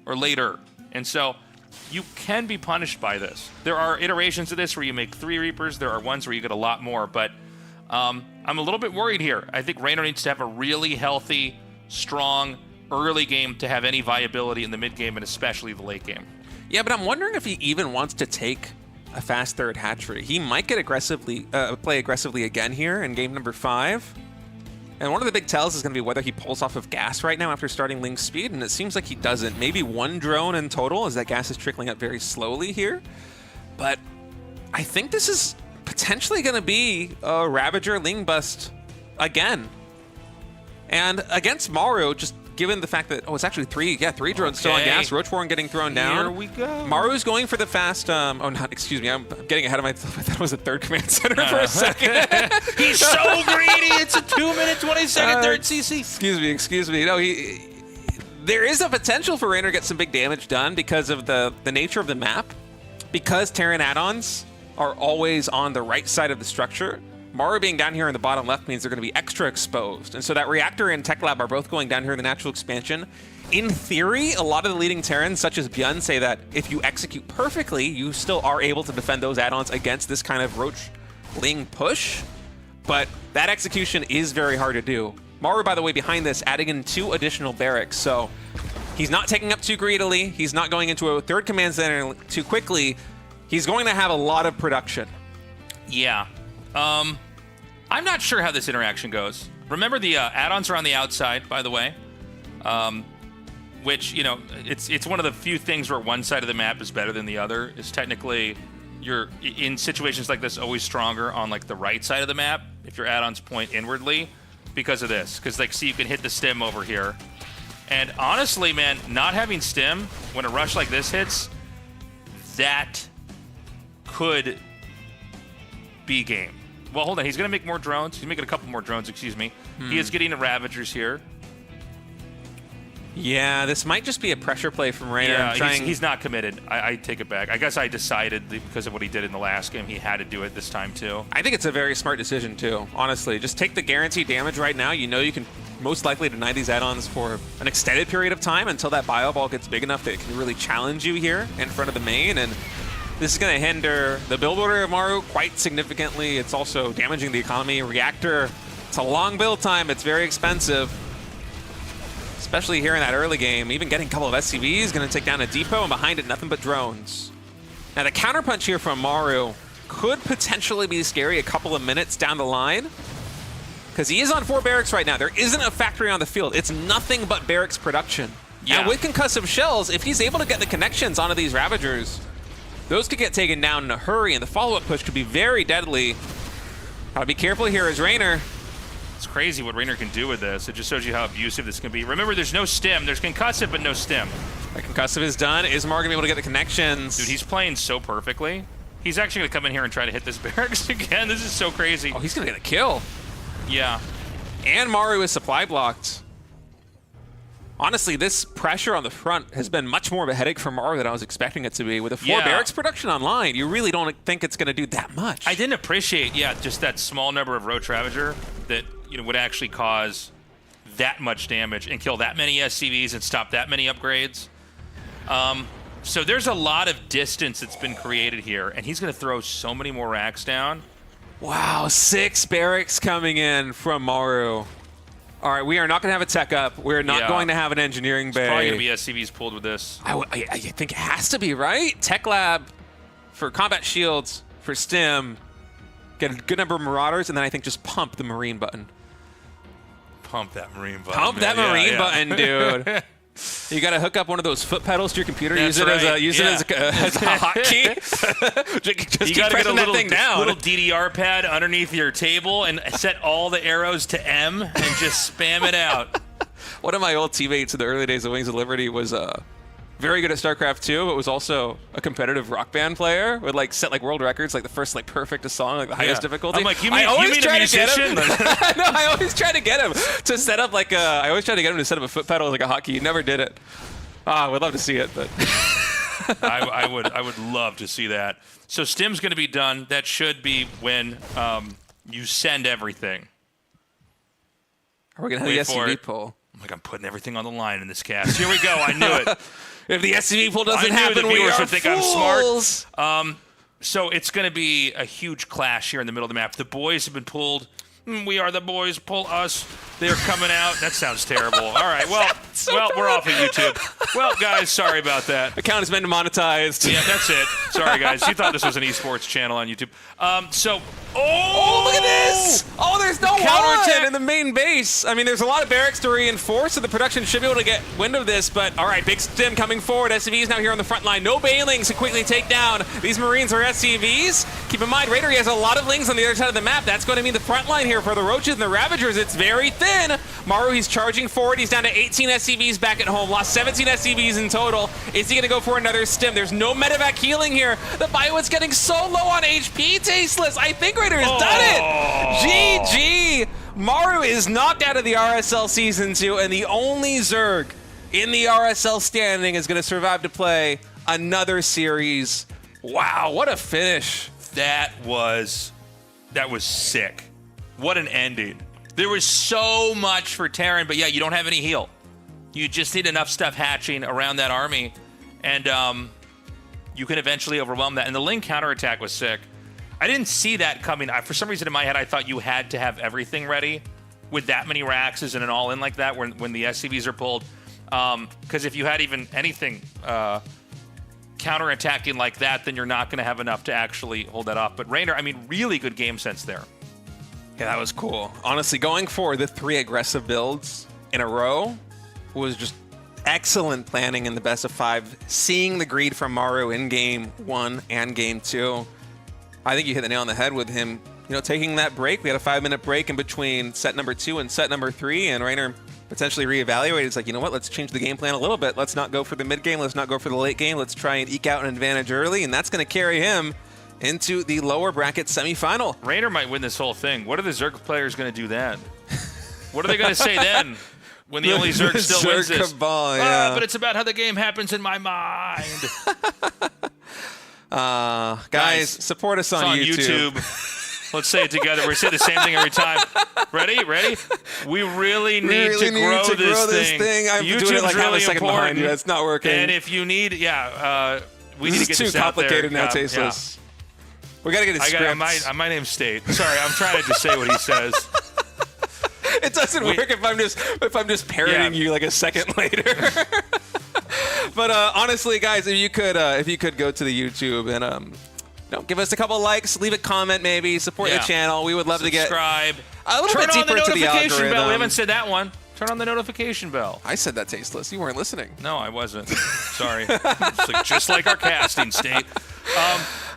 or later, and so you can be punished by this. There are iterations of this where you make 3 Reapers. There are ones where you get a lot more, but I'm a little bit worried here. I think Raynor needs to have a really healthy, strong early game to have any viability in the mid game and especially the late game. Yeah, but I'm wondering if he even wants to take a fast third hatchery. He might get play aggressively again here in game number 5. And one of the big tells is going to be whether he pulls off of gas right now after starting Ling's speed, and it seems like he doesn't. Maybe 1 drone in total as that gas is trickling up very slowly here. But I think this is potentially going to be a Ravager Ling bust again. And against Maru, just given the fact that, oh, it's actually 3 drones still on gas, Roach Warren getting thrown down. Here we go. Maru's going for the fast, excuse me, I'm getting ahead of myself. I thought it was a third command center for a second. He's so greedy. It's a 2-minute, 20-second third CC. Excuse me. No, there is a potential for Raynor to get some big damage done because of the nature of the map. Because Terran add-ons are always on the right side of the structure, Maru being down here in the bottom left means they're going to be extra exposed. And so that Reactor and Tech Lab are both going down here in the natural expansion. In theory, a lot of the leading Terrans, such as Byun, say that if you execute perfectly, you still are able to defend those add-ons against this kind of Roach Ling push. But that execution is very hard to do. Maru, by the way, behind this, adding in 2 additional barracks. So he's not taking up too greedily. He's not going into a third command center too quickly. He's going to have a lot of production. Yeah. I'm not sure how this interaction goes. Remember, the add-ons are on the outside, by the way, which, you know, it's one of the few things where one side of the map is better than the other. Is technically, you're, in situations like this, always stronger on, like, the right side of the map if your add-ons point inwardly because of this. Because, like, see, you can hit the stim over here. And honestly, man, not having stim, when a rush like this hits, that could be game. Well, hold on. He's going to make more drones. He's making a couple more drones, excuse me. He is getting the Ravagers here. Yeah, this might just be a pressure play from Raynor. Yeah, he's not committed. I take it back. I guess I decided because of what he did in the last game, he had to do it this time, too. I think it's a very smart decision, too, honestly. Just take the guaranteed damage right now. You know you can most likely deny these add-ons for an extended period of time until that bio ball gets big enough that it can really challenge you here in front of the main. And this is going to hinder the build order of Maru quite significantly. It's also damaging the economy. Reactor, it's a long build time. It's very expensive, especially here in that early game. Even getting a couple of SCVs, going to take down a depot, and behind it, nothing but drones. Now, the counterpunch here from Maru could potentially be scary a couple of minutes down the line because he is on 4 barracks right now. There isn't a factory on the field. It's nothing but barracks production. Yeah. And with concussive shells, if he's able to get the connections onto these Ravagers, those could get taken down in a hurry, and the follow-up push could be very deadly. Gotta be careful here as Raynor It's crazy what Raynor can do with this. It just shows you how abusive this can be. Remember, there's no stim. There's concussive, but no stim. That concussive is done. Is Mar going to be able to get the connections? Dude, he's playing so perfectly. He's actually going to come in here and try to hit this barracks again. This is so crazy. Oh, he's going to get a kill. Yeah. And Maru is supply blocked. Honestly, this pressure on the front has been much more of a headache for Maru than I was expecting it to be. With a 4 barracks production online, you really don't think it's going to do that much. I didn't appreciate, just that small number of Roach Ravager that would actually cause that much damage and kill that many SCVs and stop that many upgrades. So there's a lot of distance that's been created here, and he's going to throw so many more racks down. Wow, 6 barracks coming in from Maru. All right, we are not going to have a tech up. We're not going to have an engineering bay. It's probably going to be SCVs pulled with this. I think it has to be, right? Tech lab for combat shields, for stim, get a good number of marauders, and then I think just pump the marine button. Pump that marine button. Pump that marine button, dude. You got to hook up one of those foot pedals to your computer. That's use it right. as a hotkey. just you got to get a little down. DDR pad underneath your table and set all the arrows to M and just spam it out. One of my old teammates in the early days of Wings of Liberty was very good at StarCraft 2, but was also a competitive rock band player. Would set world records, the first perfect song, the highest difficulty. I'm like, you mean a musician? No, I always try to get him to set up I always try to get him to set up a foot pedal like a hotkey. He never did it. I would love to see it, but I would love to see that. So Stim's going to be done. That should be when you send everything. Are we gonna have the SCV pull? I'm putting everything on the line in this cast. Here we go. I knew it. If the SCV pull doesn't happen, the we viewers are would think fools. I'm smart. So it's going to be a huge clash here in the middle of the map. The boys have been pulled. We are the boys. Pull us. They're coming out. That sounds terrible. All right. Well, we're off of YouTube. Well, guys, sorry about that. Account has been demonetized. Yeah, that's it. Sorry, guys. You thought this was an esports channel on YouTube. Oh, look at this! Oh, there's no Counterattack one in the main base. I mean, there's a lot of barracks to reinforce, so the production should be able to get wind of this. But all right, big stim coming forward. SCVs now here on the front line. No bailings to quickly take down these Marines or SCVs. Keep in mind, Raider, he has a lot of lings on the other side of the map. That's going to mean the front line here for the Roaches and the Ravagers. It's very thin. Maru, he's charging forward. He's down to 18 SCVs back at home. Lost 17 SCVs in total. Is he going to go for another stim? There's no medevac healing here. The Bioid's getting so low on HP. Tasteless. I think Raider has done it. GG. Maru is knocked out of the RSL Season 2, and the only Zerg in the RSL standing is going to survive to play another series. Wow, what a finish. That was sick. What an ending. There was so much for Terran, but yeah, you don't have any heal. You just need enough stuff hatching around that army, and you can eventually overwhelm that. And the Ling counterattack was sick. I didn't see that coming. For some reason in my head, I thought you had to have everything ready with that many Raxes and an all-in like that when the SCVs are pulled. Because if you had even anything counterattacking like that, then you're not going to have enough to actually hold that off. But Raynor, really good game sense there. Yeah, that was cool. Honestly, going for the 3 aggressive builds in a row was just excellent planning in the best of 5. Seeing the greed from Maru in game 1 and game 2. I think you hit the nail on the head with him, taking that break. We had a 5-minute break in between set number 2 and set number 3, and Raynor potentially reevaluated. It's like, you know what, let's change the game plan a little bit. Let's not go for the mid game. Let's not go for the late game. Let's try and eke out an advantage early, and that's going to carry him into the lower bracket semifinal. Raynor might win this whole thing. What are the Zerg players going to do then? What are they going to say then when the only Zerg still wins this? Cabal, yeah. But it's about how the game happens in my mind. Guys, support us on YouTube. Let's say it together. We say the same thing every time. Ready? We really need to grow this thing. I'm doing it like half a second behind you. It's not working. And if you need, we need to get this out there. This is too complicated now, Tasteless. We got to get a script. My name's State. Sorry, I'm trying to just say what he says. It doesn't work if I'm just parroting you like a second later. But honestly, guys, if you could go to the YouTube and give us a couple likes, leave a comment, maybe support the channel. We would love to get subscribe. A little bit deeper into the algorithm. Bell. We haven't said that one. Turn on the notification bell. I said that, Tasteless. You weren't listening. No, I wasn't. Sorry. Just like our casting, State.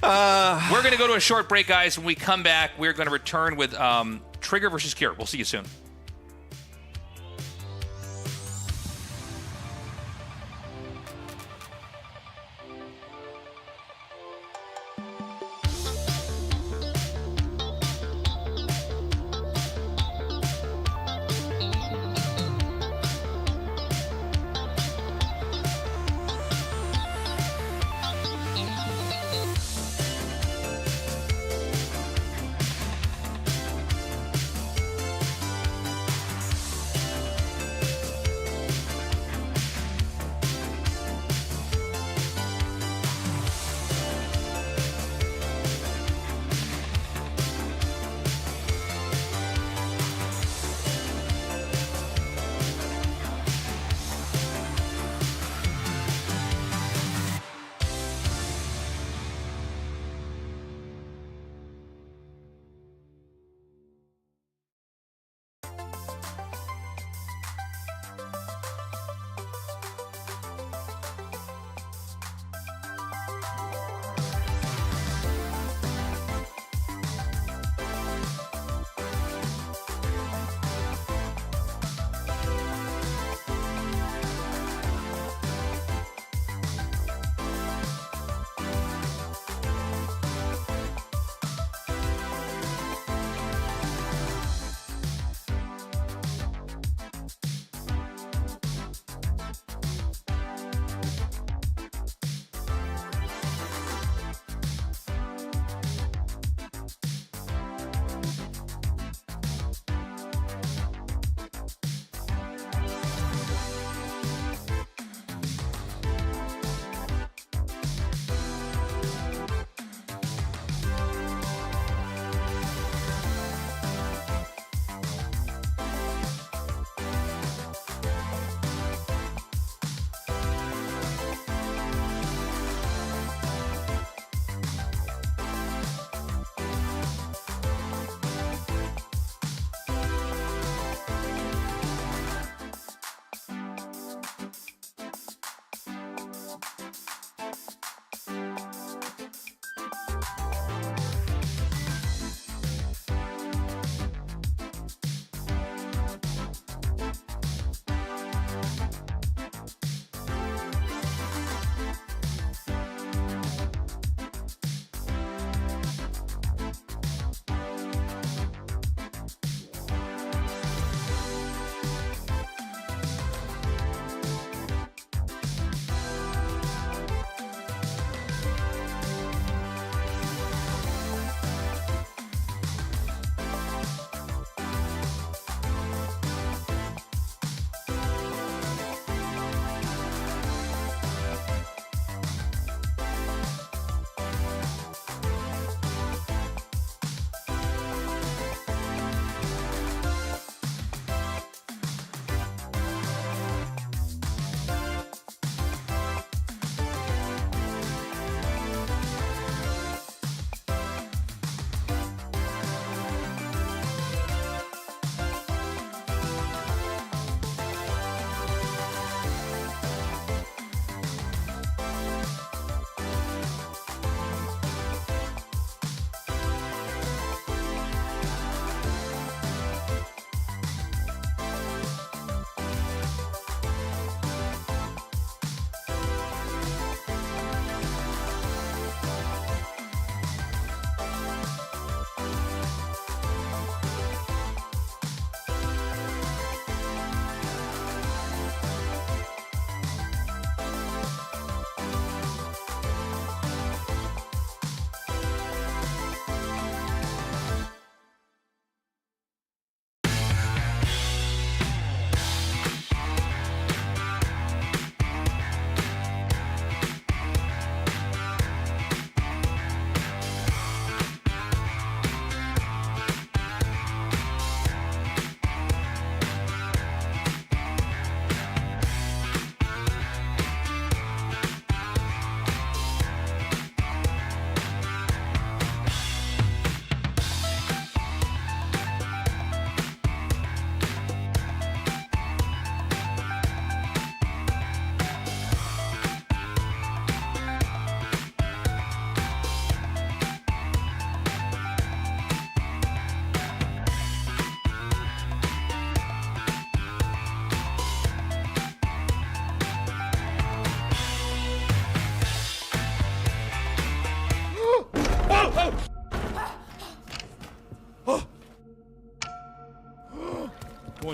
We're going to go to a short break, guys. When we come back, we're going to return with Trigger versus Cure. We'll see you soon.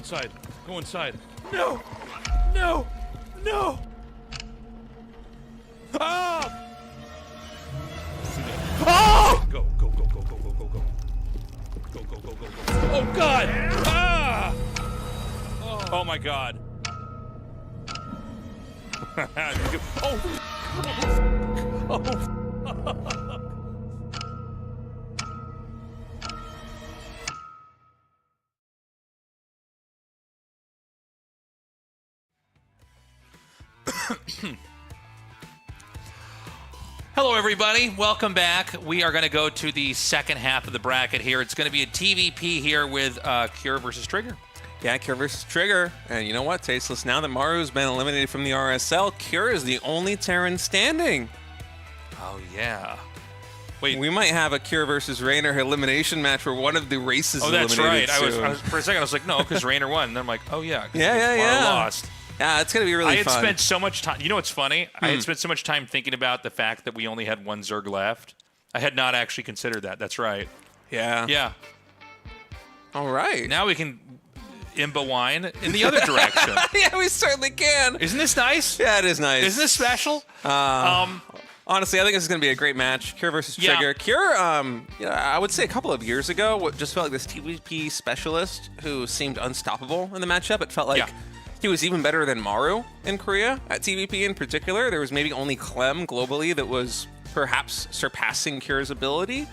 inside. Go inside. No! No! No! Ah! Oh! Go, go, go, go, go, go, go, go. Go, go, go, go, go. Oh, God! Ah! Oh, my God. Oh! Oh! Hello, everybody. Welcome back. We are going to go to the second half of the bracket here. It's going to be a TVP here with Cure versus Trigger. Yeah, Cure versus Trigger. And you know what, Tasteless? Now that Maru's been eliminated from the RSL, Cure is the only Terran standing. Oh, yeah. Wait. We might have a Cure versus Raynor elimination match where one of the races is eliminated. Oh, that's right. Soon. I was for a second, I was like, no, because Raynor won. And then I'm like, oh, yeah. Yeah. Lost. Yeah, it's going to be really fun. I had spent so much time. You know what's funny? I had spent so much time thinking about the fact that we only had one Zerg left. I had not actually considered that. That's right. Yeah. Yeah. All right. Now we can imba wine in the other direction. Yeah, we certainly can. Isn't this nice? Yeah, it is nice. Isn't this special? Honestly, I think this is going to be a great match. Cure versus Trigger. Yeah. Cure, I would say a couple of years ago, what just felt like this TVP specialist who seemed unstoppable in the matchup. It felt like he was even better than Maru in Korea at TVP in particular. There was maybe only Clem globally that was perhaps surpassing Cure's ability.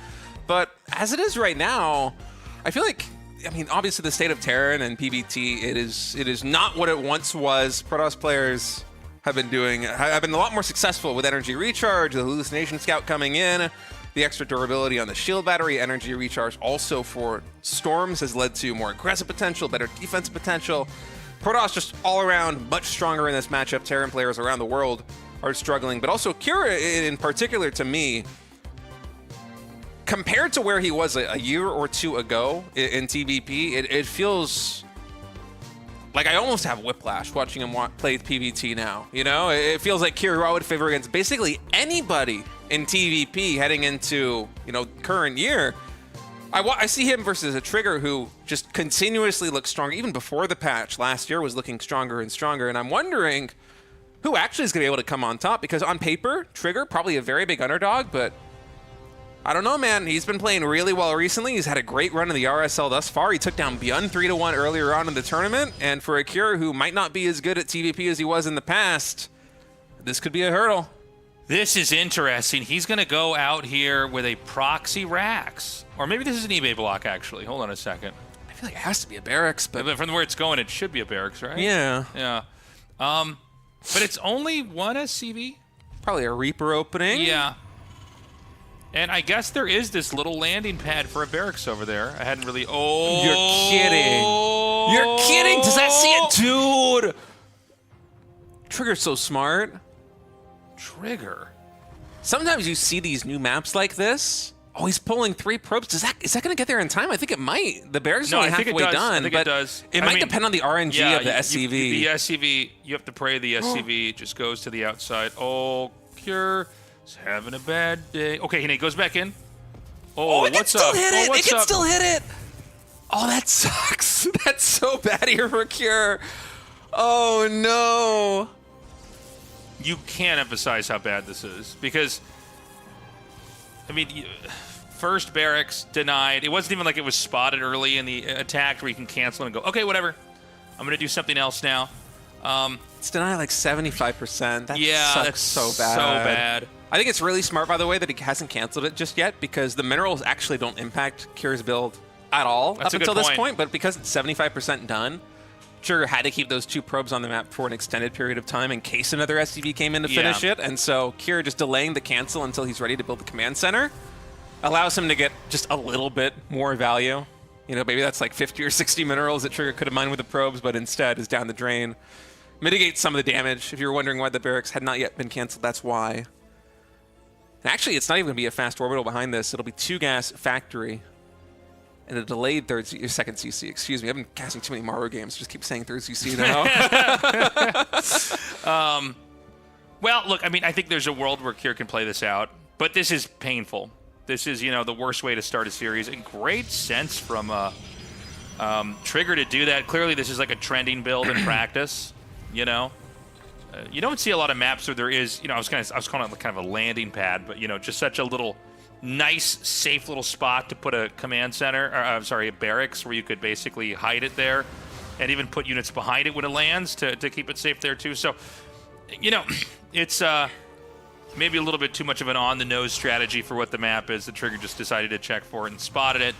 But as it is right now, I feel like, obviously the state of Terran and PBT, it is not what it once was. Protoss players have been a lot more successful with energy recharge, the hallucination scout coming in, the extra durability on the shield battery, energy recharge also for storms has led to more aggressive potential, better defensive potential. Protoss just all around much stronger in this matchup. Terran players around the world are struggling, but also Cure in particular, to me, compared to where he was a year or two ago in TVP, it feels like I almost have whiplash watching him play PvT now. You know, it feels like Cure, who I would favor against basically anybody in TVP heading into, current year. I see him versus a Trigger who just continuously looks stronger. Even before the patch, last year was looking stronger and stronger. And I'm wondering who actually is going to be able to come on top, because on paper, Trigger, probably a very big underdog, but I don't know, man. He's been playing really well recently. He's had a great run in the RSL thus far. He took down Byun 3-1 earlier on in the tournament. And for a Cure who might not be as good at TVP as he was in the past, this could be a hurdle. This is interesting. He's going to go out here with a proxy Rax. Or maybe this is an eBay block, actually. Hold on a second. I feel like it has to be a barracks, but from where it's going, it should be a barracks, right? Yeah. Yeah. But it's only one SCV? Probably a Reaper opening. Yeah. And I guess there is this little landing pad for a barracks over there. I hadn't really... Oh! You're kidding. You're kidding! Does that see it? Dude! Trigger's so smart. Trigger. Sometimes you see these new maps like this. Oh, he's pulling 3 probes. Is that going to get there in time? I think it might. The barracks is only halfway done. I think it does. It might depend on the RNG of the SCV. The SCV, you have to pray the SCV just goes to the outside. Oh, Cure is having a bad day. Okay, and he goes back in. Oh, it what's can up? Still hit it. What's it can up? still hit it. Oh, that sucks. That's so bad here for Cure. Oh, no. You can't emphasize how bad this is, because, first barracks denied. It wasn't even like it was spotted early in the attack where you can cancel and go, okay, whatever. I'm going to do something else now. It's denied like 75%. That that's so bad. So bad. I think it's really smart, by the way, that he hasn't canceled it just yet, because the minerals actually don't impact Cure's build at all up until this point. But because it's 75% done, Trigger had to keep those 2 probes on the map for an extended period of time in case another SCV came in to finish it. And so Cure just delaying the cancel until he's ready to build the command center allows him to get just a little bit more value. Maybe that's like 50 or 60 minerals that Trigger could have mined with the probes, but instead is down the drain. Mitigates some of the damage. If you're wondering why the barracks had not yet been canceled, that's why. And actually, it's not even going to be a fast orbital behind this. It'll be 2-gas factory and a delayed second CC. Excuse me, I've been casting too many Maru games. Just keep saying third CC now. Well, look, I think there's a world where Cure can play this out, but this is painful. This is, the worst way to start a series. And great sense from Trigger to do that. Clearly, this is like a trending build in practice. You know, you don't see a lot of maps where there is. You know, I was calling it kind of a landing pad, but you know, just such a little nice, safe little spot to put a command center. Or, I'm sorry, a barracks where you could basically hide it there, and even put units behind it when it lands to keep it safe there too. So, you know, it's maybe a little bit too much of an on-the-nose strategy for what the map is. The Trigger just decided to check for it and spotted it.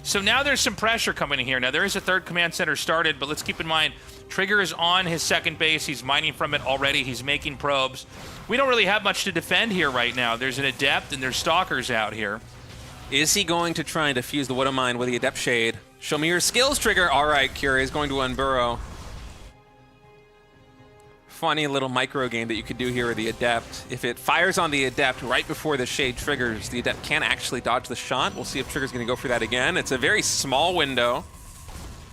So now there's some pressure coming in here. Now there is a third command center started, but let's keep in mind, Trigger is on his second base. He's mining from it already. He's making probes. We don't really have much to defend here right now. There's an Adept and there's Stalkers out here. Is he going to try and defuse the Widow Mine with the Adept Shade? Show me your skills, Trigger. All right, Kira is going to unburrow. Funny little micro game that you could do here with the Adept. If it fires on the Adept right before the Shade triggers, the Adept can actually dodge the shot. We'll see if Trigger's going to go for that again. It's a very small window.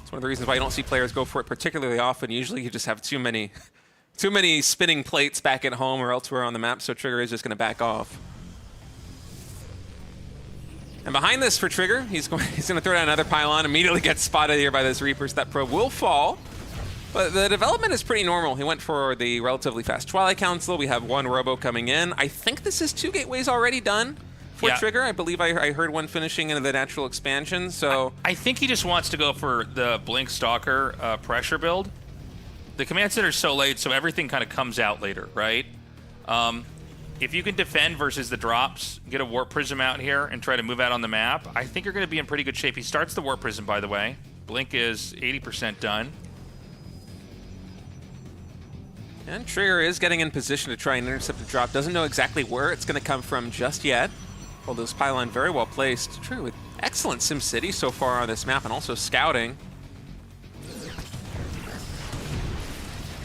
It's one of the reasons why you don't see players go for it particularly often. Usually you just have too many spinning plates back at home or elsewhere on the map, so Trigger is just going to back off. And behind this for Trigger, he's going to throw down another pylon, immediately gets spotted here by this Reapers. That probe will fall. But the development is pretty normal. He went for the relatively fast Twilight Council. We have one Robo coming in. I think this is 2 gateways already done for Trigger. I believe I heard one finishing into the natural expansion. So I think he just wants to go for the Blink Stalker pressure build. The command center is so late, so everything kind of comes out later, right? If you can defend versus the drops, get a Warp Prism out here and try to move out on the map, I think you're going to be in pretty good shape. He starts the Warp Prism, by the way. Blink is 80% done. And Trigger is getting in position to try and intercept the drop. Doesn't know exactly where it's going to come from just yet. Although this pylon very well placed. Trigger with excellent SimCity so far on this map and also scouting.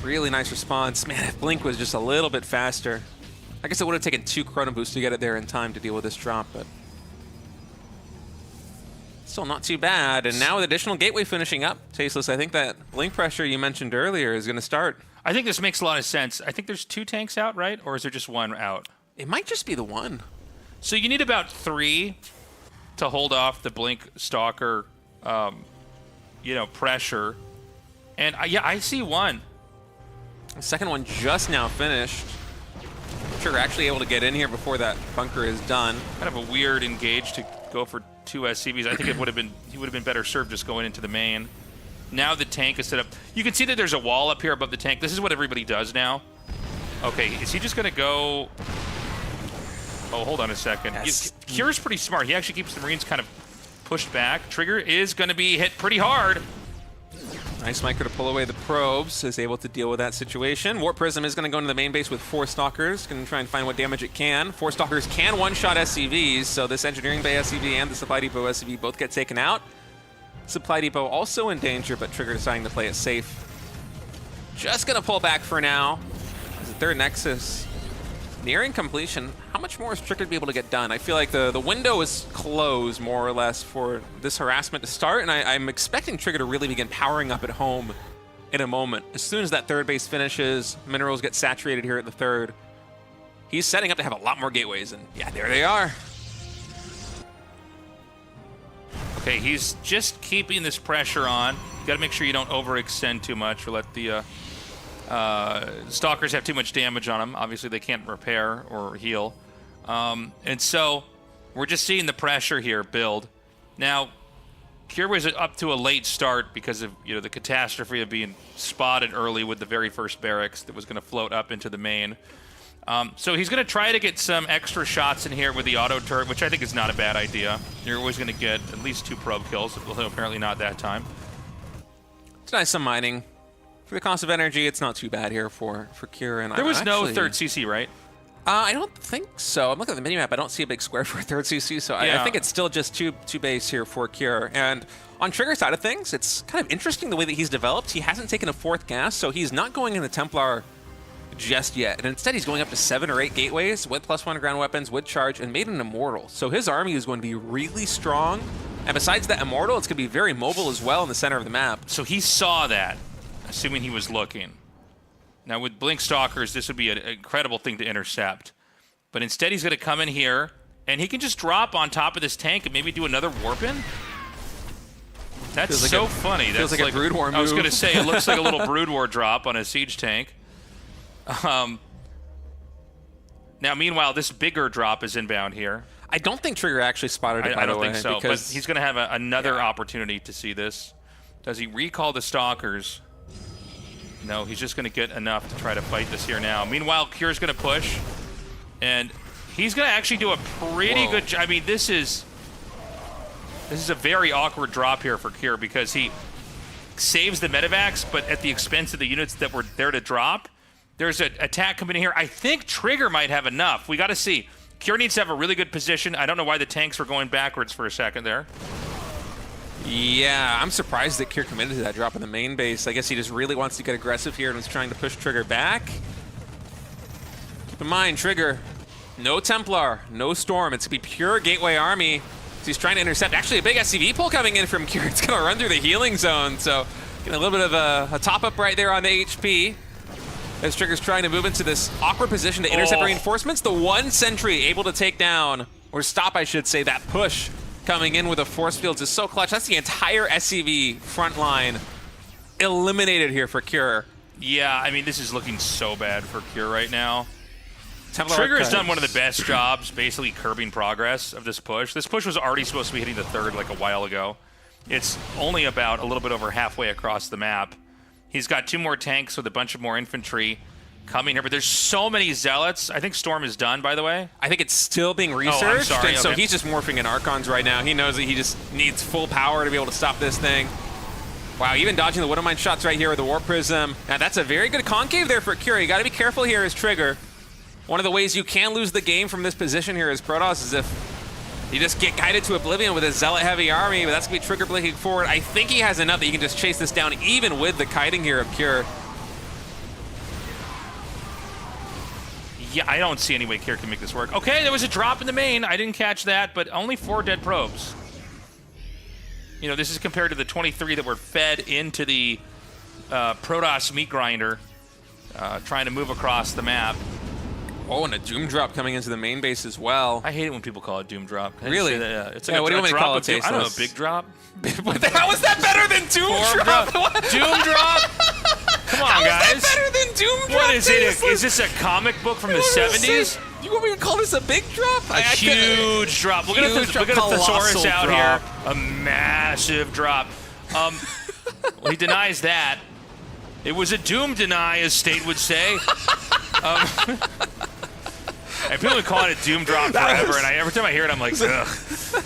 Really nice response. Man, if Blink was just a little bit faster. I guess it would have taken 2 Chrono Boosts to get it there in time to deal with this drop, but still not too bad. And now with additional gateway finishing up, Tasteless, I think that Blink pressure you mentioned earlier is going to start. I think this makes a lot of sense. I think there's 2 tanks out, right? Or is there just 1 out? It might just be the 1. So you need about 3 to hold off the Blink Stalker, you know, pressure. And yeah, I see 1. The second one just now finished. Trigger actually able to get in here before that bunker is done. Kind of a weird engage to go for 2 SCVs. I think he would have been better served just going into the main. Now the tank is set up. You can see that there's a wall up here above the tank. This is what everybody does now. Okay, is he just going to go... Oh, hold on a second. Yes. Kira's pretty smart. He actually keeps the Marines kind of pushed back. Trigger is going to be hit pretty hard. Nice micro to pull away the probes. Is able to deal with that situation. Warp Prism is going to go into the main base with 4 Stalkers. Going to try and find what damage it can. 4 Stalkers can one-shot SCVs, so this Engineering Bay SCV and the Supply Depot SCV both get taken out. Supply Depot also in danger, but Trigger deciding to play it safe. Just going to pull back for now. As the third Nexus nearing completion. How much more is Trigger to be able to get done? I feel like the window is closed, more or less, for this harassment to start, and I'm expecting Trigger to really begin powering up at home in a moment. As soon as that third base finishes, minerals get saturated here at the third. He's setting up to have a lot more gateways, and yeah, there they are. Okay, he's just keeping this pressure on. You gotta make sure you don't overextend too much or let the Stalkers have too much damage on them. Obviously, they can't repair or heal. And so we're just seeing the pressure here build. Now, Kira was up to a late start because of the catastrophe of being spotted early with the very first barracks that was going to float up into the main. So he's going to try to get some extra shots in here with the auto turret, which I think is not a bad idea. You're always going to get at least 2 probe kills, although apparently not that time. It's nice some mining. For the cost of energy, it's not too bad here for Kira. And there was no third CC, right? I don't think so. I'm looking at the minimap. I don't see a big square for a third CC, so yeah. I think it's still just two base here for Kira. And on Trigger's side of things, it's kind of interesting the way that he's developed. He hasn't taken a 4th gas, so he's not going into Templar just yet. And instead, he's going up to 7 or 8 gateways with +1 ground weapons, with charge, and made an Immortal. So his army is going to be really strong. And besides that Immortal, it's going to be very mobile as well in the center of the map. So he saw that, assuming he was looking. Now, with Blink Stalkers, this would be an incredible thing to intercept. But instead, he's going to come in here, and he can just drop on top of this tank and maybe do another warp-in. That's so funny. That's feels like a Brood War move. I was going to say, it looks like a little Brood War drop on a siege tank. Now, meanwhile, this bigger drop is inbound here. I don't think Trigger actually spotted it, I don't think so, because but he's going to have another opportunity to see this. Does he recall the Stalkers? No, he's just going to get enough to try to fight this here now. Meanwhile, Cure's going to push, and he's going to actually do a pretty good job. I mean, this is a very awkward drop here for Cure because he saves the medevacs, but at the expense of the units that were there to drop. There's an attack coming in here. I think Trigger might have enough. We got to see. Cure needs to have a really good position. I don't know why the tanks were going backwards for a second there. Yeah, I'm surprised that Cure committed to that drop in the main base. I guess he just really wants to get aggressive here and is trying to push Trigger back. Keep in mind, Trigger, no Templar, no Storm. It's going to be pure Gateway Army. So he's trying to intercept. Actually, a big SCV pull coming in from Cure. It's going to run through the healing zone. So getting a little bit of a top-up right there on the HP. As Trigger's trying to move into this awkward position to intercept reinforcements. The one sentry able to take down, or stop, I should say, that push coming in with the force fields is so clutch. That's the entire SCV front line eliminated here for Cure. Yeah, I mean, this is looking so bad for Cure right now. Templar Trigger has Archives. done one of the best jobs basically curbing progress of this push. This push was already supposed to be hitting the third like a while ago. It's only about a little bit over halfway across the map. He's got 2 more tanks with a bunch of more infantry coming here, but there's so many zealots. I think Storm is done, by the way. I think it's still being researched, sorry, and so okay. he's just morphing in Archons right now. He knows that he just needs full power to be able to stop this thing. Wow, even dodging the Widowmine shots right here with the Warp Prism. Now, that's a very good concave there for Cure. You got to be careful here as Trigger. One of the ways you can lose the game from this position here as Protoss is if you just get guided to oblivion with a zealot-heavy army, but that's going to be Trigger blinking forward. I think he has enough that he can just chase this down even with the kiting here of Cure. Yeah, I don't see any way Cure can make this work. Okay, there was a drop in the main. I didn't catch that, but only 4 dead probes. You know, this is compared to the 23 that were fed into the Protoss meat grinder, trying to move across the map. Oh, and a Doom drop coming into the main base as well. I hate it when people call it Doom drop. Really? It's Yeah, like what do you want me to call it, I don't know, Tasteless? big drop? How is that better than Doom drop? Doom drop? Come on, guys. How is that better than Doom drop? What is it? Tasteless? Is this a comic book from the What is 70s? this? You want me to call this a big drop? A huge drop. Look at the thesaurus Colossal out drop. here. A massive drop. Well, he denies that. It was a doom deny, as State would say. And people have been calling it doom drop forever, and every time I hear it, I'm like, ugh.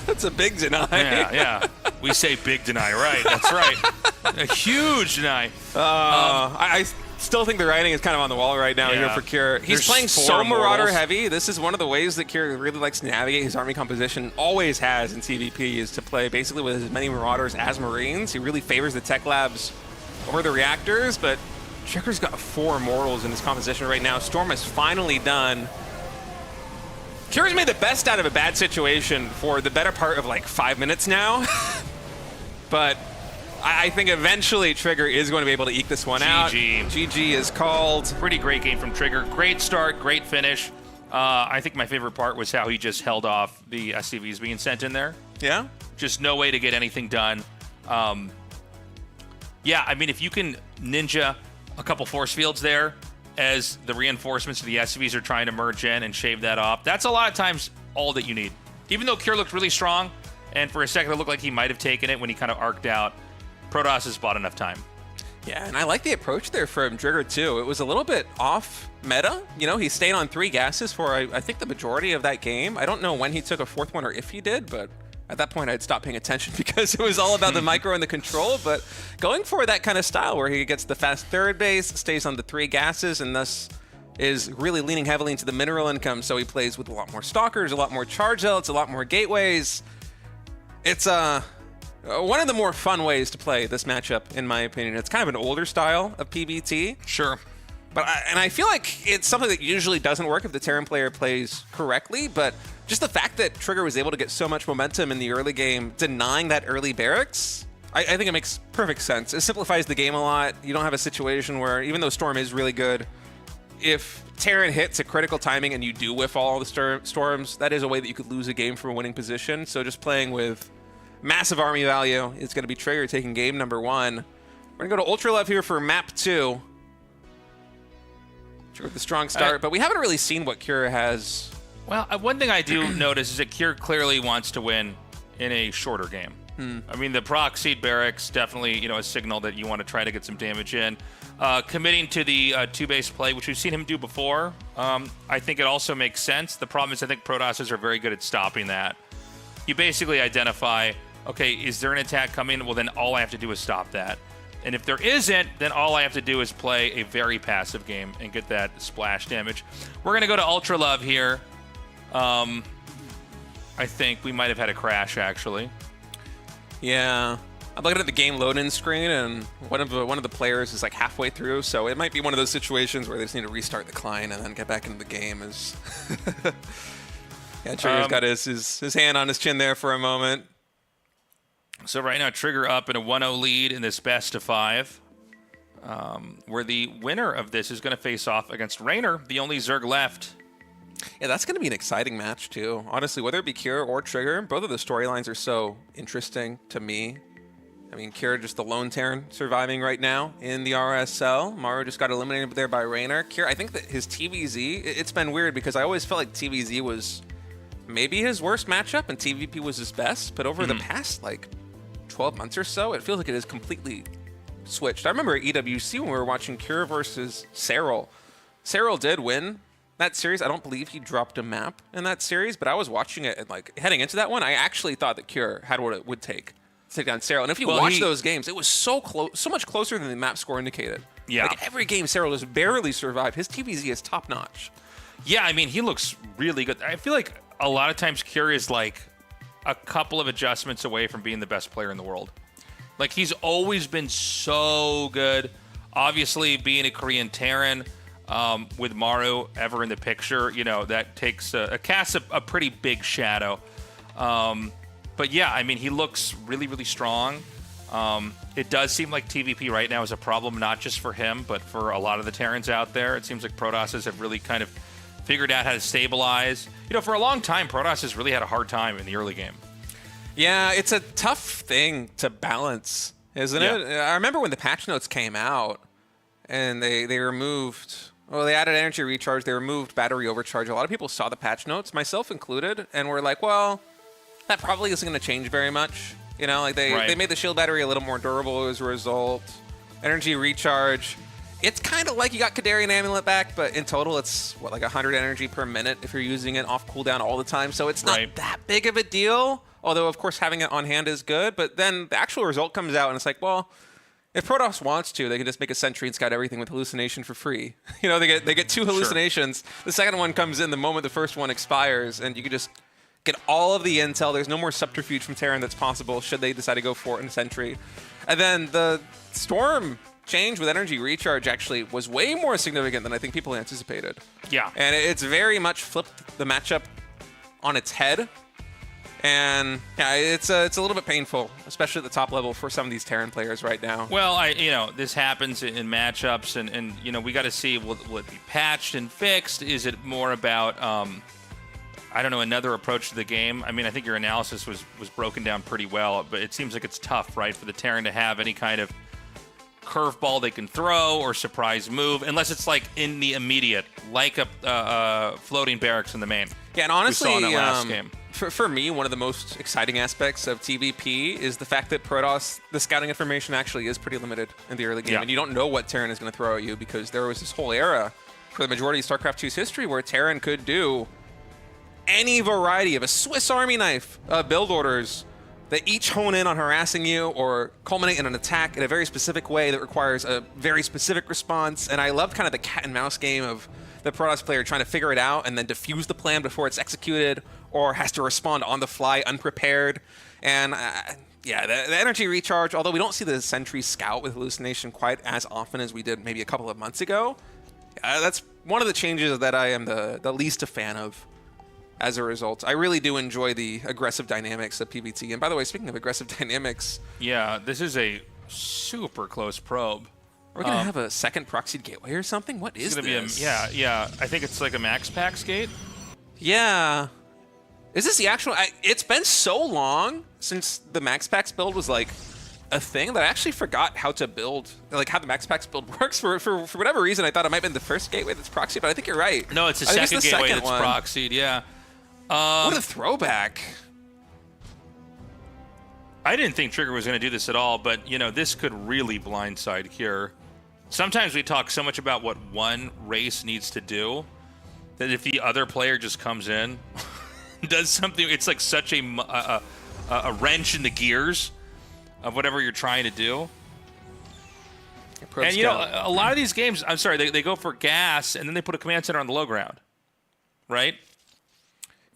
That's a big deny. Yeah. We say big deny, right? That's right. A huge deny. I still think the writing is kind of on the wall right now here Yeah. for Cure. He's There's playing 4 so Marauder mortals. heavy. This is one of the ways that Cure really likes to navigate his army composition, always has in TVP, is to play basically with as many Marauders as Marines. He really favors the tech labs over the reactors, but Trigger's got 4 Immortals in his composition right now. Storm is finally done. Cure's made the best out of a bad situation for the better part of like 5 minutes now. But I think eventually Trigger is going to be able to eke this one out. GG is called. Pretty great game from Trigger. Great start, great finish. I think my favorite part was how he just held off the SCVs being sent in there. Yeah? Just no way to get anything done. Yeah, I mean, if you can ninja a couple force fields there as the reinforcements of the SCVs are trying to merge in and shave that off, that's a lot of times all that you need. Even though Cure looked really strong, and for a second it looked like he might have taken it when he kind of arced out, Protoss has bought enough time. Yeah, and I like the approach there from Trigger too. It was a little bit off meta. You know, he stayed on 3 gases for, I think, the majority of that game. I don't know when he took a 4th one or if he did, but at that point I'd stopped paying attention because it was all about the micro and the control. But going for that kind of style where he gets the fast 3rd base, stays on the 3 gases, and thus is really leaning heavily into the mineral income. So he plays with a lot more Stalkers, a lot more Charge Zealots, a lot more Gateways. It's one of the more fun ways to play this matchup, in my opinion. It's kind of an older style of PBT. Sure. But I feel like it's something that usually doesn't work if the Terran player plays correctly, but just the fact that Trigger was able to get so much momentum in the early game, denying that early barracks, I think it makes perfect sense. It simplifies the game a lot. You don't have a situation where, even though Storm is really good, if Terran hits at critical timing and you do whiff all the storms, that is a way that you could lose a game from a winning position. So just playing with massive army value is going to be Trigger taking game number 1. We're going to go to Ultra Love here for map 2. Trigger with a strong start, but we haven't really seen what Cure has. Well, one thing I do notice is that Cure clearly wants to win in a shorter game. I mean, the proxied barracks definitely, a signal that you want to try to get some damage in. Committing to the two-base play, which we've seen him do before, I think it also makes sense. The problem is I think Protosses are very good at stopping that. You basically identify, okay, is there an attack coming? Well, then all I have to do is stop that. And if there isn't, then all I have to do is play a very passive game and get that splash damage. We're going to go to Ultra Love here. I think we might have had a crash, actually. Yeah, I'm looking at the game load-in screen, and one of the players is like halfway through, so it might be one of those situations where they just need to restart the client and then get back into the game. Yeah, Trigger's got his hand on his chin there for a moment. So right now, Trigger up in a 1-0 lead in this best of 5, where the winner of this is going to face off against Raynor, the only Zerg left. Yeah, that's going to be an exciting match, too. Honestly, whether it be Cure or Trigger, both of the storylines are so interesting to me. I mean, Cure just the lone Terran surviving right now in the RSL. Maru just got eliminated there by Raynor. Cure, I think that his TVZ, it's been weird because I always felt like TVZ was maybe his worst matchup and TVP was his best. But over the past, 12 months or so, it feels like it has completely switched. I remember at EWC when we were watching Cure versus Serral. Serral did win that series. I don't believe he dropped a map in that series, but I was watching it and heading into that one, I actually thought that Cure had what it would take to take down Serral. And if you watch those games, it was so close, so much closer than the map score indicated. Yeah. Every game Serral just barely survived. His TVZ is top notch. Yeah, I mean, he looks really good. I feel like a lot of times Cure is a couple of adjustments away from being the best player in the world. He's always been so good. Obviously, being a Korean Terran, with Maru ever in the picture, that takes casts a pretty big shadow. But yeah, I mean, he looks really, really strong. It does seem like TVP right now is a problem, not just for him, but for a lot of the Terrans out there. It seems like Protosses have really kind of figured out how to stabilize. For a long time, Protosses really had a hard time in the early game. Yeah, it's a tough thing to balance, isn't it? I remember when the patch notes came out and they removed... Well, they added energy recharge. They removed battery overcharge. A lot of people saw the patch notes, myself included, and were like, well, that probably isn't going to change very much. They made the shield battery a little more durable as a result. Energy recharge. It's kind of like you got Kadarian Amulet back, but in total, it's, 100 energy per minute if you're using it off cooldown all the time. So it's not that big of a deal. Although, of course, having it on hand is good. But then the actual result comes out, and it's like, well... If Protoss wants to, they can just make a sentry and scout everything with hallucination for free. They get 2 hallucinations. Sure. The second one comes in the moment the first one expires, and you can just get all of the intel. There's no more subterfuge from Terran that's possible should they decide to go for it in sentry. And then the Storm change with energy recharge actually was way more significant than I think people anticipated. Yeah. And it's very much flipped the matchup on its head. And yeah, it's a little bit painful, especially at the top level for some of these Terran players right now. Well, this happens in matchups, and we got to see will it be patched and fixed? Is it more about another approach to the game? I mean, I think your analysis was broken down pretty well, but it seems like it's tough, right, for the Terran to have any kind of curveball they can throw or surprise move, unless it's in the immediate, like a floating barracks in the main. Yeah, and honestly, we saw in that last game. For me, one of the most exciting aspects of TVP is the fact that Protoss, the scouting information actually is pretty limited in the early game, and you don't know what Terran is going to throw at you, because there was this whole era for the majority of StarCraft 2's history where Terran could do any variety of a Swiss Army knife build orders that each hone in on harassing you or culminate in an attack in a very specific way that requires a very specific response. And I love kind of the cat and mouse game of the Protoss player trying to figure it out and then defuse the plan before it's executed, or has to respond on the fly unprepared. And yeah, the energy recharge, although we don't see the sentry scout with hallucination quite as often as we did maybe a couple of months ago, that's one of the changes that I am the least a fan of. As a result, I really do enjoy the aggressive dynamics of PvT. And by the way, speaking of aggressive dynamics... Yeah, this is a super close probe. We're going to have a second proxied gateway or something? What is this? Yeah. I think it's like a Max Pax gate. Yeah. Is this the actual... it's been so long since the Max Packs build was like a thing that I actually forgot how to build, like how the Max Packs build works. For whatever reason, I thought it might have been the first gateway that's proxied, but I think you're right. No, it's the second gateway that's proxied, yeah. What a throwback. I didn't think Trigger was going to do this at all, but, you know, this could really blindside Cure. Sometimes we talk so much about what one race needs to do that if the other player just comes in, does something, it's like such a wrench in the gears of whatever you're trying to do. And, you know, a lot of these games, I'm sorry, they go for gas, and then they put a command center on the low ground, right?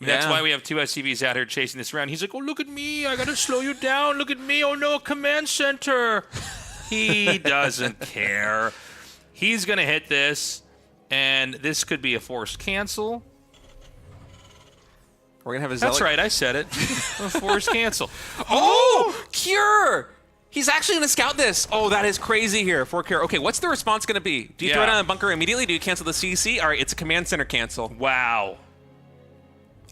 Yeah. That's why we have 2 SCVs out here chasing this around. He's like, oh, look at me. I got to slow you down. Look at me. Oh, no, a command center. He doesn't care. He's going to hit this, and this could be a forced cancel. We're going to have a That's right. I said it. A forced cancel. Oh, Cure. He's actually going to scout this. Oh, that is crazy here for Cure. Okay, what's the response going to be? Do you throw it on a bunker immediately? Do you cancel the CC? All right, it's a command center cancel. Wow.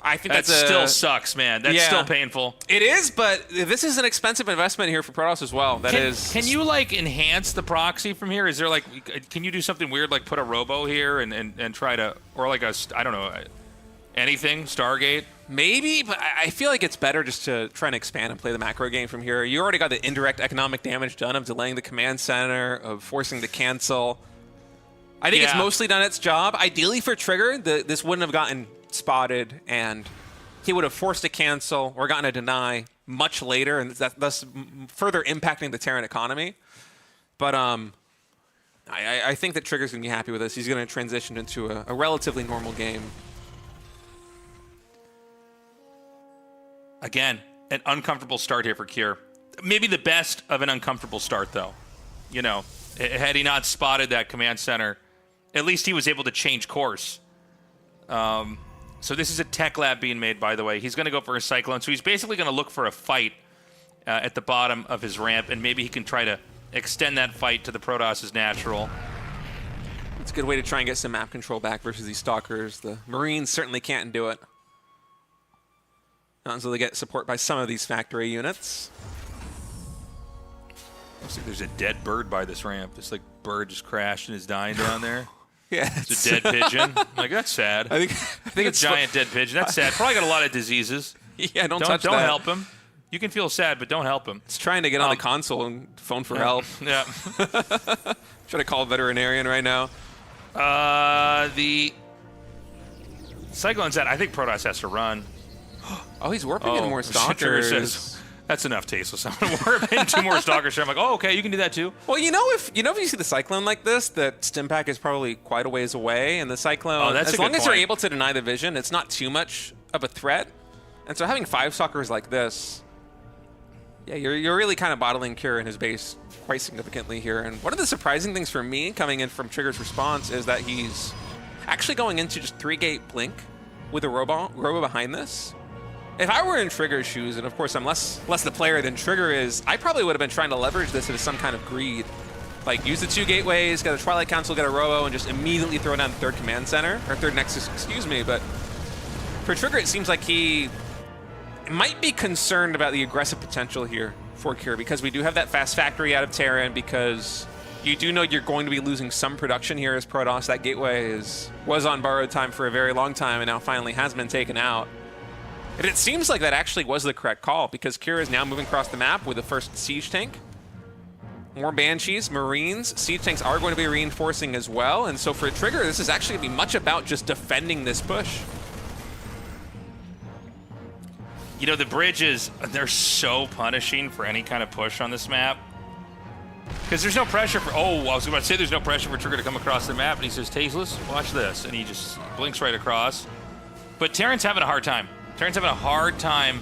I think that still sucks, man. That's still painful. It is, but this is an expensive investment here for Protoss as well. Can you like enhance the proxy from here? Is there like, can you do something weird like put a robo here and try to, or like a, I don't know, anything, Stargate? Maybe, but I feel like it's better just to try and expand and play the macro game from here. You already got the indirect economic damage done of delaying the command center, of forcing the cancel. I think it's mostly done its job. Ideally for Trigger, this wouldn't have gotten spotted, and he would have forced a cancel or gotten a deny much later, and thus further impacting the Terran economy. But I think that Trigger's going to be happy with this. He's going to transition into a relatively normal game. Again, an uncomfortable start here for Cure. Maybe the best of an uncomfortable start, though. You know, had he not spotted that command center, at least he was able to change course. So this is a tech lab being made, by the way. He's going to go for a Cyclone. So he's basically going to look for a fight at the bottom of his ramp, and maybe he can try to extend that fight to the Protoss' natural. It's a good way to try and get some map control back versus these Stalkers. The Marines certainly can't do it. Not until they get support by some of these factory units. Looks like there's a dead bird by this ramp. This like bird just crashed and is dying down there. Yeah, it's a dead pigeon. Like, that's sad. I think it's a giant dead pigeon. That's sad. Probably got a lot of diseases. Yeah, don't touch that. Don't help him. You can feel sad, but don't help him. It's trying to get on the console and phone for help. Yeah. Try to call a veterinarian right now. The Cyclone's out. I think Protoss has to run. Oh, he's warping in more Stalkers. Says, that's enough, Tasteless. I'm going to warp in 2 more Stalkers. I'm like, oh, okay, you can do that too. Well, if you see the Cyclone like this, the stim pack is probably quite a ways away, and the Cyclone, as long as you're able to deny the vision, it's not too much of a threat. And so having 5 Stalkers like this, yeah, you're really kind of bottling Cure in his base quite significantly here. And one of the surprising things for me coming in from Trigger's response is that he's actually going into just 3-gate blink with a robo behind this. If I were in Trigger's shoes, and of course I'm less the player than Trigger is, I probably would have been trying to leverage this as some kind of greed. Like, use the 2 gateways, get a Twilight Council, get a robo, and just immediately throw down the 3rd command center, or 3rd nexus, excuse me. But for Trigger, it seems like he might be concerned about the aggressive potential here for Cure, because we do have that fast factory out of Terran, because you do know you're going to be losing some production here as Protoss. That gateway was on borrowed time for a very long time, and now finally has been taken out. And it seems like that actually was the correct call, because Cure is now moving across the map with the first siege tank. More Banshees, Marines, siege tanks are going to be reinforcing as well. And so for Trigger, this is actually going to be much about just defending this push. You know, the bridges, they're so punishing for any kind of push on this map. Because there's no pressure for, I was about to say there's no pressure for Trigger to come across the map. And he says, Tasteless, watch this. And he just blinks right across. But Terran's having a hard time. Terran's having a hard time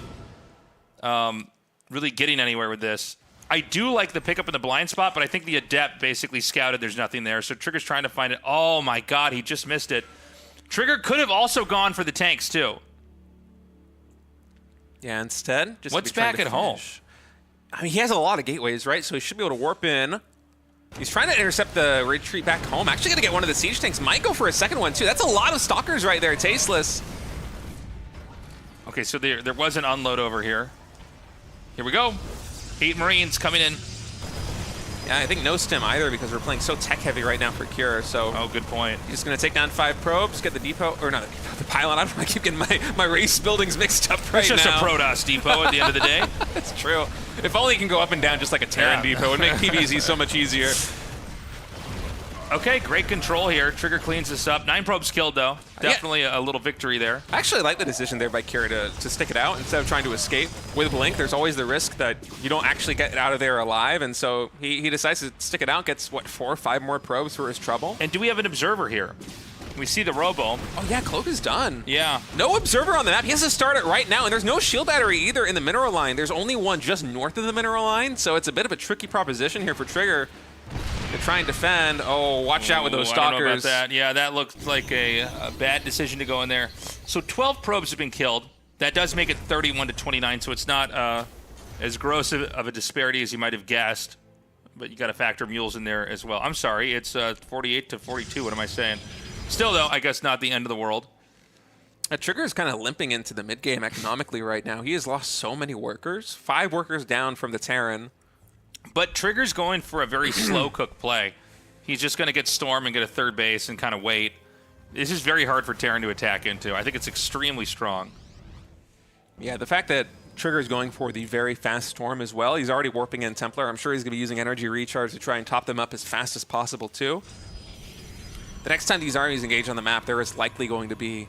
really getting anywhere with this. I do like the pickup in the blind spot, but I think the Adept basically scouted there's nothing there. So Trigger's trying to find it. Oh, my God, he just missed it. Trigger could have also gone for the tanks, too. Yeah, instead, just what's back at home? I mean, he has a lot of gateways, right? So he should be able to warp in. He's trying to intercept the retreat back home. Actually going to get one of the siege tanks. Might go for a second one, too. That's a lot of Stalkers right there, Tasteless. Okay, so there was an unload over here. Here we go. 8 Marines coming in. Yeah, I think no stim either because we're playing so tech heavy right now for Cure. So Oh, good point. he's just going to take down 5 probes, get the depot, or not the depot, the pylon. I don't know, I keep getting my race buildings mixed up right now. It's just a Protoss depot at the end of the day. That's true. If only it can go up and down just like a Terran depot. It would make PvZ so much easier. Okay, great control here. Trigger cleans this up. 9 probes killed, though. Definitely a little victory there. I actually like the decision there by Kira to stick it out instead of trying to escape. With Blink, there's always the risk that you don't actually get out of there alive, and so he decides to stick it out, gets, what, 4 or 5 more probes for his trouble? And do we have an observer here? We see the Robo. Oh yeah, Cloak is done. Yeah. No observer on the map. He has to start it right now, and there's no shield battery either in the mineral line. There's only one just north of the mineral line, so it's a bit of a tricky proposition here for Trigger to try and defend. Oh, watch out with those stalkers. I don't know about that. Yeah, that looked like a bad decision to go in there. So 12 probes have been killed. That does make it 31 to 29, so it's not as gross of a disparity as you might have guessed. But you got to factor mules in there as well. I'm sorry, it's 48 to 42. What am I saying? Still, though, I guess not the end of the world. Trigger is kind of limping into the mid game economically right now. He has lost so many workers. 5 workers down from the Terran. But Trigger's going for a very slow cook play. He's just going to get Storm and get a third base and kind of wait. This is very hard for Terran to attack into. I think it's extremely strong. Yeah, the fact that Trigger is going for the very fast Storm as well. He's already warping in Templar. I'm sure he's going to be using energy recharge to try and top them up as fast as possible, too. The next time these armies engage on the map, there is likely going to be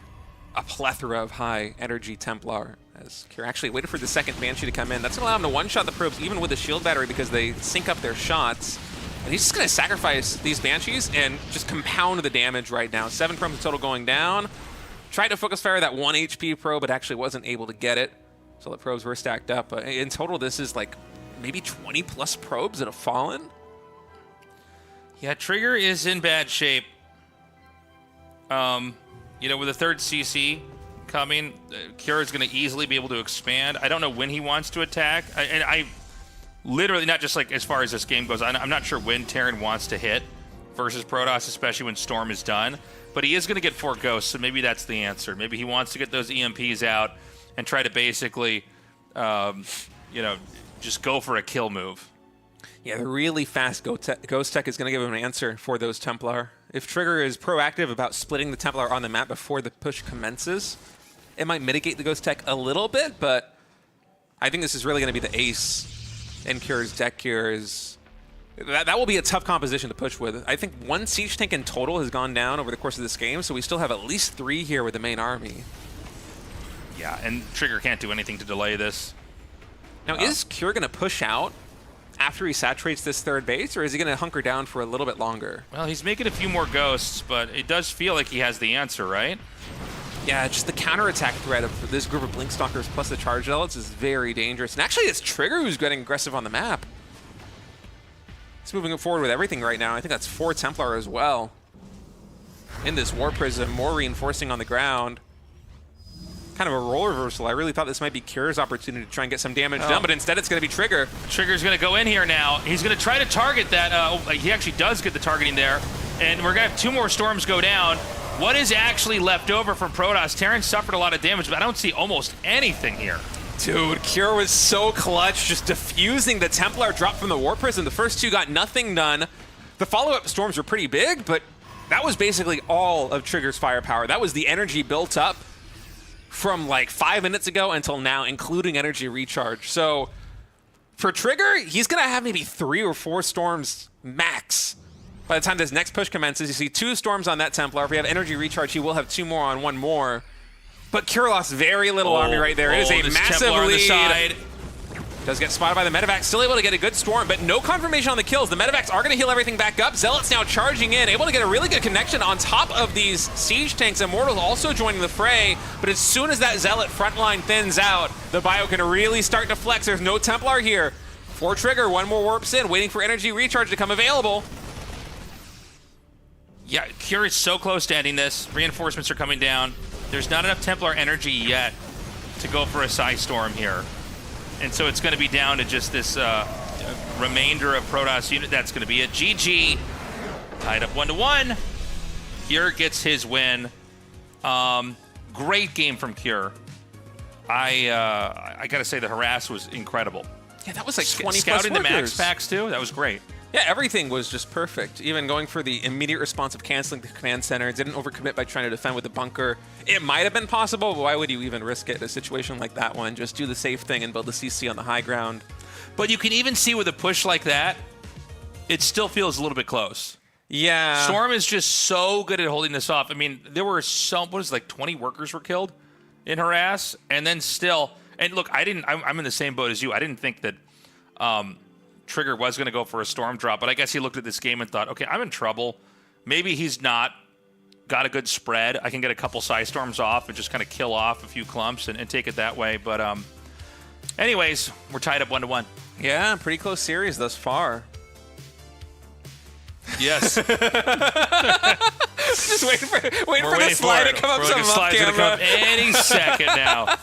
a plethora of high energy Templar. As Kira actually waited for the second Banshee to come in. That's going to allow him to one-shot the probes even with the shield battery because they sync up their shots. And he's just going to sacrifice these Banshees and just compound the damage right now. 7 probes in total going down. Tried to focus fire that 1 HP probe, but actually wasn't able to get it. So the probes were stacked up. But in total, this is like maybe 20 plus probes that have fallen. Yeah, Trigger is in bad shape. You know, with the 3rd CC coming, Kira is going to easily be able to expand. I don't know when he wants to attack. I literally, not just like as far as this game goes, I'm not sure when Terran wants to hit versus Protoss, especially when Storm is done. But he is going to get 4 ghosts, so maybe that's the answer. Maybe he wants to get those EMPs out and try to basically, you know, just go for a kill move. Yeah, the really fast Ghost Tech is going to give him an answer for those Templar. If Trigger is proactive about splitting the Templar on the map before the push commences, it might mitigate the Ghost Tech a little bit, but I think this is really going to be the ace in Kira's deck here. That will be a tough composition to push with. I think 1 Siege Tank in total has gone down over the course of this game, so we still have at least 3 here with the main army. Yeah, and Trigger can't do anything to delay this. Now, is Kira going to push out after he saturates this 3rd base, or is he going to hunker down for a little bit longer? Well, he's making a few more ghosts, but it does feel like he has the answer, right? Yeah, just the counterattack threat of this group of Blink Stalkers plus the Charge Zealots is very dangerous. And actually, it's Trigger who's getting aggressive on the map. He's moving forward with everything right now. I think that's 4 Templar as well. In this War Prism, more reinforcing on the ground. Kind of a role reversal. I really thought this might be Kira's opportunity to try and get some damage done, but instead it's going to be Trigger. Trigger's going to go in here now. He's going to try to target that. He actually does get the targeting there. And we're going to have 2 more Storms go down. What is actually left over from Protoss? Terran suffered a lot of damage, but I don't see almost anything here. Dude, Kira was so clutch, just diffusing the Templar drop from the War Prism. The first 2 got nothing done. The follow-up Storms were pretty big, but that was basically all of Trigger's firepower. That was the energy built up from like 5 minutes ago until now, including energy recharge. So for Trigger, he's going to have maybe 3 or 4 Storms max. By the time this next push commences, you see 2 Storms on that Templar. If we have energy recharge, he will have 2 more on 1 more. But Kira lost very little army right there. It is a massive Templar lead. On the side. Does get spotted by the Medevacs, still able to get a good Storm, but no confirmation on the kills. The Medevacs are going to heal everything back up. Zealots now charging in, able to get a really good connection on top of these Siege Tanks. Immortals also joining the fray, but as soon as that Zealot front line thins out, the bio can really start to flex. There's no Templar here. For Trigger, 1 more warps in, waiting for energy recharge to come available. Yeah, Kira is so close to ending this. Reinforcements are coming down. There's not enough Templar energy yet to go for a Psy Storm here. And so it's going to be down to just this remainder of Protoss unit. That's going to be it. GG. Tied up 1-1. Kira gets his win. Great game from Kira. I got to say the harass was incredible. Yeah, that was like 20 Scouting plus the workers. max packs too. That was great. Yeah, everything was just perfect. Even going for the immediate response of canceling the command center, didn't overcommit by trying to defend with the bunker. It might have been possible, but why would you even risk it in a situation like that one? Just do the safe thing and build the CC on the high ground. But you can even see with a push like that, it still feels a little bit close. Yeah. Storm is just so good at holding this off. I mean, there were like 20 workers were killed in harass, and then still, and look, I'm in the same boat as you. I didn't think that Trigger was going to go for a storm drop, but I guess he looked at this game and thought, okay, I'm in trouble. Maybe he's not got a good spread. I can get a couple Psy Storms off and just kind of kill off a few clumps and take it that way. But anyways, we're tied up 1-1. Yeah, pretty close series thus far. Yes. Just waiting for We're the slide to come up some off camera. Any second now.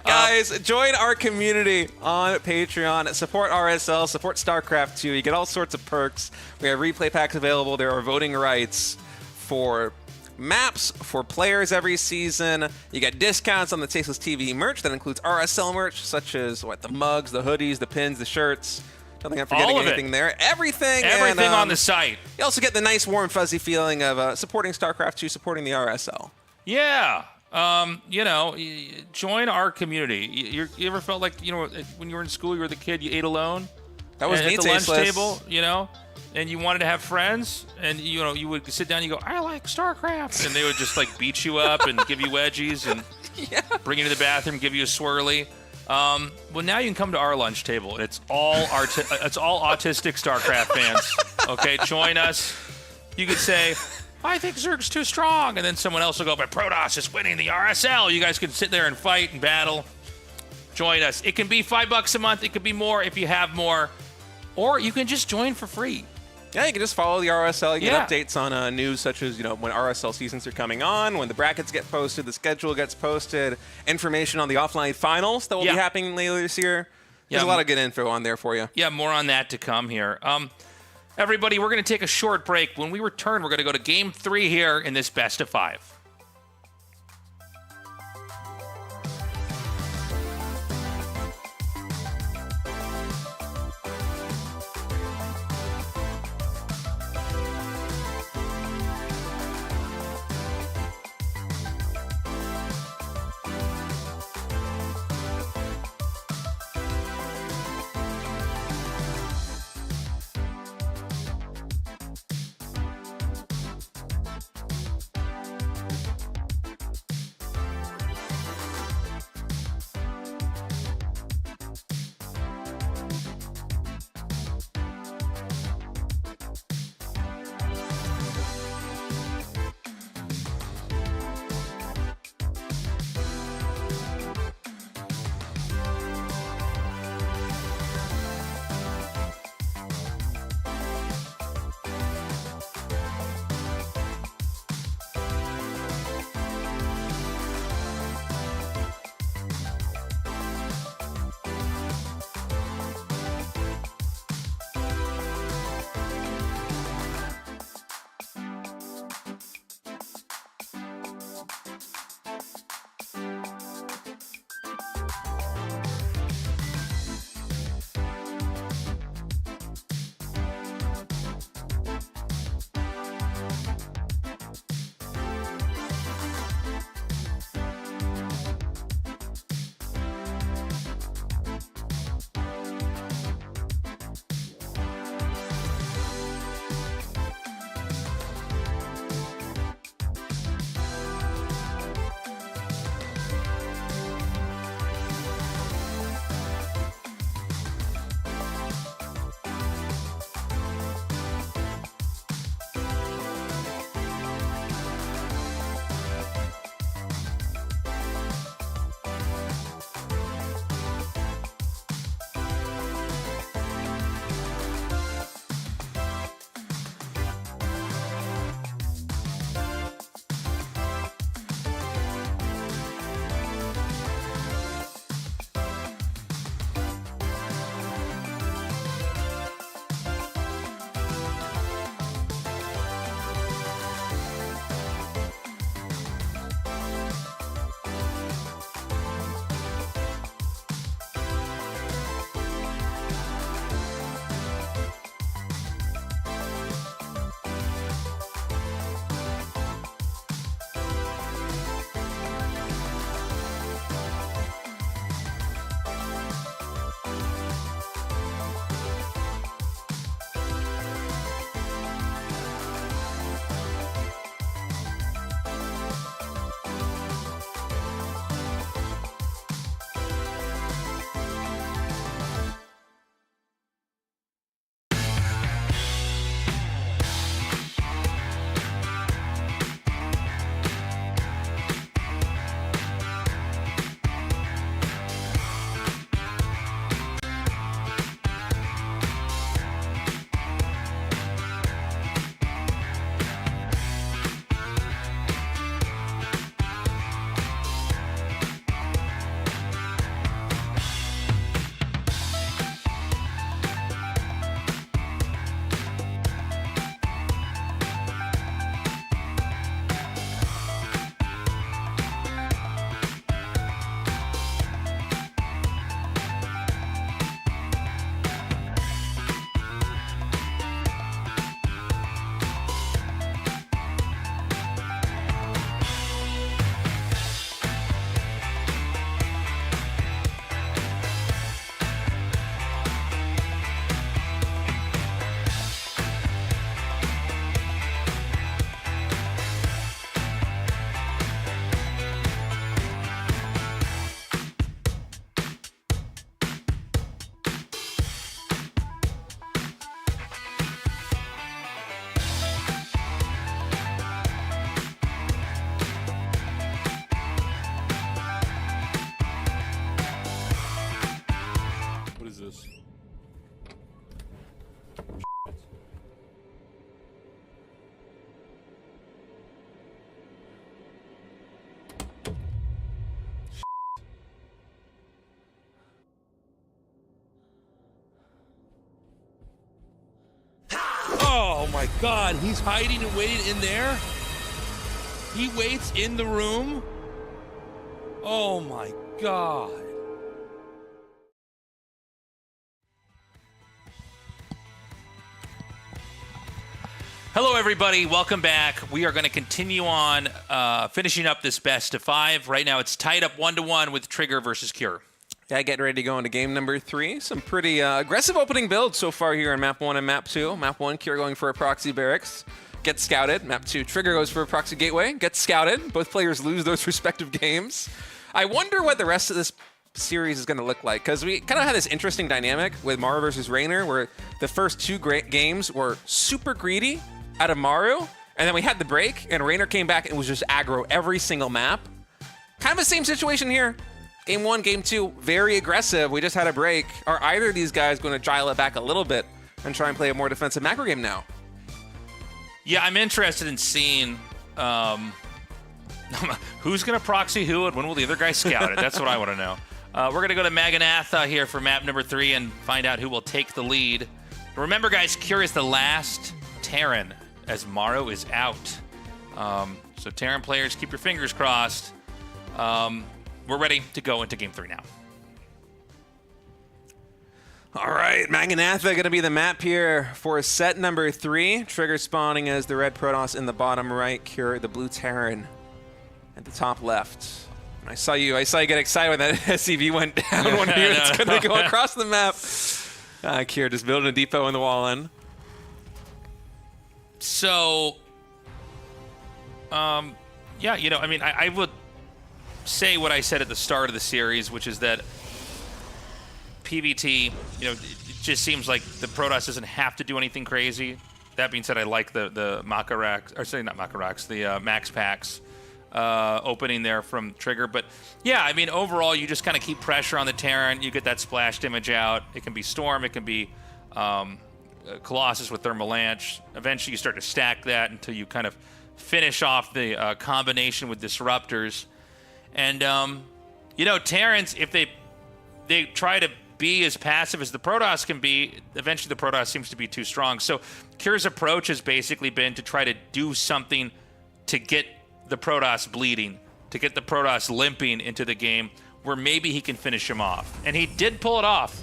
Guys, join our community on Patreon. Support RSL, support StarCraft 2. You get all sorts of perks. We have replay packs available. There are voting rights for maps for players every season. You get discounts on the Tasteless TV merch. That includes RSL merch, such as the mugs, the hoodies, the pins, the shirts. I don't think I'm forgetting anything there. Everything on the site. You also get the nice, warm, fuzzy feeling of supporting StarCraft 2, supporting the RSL. Yeah. Join our community. You ever felt like, when you were in school, you were the kid, you ate alone? That was me, at the lunch Tasteless. table, and you wanted to have friends, and, you would sit down and you go, I like StarCraft. And they would just, beat you up and give you wedgies and bring you to the bathroom, give you a swirly. Well, now you can come to our lunch table. It's all autistic StarCraft fans. Okay, join us. You could say, I think Zerg's too strong, and then someone else will go, but Protoss is winning the RSL. You guys can sit there and fight and battle. Join us. It can be $5 a month. It could be more if you have more, or you can just join for free. Yeah, you can just follow the RSL. You get updates on news such as, when RSL seasons are coming on, when the brackets get posted, the schedule gets posted, information on the offline finals that will be happening later this year. There's a lot of good info on there for you. Yeah, more on that to come here. Everybody, we're going to take a short break. When we return, we're going to go to Game 3 here in this best of 5. my God, he's hiding and waiting in there? He waits in the room? Oh my God. Hello, everybody. Welcome back. We are going to continue on finishing up this best of 5. Right now, it's tied up 1-1 with Trigger versus Cure. Yeah, getting ready to go into game number 3. Some pretty aggressive opening builds so far here in map 1 and map 2. Map 1, Cure going for a proxy barracks, gets scouted. Map 2, Trigger goes for a proxy gateway, gets scouted. Both players lose those respective games. I wonder what the rest of this series is going to look like, because we kind of had this interesting dynamic with Maru versus Raynor, where the first 2 great games were super greedy out of Maru, and then we had the break, and Raynor came back and was just aggro every single map. Kind of the same situation here. Game 1, Game 2, very aggressive. We just had a break. Are either of these guys going to dial it back a little bit and try and play a more defensive macro game now? Yeah, I'm interested in seeing who's going to proxy who and when will the other guy scout it. That's what I want to know. We're going to go to Maganatha here for map number 3 and find out who will take the lead. Remember, guys, Cure is the last Terran as Maru is out. So Terran players, keep your fingers crossed. We're ready to go into game 3 now. All right, Maganatha going to be the map here for set number 3. Trigger spawning as the red Protoss in the bottom right, Cure the blue Terran at the top left. I saw you get excited when that SCV went down. One unit's going to go across the map. Cure just building a depot in the wall in. So, yeah, you know, I mean, I would say what I said at the start of the series, which is that PvT, you know, it just seems like the Protoss doesn't have to do anything crazy. That being said, I like the Makarax, or sorry, not Makarax, the Max Packs opening there from Trigger. But yeah, I mean, overall, you just kind of keep pressure on the Terran. You get that splash damage out. It can be Storm. It can be Colossus with Thermal Lance. Eventually, you start to stack that until you kind of finish off the combination with Disruptors. And, you know, Terrans, if they try to be as passive as the Protoss can be, eventually the Protoss seems to be too strong. So Cure's approach has basically been to try to do something to get the Protoss bleeding, to get the Protoss limping into the game where maybe he can finish him off. And he did pull it off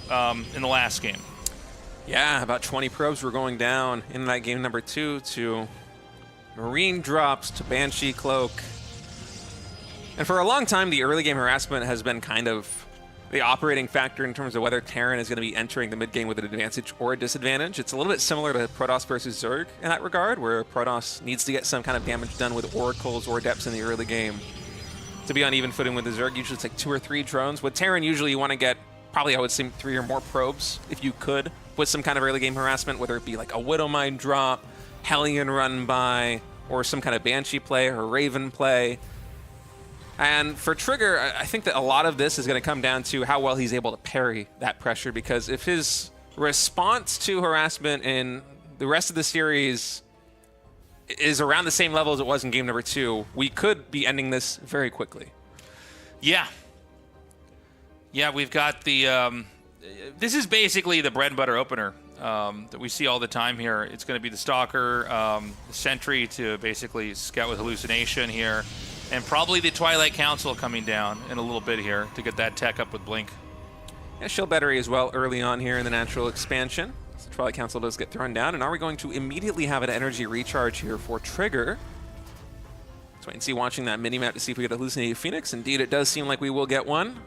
in the last game. Yeah, about 20 probes were going down in that game number 2 to Marine drops to Banshee Cloak. And for a long time, the early game harassment has been kind of the operating factor in terms of whether Terran is going to be entering the mid game with an advantage or a disadvantage. It's a little bit similar to Protoss versus Zerg in that regard, where Protoss needs to get some kind of damage done with oracles or depths in the early game to be on even footing with the Zerg. Usually it's like 2 or 3 drones. With Terran, usually you want to get probably, I would say, 3 or more probes if you could, with some kind of early game harassment, whether it be like a Widowmine drop, Hellion run by, or some kind of Banshee play or Raven play. And for Trigger, I think that a lot of this is going to come down to how well he's able to parry that pressure, because if his response to harassment in the rest of the series is around the same level as it was in game number 2, we could be ending this very quickly. Yeah. Yeah, we've got the... this is basically the bread and butter opener that we see all the time here. It's going to be the Stalker, the Sentry to basically scout with Hallucination here. And probably the Twilight Council coming down in a little bit here to get that tech up with Blink. Yeah, Shield Battery as well early on here in the natural expansion. So the Twilight Council does get thrown down. And are we going to immediately have an energy recharge here for Trigger? Let's wait and see, watching that mini-map to see if we get a Hallucinated Phoenix. Indeed, it does seem like we will get one.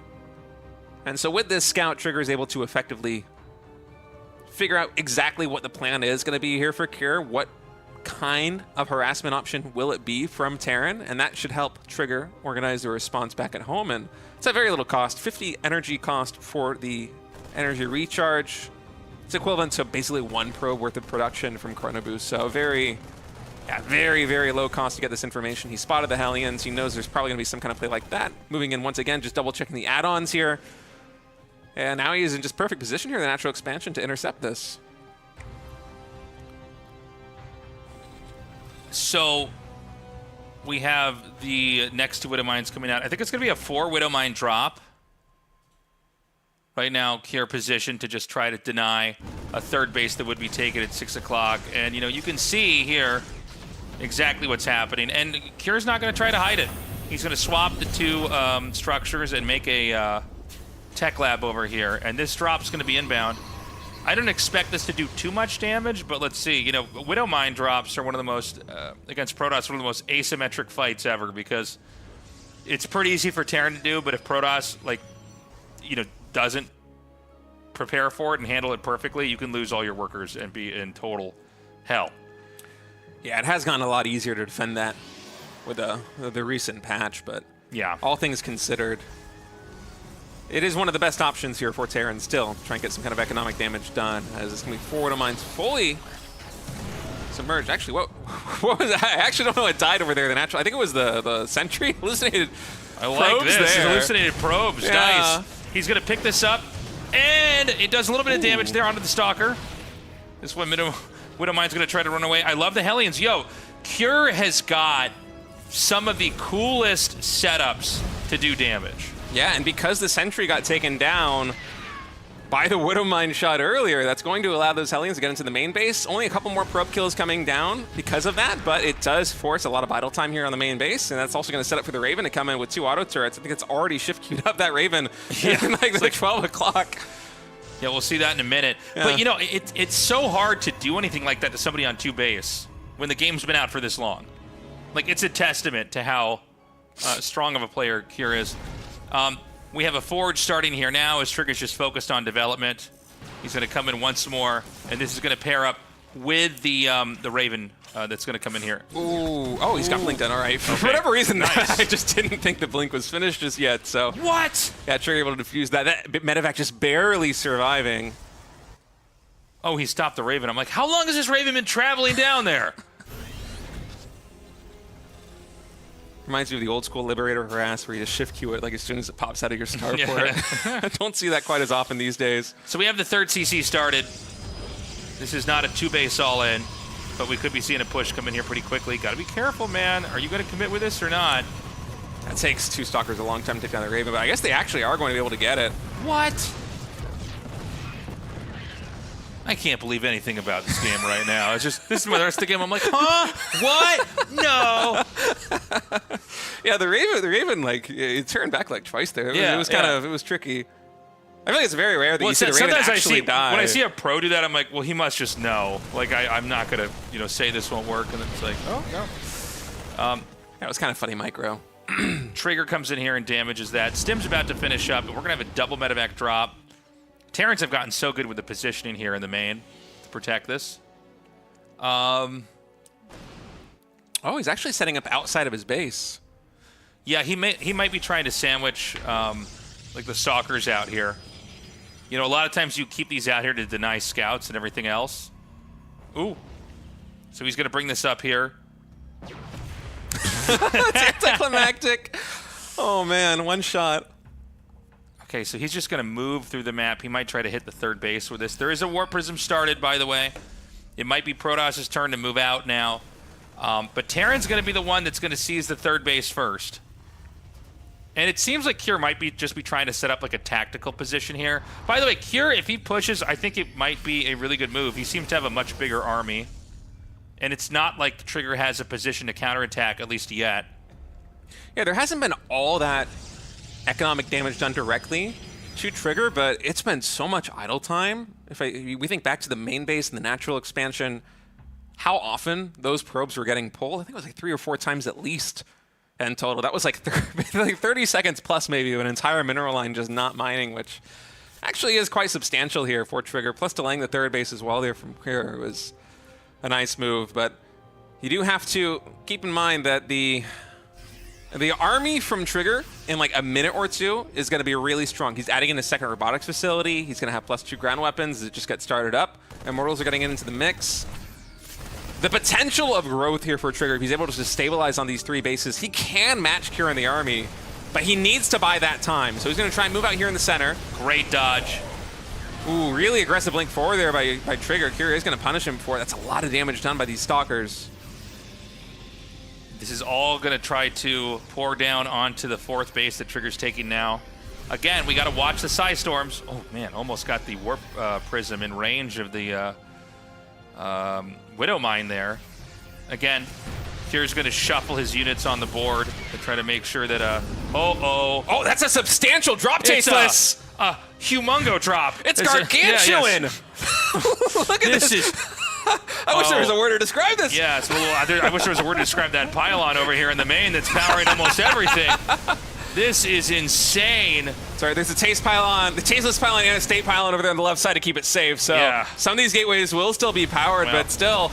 And so with this scout, Trigger is able to effectively figure out exactly what the plan is going to be here for Cure. What kind of harassment option will it be from Terran? And that should help Trigger organize the response back at home. And it's at very little cost, 50 energy cost for the energy recharge. It's equivalent to basically 1 probe worth of production from Chrono Boost. So very, very low cost to get this information. He spotted the Hellions. He knows there's probably going to be some kind of play like that. Moving in once again, just double checking the add-ons here. And now he is in just perfect position here in the natural expansion to intercept this. So we have the next 2 Widowmines coming out. I think it's going to be a 4 Widowmine drop. Right now, Cure positioned to just try to deny a third base that would be taken at 6 o'clock. And, you know, you can see here exactly what's happening. And Cure's not going to try to hide it. He's going to swap the two structures and make a tech lab over here. And this drop's going to be inbound. I don't expect this to do too much damage, but let's see. You know, Widow Mine drops are one of the most, against Protoss, one of the most asymmetric fights ever, because it's pretty easy for Terran to do, but if Protoss, like, you know, doesn't prepare for it and handle it perfectly, you can lose all your workers and be in total hell. Yeah, it has gotten a lot easier to defend that with the recent patch, but yeah, all things considered, it is one of the best options here for Terran still, try and get some kind of economic damage done, as it's going to be forward of mines fully submerged. Actually, what was that? I actually don't know what died over there. The natural, I think it was the sentry hallucinated. I like probes this. there. Hallucinated probes. Yeah. Nice. He's going to pick this up, and it does a little bit of damage there onto the Stalker. This one, Widow Mine's going to try to run away. I love the Hellions. Yo, Cure has got some of the coolest setups to do damage. Yeah, and because the sentry got taken down by the Widow Mine shot earlier, that's going to allow those Hellions to get into the main base. Only a couple more probe kills coming down because of that, but it does force a lot of idle time here on the main base, and that's also going to set up for the Raven to come in with 2 auto turrets. I think it's already shift queued up that Raven in like 12 o'clock. Yeah, we'll see that in a minute. Yeah. But, you know, it's so hard to do anything like that to somebody on 2 base when the game's been out for this long. Like, it's a testament to how strong of a player Cure is. We have a Forge starting here now as Trigger's just focused on development. He's going to come in once more, and this is going to pair up with the Raven that's going to come in here. Ooh, oh, he's got blinked in. All right. For whatever reason, nice. I just didn't think the blink was finished just yet. So what? Yeah, Trigger able to defuse that. That medevac just barely surviving. Oh, he stopped the Raven. I'm like, how long has this Raven been traveling down there? Reminds me of the old school Liberator harass where you just shift queue it like as soon as it pops out of your starport. I don't see that quite as often these days. So we have the 3rd CC started. This is not a 2-base all-in, but we could be seeing a push come in here pretty quickly. Got to be careful, man. Are you going to commit with this or not? That takes 2 Stalkers a long time to take down the Raven, but I guess they actually are going to be able to get it. What? I can't believe anything about this game right now. It's just, this is the rest of the game. I'm like, huh? What? No. Yeah, the Raven, like, it turned back like twice there. Yeah, it was kind of, it was tricky. I feel like it's very rare that you see the Raven sometimes actually die. When I see a pro do that, I'm like, well, he must just know. Like, I'm not going to, you know, say this won't work. And then it's like, oh, no. That was kind of funny micro. Trigger comes in here and damages that. Stim's about to finish up, but we're going to have a double medevac drop. Terrans have gotten so good with the positioning here in the main to protect this. Oh, he's actually setting up outside of his base. Yeah, he might be trying to sandwich like the Stalkers out here. You know, a lot of times you keep these out here to deny scouts and everything else. Ooh. So he's going to bring this up here. It's anticlimactic. Oh, man, one shot. Okay, so he's just going to move through the map. He might try to hit the 3rd base with this. There is a Warp Prism started, by the way. It might be Protoss's turn to move out now. But Terran's going to be the one that's going to seize the 3rd base first. And it seems like Cure might be just be trying to set up like a tactical position here. By the way, Cure, if he pushes, I think it might be a really good move. He seems to have a much bigger army. And it's not like the Trigger has a position to counterattack, at least yet. Yeah, there hasn't been all that economic damage done directly to Trigger, but it's been so much idle time. If we think back to the main base and the natural expansion, how often those probes were getting pulled? I think it was like 3 or 4 times at least in total. That was like 30 seconds plus maybe of an entire mineral line just not mining, which actually is quite substantial here for Trigger. Plus delaying the 3rd base as well there from Cure was a nice move, but you do have to keep in mind that the army from Trigger in like a minute or 2 is going to be really strong. He's adding in a 2nd robotics facility. He's going to have +2 ground weapons that just get started up. Immortals are getting into the mix. The potential of growth here for Trigger, if he's able to just stabilize on these 3 bases, he can match Cure in the army, but he needs to buy that time. So he's going to try and move out here in the center. Great dodge. Ooh, really aggressive blink forward there by Trigger. Cure is going to punish him for it. That's a lot of damage done by these Stalkers. This is all going to try to pour down onto the 4th base that Trigger's taking now. again, we got to watch the Psy Storms. Oh, man, almost got the Warp Prism in range of the Widow Mine there. Again, Kier's going to shuffle his units on the board to try to make sure that, Oh, that's a substantial drop, Tasteless. A humongo drop. It's gargantuan. Look at this. I wish there was a word to describe this. Yeah, it's a little, I wish there was a word to describe that pylon over here in the main that's powering almost everything. This is insane. Sorry, there's a taste pylon, the tasteless pylon and a state pylon over there on the left side to keep it safe. So some of these gateways will still be powered, but still,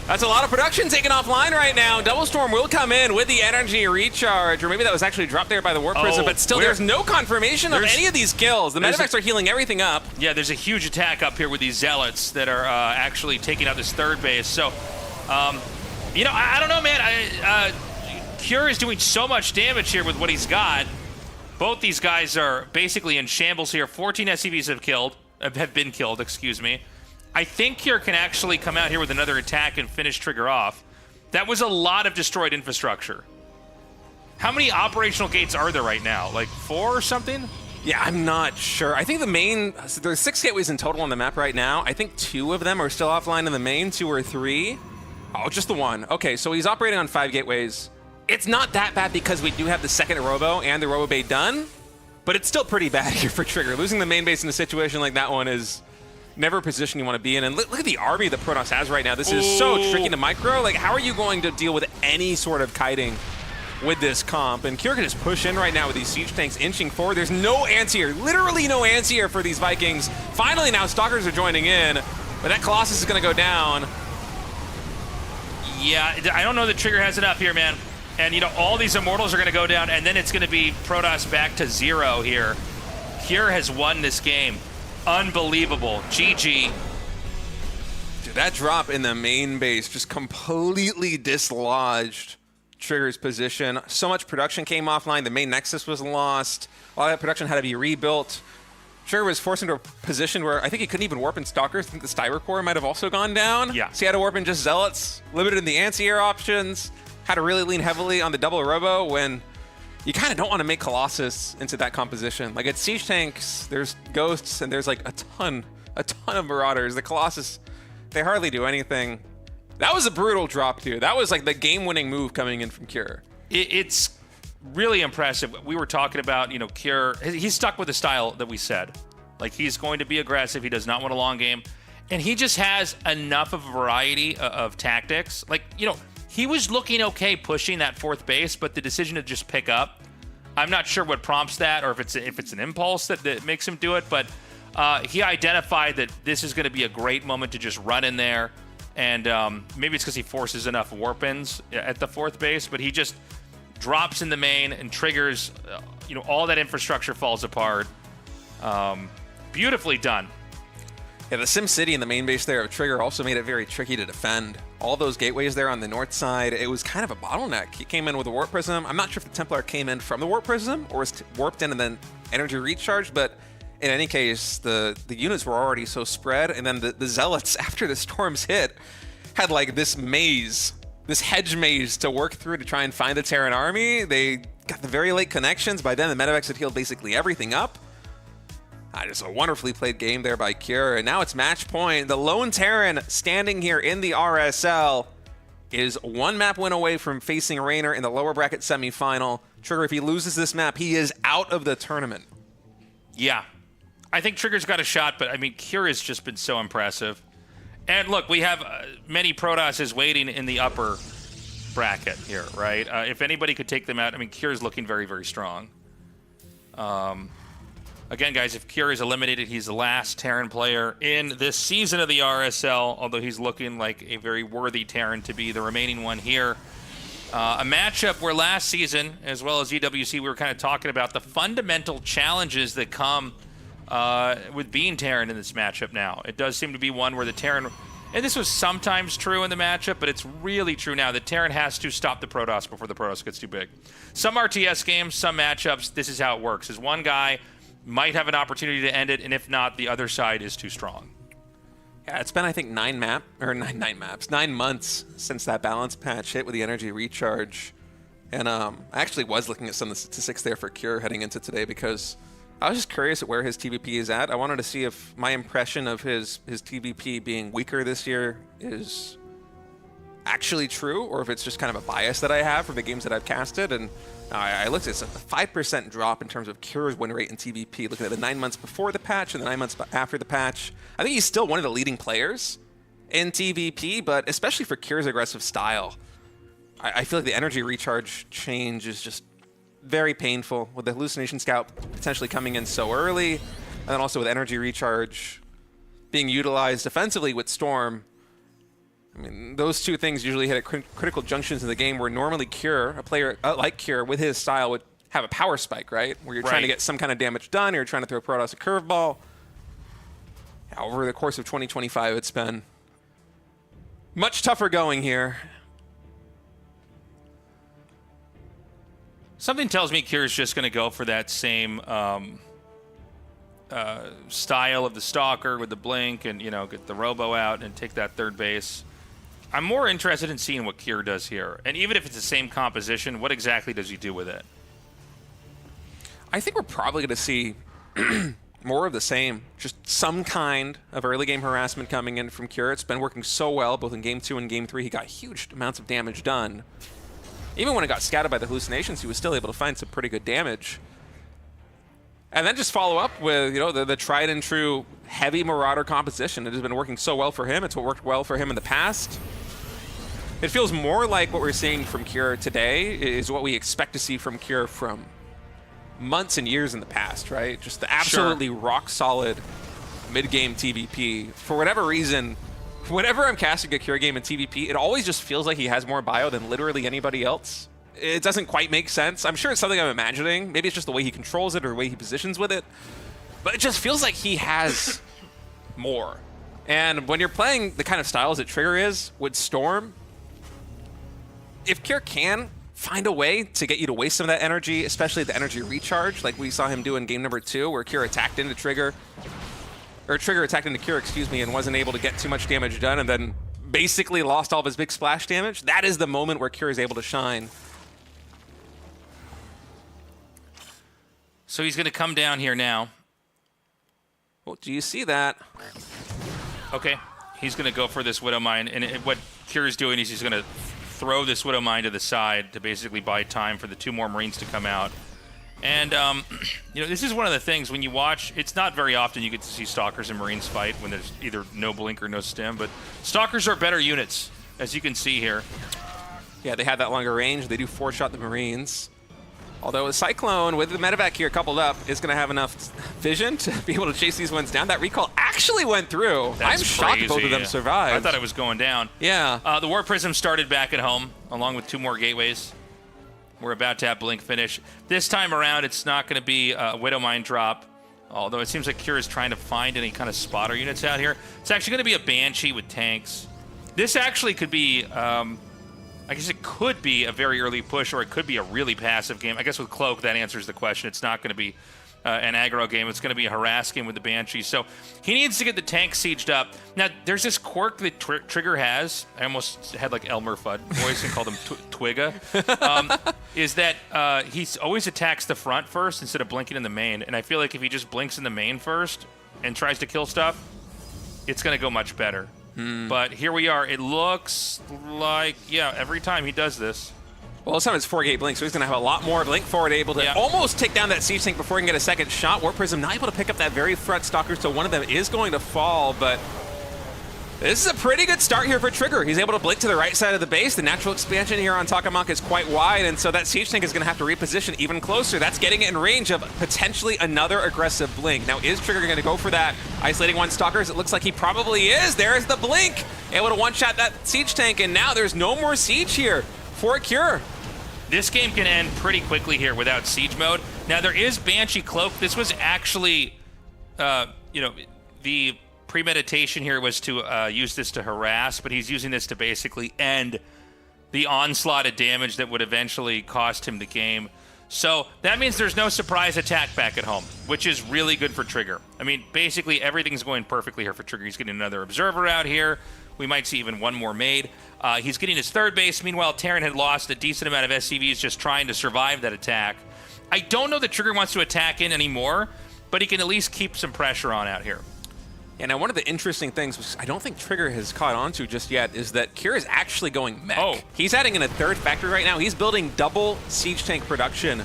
that's a lot of production taken offline right now. Double Storm will come in with the energy recharge, or maybe that was actually dropped there by the Warp Prism, but still there's no confirmation of any of these kills. The medevacs are healing everything up. Yeah, there's a huge attack up here with these Zealots that are actually taking out this third base. So, you know, I don't know, man. Kier is doing so much damage here with what he's got. Both these guys are basically in shambles here. 14 SCVs have been killed, excuse me. I think Kier can actually come out here with another attack and finish Trigger off. That was a lot of destroyed infrastructure. How many operational gates are there right now? Like 4 or something? Yeah, I'm not sure. I think the main, there's 6 gateways in total on the map right now. I think 2 of them are still offline in the main, 2 or 3. Oh, just the 1. Okay, so he's operating on 5 gateways. It's not that bad because we do have the second Robo and the Robo Bay done, but it's still pretty bad here for Trigger. Losing the main base in a situation like that one is never a position you want to be in. And look at the army that Protoss has right now. This is so tricky to micro. Like, how are you going to deal with any sort of kiting with this comp? And Kier can just push in right now with these siege tanks inching forward. There's no anti-air, literally no anti-air for these Vikings. Finally now Stalkers are joining in, but that Colossus is going to go down. Yeah, I don't know that Trigger has enough here, man. And, you know, all these Immortals are going to go down, and then it's going to be Protoss back to 0 here. Kier has won this game. Unbelievable. GG. Dude, that drop in the main base just completely dislodged Trigger's position. So much production came offline. The main Nexus was lost. All that production had to be rebuilt. Trigger was forced into a position where I think he couldn't even warp in Stalkers. I think the Styro Core might have also gone down. Yeah. So he had to warp in just Zealots, limited in the anti-air options, had to really lean heavily on the double Robo when you kind of don't want to make Colossus into that composition. Like, it's siege tanks, there's ghosts, and there's like a ton of Marauders. The Colossus, they hardly do anything. That was a brutal drop, dude. That was like the game-winning move coming in from Kier. It's really impressive. We were talking about, you know, Kier, he's stuck with the style that we said. Like, he's going to be aggressive. He does not want a long game. And he just has enough of a variety of tactics. Like, you know, he was looking okay pushing that 4th base, but the decision to just pick up, I'm not sure what prompts that or if it's an impulse that makes him do it, but he identified that this is going to be a great moment to just run in there, and maybe it's because he forces enough warp-ins at the 4th base, but he just drops in the main and triggers, you know, all that infrastructure falls apart. Beautifully done. Yeah, the Sim City and the main base there of Trigger also made it very tricky to defend. All those gateways there on the north side, it was kind of a bottleneck. He came in with a Warp Prism. I'm not sure if the Templar came in from the Warp Prism or was warped in and then energy recharged, but in any case, the units were already so spread, and then the Zealots, after the storms hit, had like this maze, this hedge maze to work through to try and find the Terran army. They got the very late connections. By then, the medevacs had healed basically everything up. Just a wonderfully played game there by Kier, and now it's match point. The lone Terran standing here in the RSL is 1 map win away from facing Raynor in the lower bracket semifinal. Trigger, if he loses this map, he is out of the tournament. Yeah. I think Trigger's got a shot, but I mean, Kier has just been so impressive. And look, we have many Protosses waiting in the upper bracket here, right? If anybody could take them out, I mean, Kier's looking very, very strong. Again, guys, if Kier is eliminated, he's the last Terran player in this season of the RSL, although he's looking like a very worthy Terran to be the remaining one here. A matchup where last season, as well as EWC, we were kind of talking about the fundamental challenges that come with being Terran in this matchup now. It does seem to be one where the Terran, and this was sometimes true in the matchup, but it's really true now. The Terran has to stop the Protoss before the Protoss gets too big. Some RTS games, some matchups, this is how it works. Is one guy might have an opportunity to end it, and if not, the other side is too strong. Yeah, it's been, I think, 9 months since that balance patch hit with the energy recharge. And I actually was looking at some of the statistics there for Kier heading into today, because I was just curious at where his TVP is at. I wanted to see if my impression of his TVP being weaker this year is actually true, or if it's just kind of a bias that I have from the games that I've casted. And I looked at a 5% drop in terms of Cure's win rate in TVP, looking at the 9 months before the patch and the 9 months after the patch. I think he's still one of the leading players in TVP, but especially for Cure's aggressive style, I feel like the energy recharge change is just very painful, with the Hallucination Scout potentially coming in so early, and then also with energy recharge being utilized defensively with Storm. I mean, those two things usually hit at critical junctions in the game where normally Cure, a player like Cure with his style, would have a power spike, right? Where you're trying to get some kind of damage done, or you're trying to throw Protoss a curveball. Over the course of 2025, it's been much tougher going here. Something tells me Cure's just going to go for that same style of the Stalker with the blink and, get the Robo out and take that third base. I'm more interested in seeing what Cure does here. And even if it's the same composition, what exactly does he do with it? I think we're probably going to see more of the same. Just some kind of early game harassment coming in from Cure. It's been working so well, both in Game 2 and Game 3. He got huge amounts of damage done. Even when it got scattered by the hallucinations, he was still able to find some pretty good damage. And then just follow up with, the tried and true heavy Marauder composition. It has been working so well for him. It's what worked well for him in the past. It feels more like what we're seeing from Cure today is what we expect to see from Cure from months and years in the past, right? Just the absolutely rock solid mid-game TVP. For whatever reason, whenever I'm casting a Cure game in TVP, it always just feels like he has more bio than literally anybody else. It doesn't quite make sense. I'm sure it's something I'm imagining. Maybe it's just the way he controls it or the way he positions with it. But it just feels like he has more. And when you're playing the kind of styles that Trigger is with Storm, if Cure can find a way to get you to waste some of that energy, especially the energy recharge, like we saw him do in game number 2, where Cure attacked into Trigger, or Trigger attacked into Cure, and wasn't able to get too much damage done, and then basically lost all of his big splash damage, that is the moment where Cure is able to shine. So he's going to come down here now. Well, do you see that? Okay, he's going to go for this Widow Mine, and what Cure's doing is he's going to throw this Widow Mine to the side to basically buy time for the 2 more Marines to come out. And, this is one of the things when you watch, it's not very often you get to see Stalkers and Marines fight when there's either no blink or no stim, but Stalkers are better units, as you can see here. Yeah, they have that longer range. They do 4-shot the Marines. Although a Cyclone with the medevac here coupled up is going to have enough vision to be able to chase these ones down. That recall actually went through. That's I'm shocked both of them survived. I thought it was going down. Yeah. The War Prism started back at home, along with 2 more gateways. We're about to have blink finish. This time around, it's not going to be a Widow Mine drop, although it seems like Cure is trying to find any kind of spotter units out here. It's actually going to be a Banshee with tanks. This actually could be... I guess it could be a very early push, or it could be a really passive game. I guess with Cloak, that answers the question. It's not going to be an aggro game. It's going to be a harass game with the Banshee. So he needs to get the tank sieged up. Now, there's this quirk that Trigger has. I almost had like Elmer Fudd voice and called him Twigga. Is that he always attacks the front first instead of blinking in the main. And I feel like if he just blinks in the main first and tries to kill stuff, it's going to go much better. But here we are. It looks like, every time he does this. Well, this time it's 4-gate blink, so he's going to have a lot more blink forward, able to almost take down that siege tank before he can get a second shot. War Prism not able to pick up that very front Stalker, so one of them is going to fall, but this is a pretty good start here for Trigger. He's able to blink to the right side of the base. The natural expansion here on Tokamak is quite wide, and so that siege tank is going to have to reposition even closer. That's getting it in range of potentially another aggressive blink. Now, is Trigger going to go for that isolating 1 Stalkers? It looks like he probably is. There's the blink, able to one-shot that siege tank, and now there's no more siege here for Cure. This game can end pretty quickly here without siege mode. Now, there is Banshee Cloak. This was actually, the premeditation here was to use this to harass, but he's using this to basically end the onslaught of damage that would eventually cost him the game. So that means there's no surprise attack back at home, which is really good for Trigger. I mean, basically everything's going perfectly here for Trigger. He's getting another Observer out here. We might see even 1 more made. He's getting his 3rd base. Meanwhile, Terran had lost a decent amount of SCVs just trying to survive that attack. I don't know that Trigger wants to attack in anymore. but he can at least keep some pressure on out here. And now one of the interesting things, which I don't think Trigger has caught on to just yet, is that Kier is actually going mech. Oh. He's adding in a third factory right now. He's building double siege tank production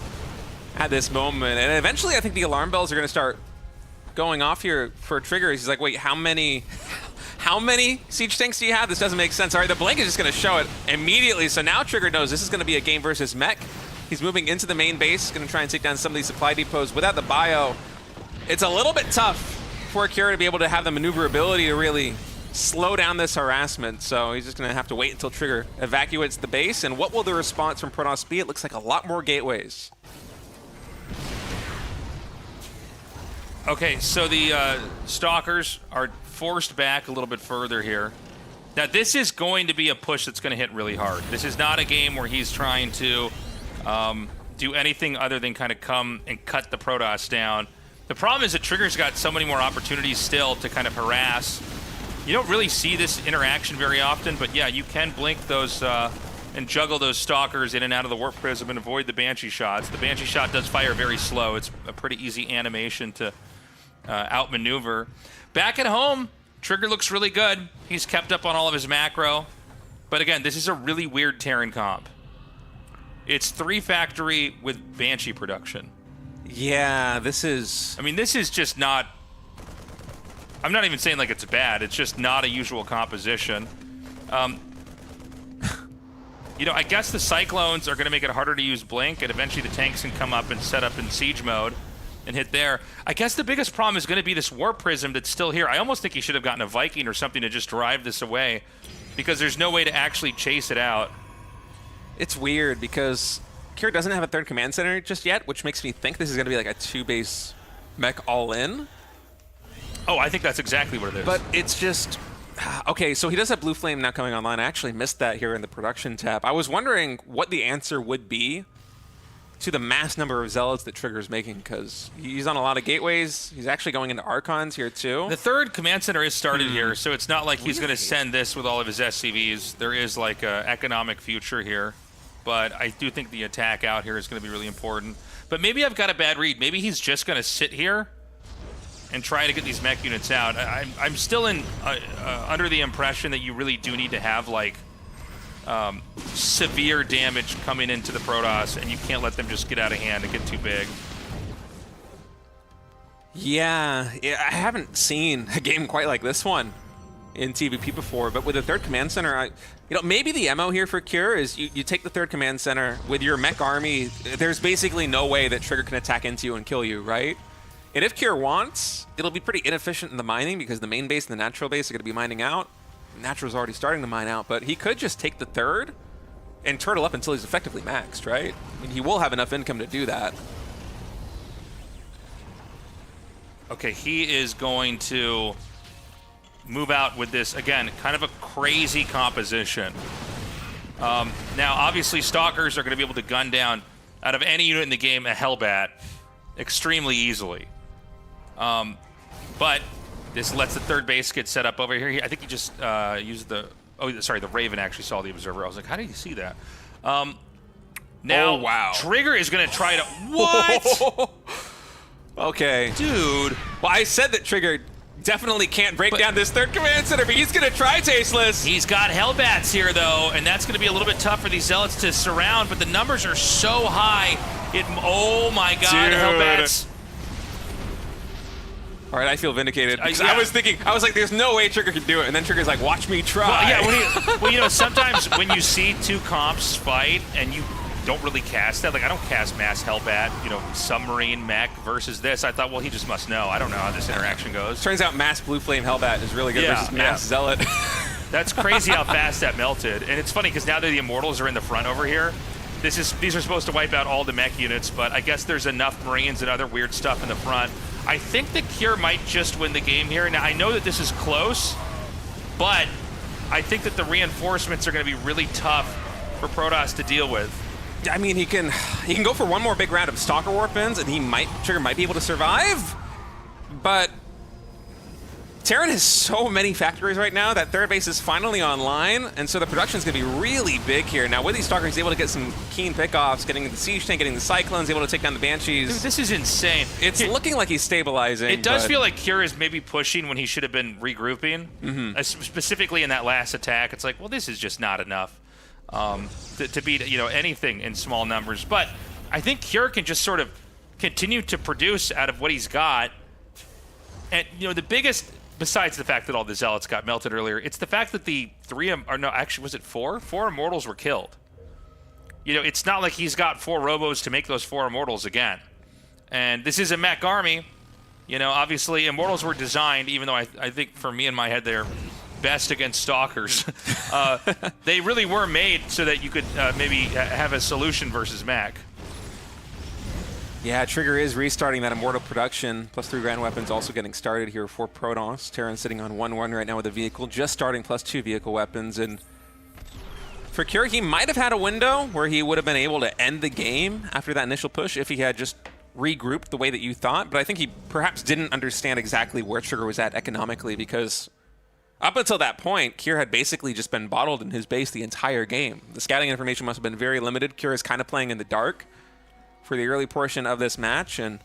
at this moment. And eventually I think the alarm bells are going to start going off here for Trigger. He's like, wait, how many siege tanks do you have? This doesn't make sense. All right, the blink is just going to show it immediately. So now Trigger knows this is going to be a game versus mech. He's moving into the main base, going to try and take down some of these supply depots. Without the bio, it's a little bit tough for Kira to be able to have the maneuverability to really slow down this harassment. So he's just going to have to wait until Trigger evacuates the base. And what will the response from Protoss be? It looks like a lot more gateways. Okay, so the Stalkers are forced back a little bit further here. Now, this is going to be a push that's going to hit really hard. This is not a game where he's trying to do anything other than kind of come and cut the Protoss down. The problem is that Trigger's got so many more opportunities still to kind of harass. You don't really see this interaction very often, but yeah, you can blink those and juggle those Stalkers in and out of the Warp Prism and avoid the Banshee shots. The Banshee shot does fire very slow. It's a pretty easy animation to outmaneuver. Back at home, Trigger looks really good. He's kept up on all of his macro. But again, this is a really weird Terran comp. It's 3 factory with Banshee production. Yeah, this is... I mean, this is just not... I'm not even saying like it's bad. It's just not a usual composition. You know, I guess the Cyclones are going to make it harder to use Blink, and eventually the tanks can come up and set up in siege mode and hit there. I guess the biggest problem is going to be this Warp Prism that's still here. I almost think he should have gotten a Viking or something to just drive this away, because there's no way to actually chase it out. It's weird because Kira doesn't have a third command center just yet, which makes me think this is going to be like a 2-base mech all-in. Oh, I think that's exactly what it is. But it's just... Okay, so he does have Blue Flame now coming online. I actually missed that here in the production tab. I was wondering what the answer would be to the mass number of Zealots that Trigger's making, because he's on a lot of gateways. He's actually going into Archons here, too. The third command center is started here, so it's not like he's going to send this with all of his SCVs. There is like an economic future here. But I do think the attack out here is going to be really important. But maybe I've got a bad read. Maybe he's just going to sit here and try to get these mech units out. I'm still in under the impression that you really do need to have like severe damage coming into the Protoss, and you can't let them just get out of hand and get too big. Yeah, I haven't seen a game quite like this one in TVP before, but with the third command center, maybe the MO here for Cure is you take the third command center with your mech army. There's basically no way that Trigger can attack into you and kill you, right? And if Cure wants, it'll be pretty inefficient in the mining because the main base and the natural base are going to be mining out. Natural's already starting to mine out, but he could just take the third and turtle up until he's effectively maxed, right? I mean, he will have enough income to do that. Okay, he is going to move out with this, again, kind of a crazy composition. Now, obviously, Stalkers are going to be able to gun down, out of any unit in the game, a Hellbat extremely easily. But this lets the third base get set up over here. I think he just used the... Oh, sorry, the Raven actually saw the Observer. I was like, how did you see that? Now, oh, wow. Trigger is going to try to... What? Okay. Dude. Well, I said that Trigger definitely can't break down this third command center, but he's going to try Tasteless. He's got Hellbats here, though, and that's going to be a little bit tough for these Zealots to surround, but the numbers are so high. Oh, my God, Dude. Hellbats. All right, I feel vindicated. Yeah. I was like, there's no way Trigger can do it, and then Trigger's like, watch me try. Well, yeah, sometimes when you see two comps fight and you don't really cast that, like I don't cast mass Hellbat, submarine mech versus this. I thought, well, he just must know. I don't know how this interaction goes. Turns out mass Blue Flame Hellbat is really good versus mass Zealot. That's crazy how fast that melted. And it's funny because now that the Immortals are in the front over here, these are supposed to wipe out all the mech units, but I guess there's enough Marines and other weird stuff in the front. I think the Cure might just win the game here. Now, I know that this is close, but I think that the reinforcements are going to be really tough for Protoss to deal with. I mean, he can go for one more big round of Stalker Warp Ins, and Trigger might be able to survive. But Terran has so many factories right now that third base is finally online, and so the production is going to be really big here. Now, with these Stalkers, he's able to get some keen pickoffs, getting the Siege Tank, getting the Cyclones, able to take down the Banshees. Dude, this is insane. It's looking like he's stabilizing. It does feel like Cure is maybe pushing when he should have been regrouping. Specifically in that last attack, it's like, well, this is just not enough to beat anything in small numbers. But I think Cure can just sort of continue to produce out of what he's got. And the biggest, besides the fact that all the Zealots got melted earlier, it's the fact that the was it four? 4 Immortals were killed. It's not like he's got 4 Robos to make those 4 Immortals again. And this is a mech army. Obviously Immortals were designed, even though I think for me in my head they're best against Stalkers. They really were made so that you could maybe have a solution versus mech. Yeah, Trigger is restarting that Immortal production. +3 grand weapons also getting started here for Protoss. Terran sitting on 1-1 right now with a vehicle, just starting +2 vehicle weapons. And for Cure, he might have had a window where he would have been able to end the game after that initial push if he had just regrouped the way that you thought. But I think he perhaps didn't understand exactly where Trigger was at economically, because up until that point, Cure had basically just been bottled in his base the entire game. The scouting information must have been very limited. Cure is kind of playing in the dark for the early portion of this match, and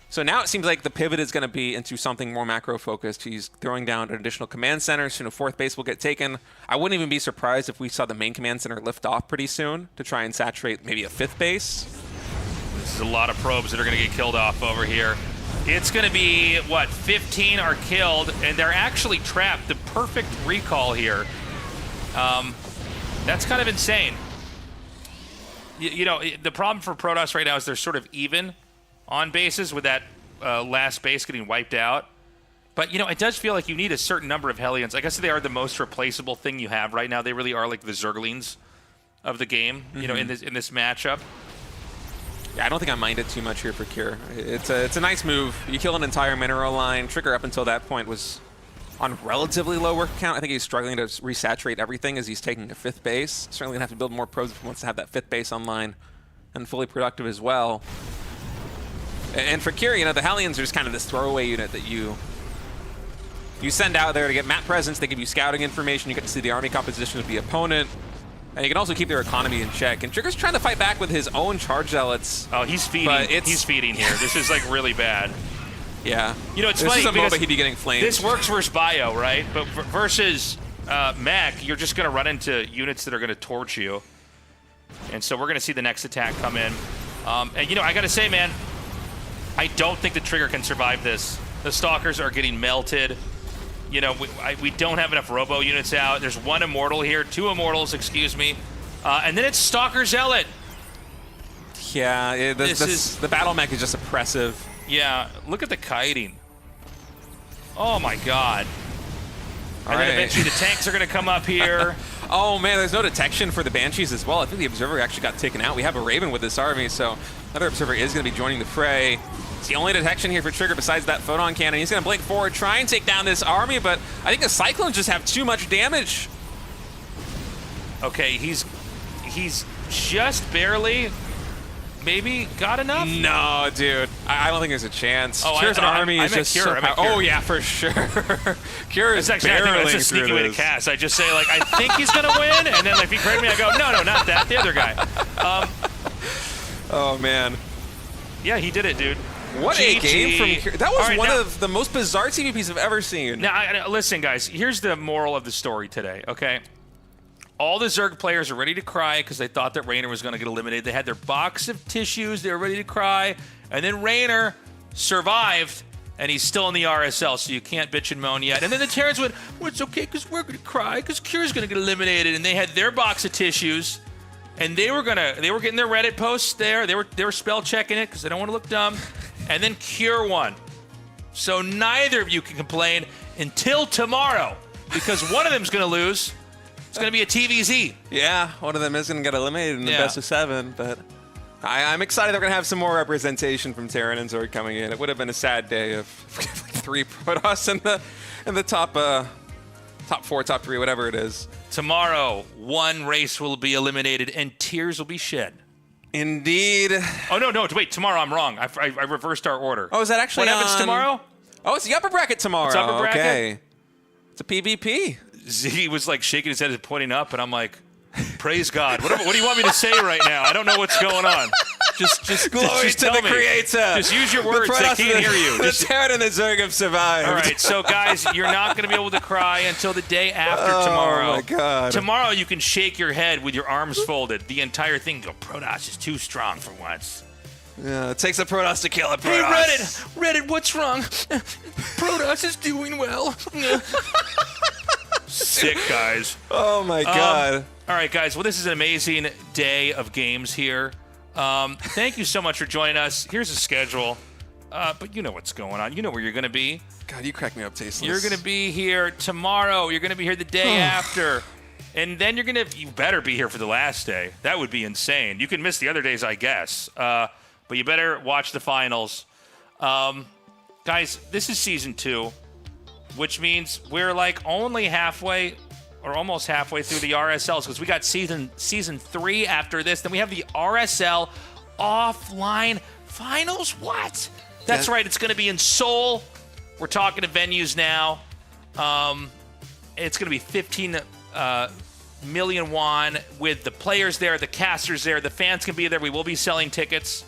so now it seems like the pivot is going to be into something more macro focused. He's throwing down an additional command center. Soon a 4th base will get taken. I wouldn't even be surprised if we saw the main command center lift off pretty soon to try and saturate maybe a 5th base. This is a lot of probes that are going to get killed off over here. It's going to be, 15 are killed, and they're actually trapped. The perfect recall here. That's kind of insane. The problem for Protoss right now is they're sort of even on bases with that last base getting wiped out. But, it does feel like you need a certain number of Hellions. I guess they are the most replaceable thing you have right now. They really are like the Zerglings of the game, in this matchup. Yeah, I don't think I mind it too much here for Cure. It's a nice move. You kill an entire mineral line. Trigger up until that point was on relatively low work count. I think he's struggling to resaturate everything as he's taking a 5th base. Certainly gonna have to build more probes if he wants to have that 5th base online and fully productive as well. And for Cure, the Hellions are just kind of this throwaway unit that you send out there to get map presence. They give you scouting information. You get to see the army composition of the opponent. And you can also keep their economy in check. And Trigger's trying to fight back with his own charge zealots. Oh, he's feeding. He's feeding here. This is like really bad. Yeah. It's this funny is a because moment he'd be getting flamed. This works versus Bio, right? But versus mech, you're just going to run into units that are going to torch you. And so we're going to see the next attack come in. And I got to say, man, I don't think the Trigger can survive this. The Stalkers are getting melted. We don't have enough Robo units out. There's 1 Immortal here, 2 Immortals, excuse me. And then it's Stalker Zealot. Yeah, the battle mech is just oppressive. Yeah, look at the kiting. Oh my god. All and right. then eventually the tanks are going to come up here. Oh man, there's no detection for the Banshees as well. I think the Observer actually got taken out. We have a Raven with this army, so another Observer is going to be joining the fray. It's the only detection here for Trigger besides that Photon Cannon. He's going to blink forward, try and take down this army, but I think the Cyclones just have too much damage. Okay, he's just barely maybe got enough? No, dude. I don't think there's a chance. Oh, Cure's army is just Cure. so Oh, yeah, for sure. Cure is that's a sneaky way to cast. I just say, I think he's going to win, and then if he crit me, I go, no, not that, the other guy. Oh, man. Yeah, he did it, dude. What a game from Cure. That was one now, of the most bizarre TVPs I've ever seen. Now, listen, guys. Here's the moral of the story today, okay? All the Zerg players are ready to cry because they thought that Raynor was going to get eliminated. They had their box of tissues. They were ready to cry. And then Raynor survived, and he's still in the RSL, so you can't bitch and moan yet. And then the Terrans went, well, it's okay because we're going to cry because Cure's going to get eliminated. And they had their box of tissues, and they were getting their Reddit posts there. They were spell checking it because they don't want to look dumb. And then Cure won. So neither of you can complain until tomorrow because one of them's going to lose. It's going to be a TVZ. Yeah, one of them is going to get eliminated in the best of 7, but I'm excited they're going to have some more representation from Terran and Zerg coming in. It would have been a sad day if 3 Protoss in the top 4, top 3, whatever it is. Tomorrow, 1 race will be eliminated and tears will be shed. Indeed. Oh, no, wait, tomorrow I'm wrong. I reversed our order. Oh, is that actually What happens tomorrow? Oh, it's the upper bracket tomorrow. It's upper bracket? Okay. It's a PvP. Z was like shaking his head and pointing up, and I'm like, praise God. What do you want me to say right now? I don't know what's going on. Just Glory just to tell the me. Creator. Just use your words. They can't hear you. The Terran and the Zerg have survived. All right, so guys, you're not going to be able to cry until the day after tomorrow. Oh, my God. Tomorrow you can shake your head with your arms folded. The entire thing, go, Protoss is too strong for once. Yeah, it takes a Protoss to kill a Protoss. Hey, Reddit, what's wrong? Protoss is doing well. Sick, guys. Oh, my God. All right, guys. Well, this is an amazing day of games here. Thank you so much for joining us. Here's a schedule. But you know what's going on. You know where you're going to be. God, you crack me up, Tasteless. You're going to be here tomorrow. You're going to be here the day after. And then you better be here for the last day. That would be insane. You can miss the other days, I guess. But you better watch the finals. Guys, this is season 2, which means we're like only halfway or almost halfway through the RSLs because we got season 3 after this. Then we have the RSL offline finals. What? That's right. It's going to be in Seoul. We're talking to venues now. It's going to be 15 million won with the players there, the casters there. The fans can be there. We will be selling tickets.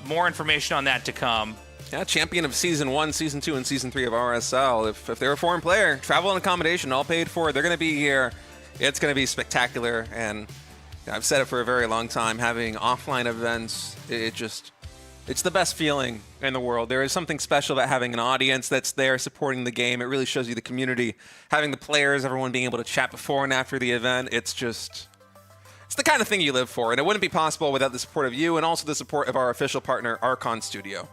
More information on that to come. Yeah, champion of Season 1, Season 2, and Season 3 of RSL. If they're a foreign player, travel and accommodation, all paid for, they're going to be here. It's going to be spectacular. And I've said it for a very long time, having offline events, it's the best feeling in the world. There is something special about having an audience that's there supporting the game. It really shows you the community. Having the players, everyone being able to chat before and after the event, it's the kind of thing you live for. And it wouldn't be possible without the support of you and also the support of our official partner, Archon Studio.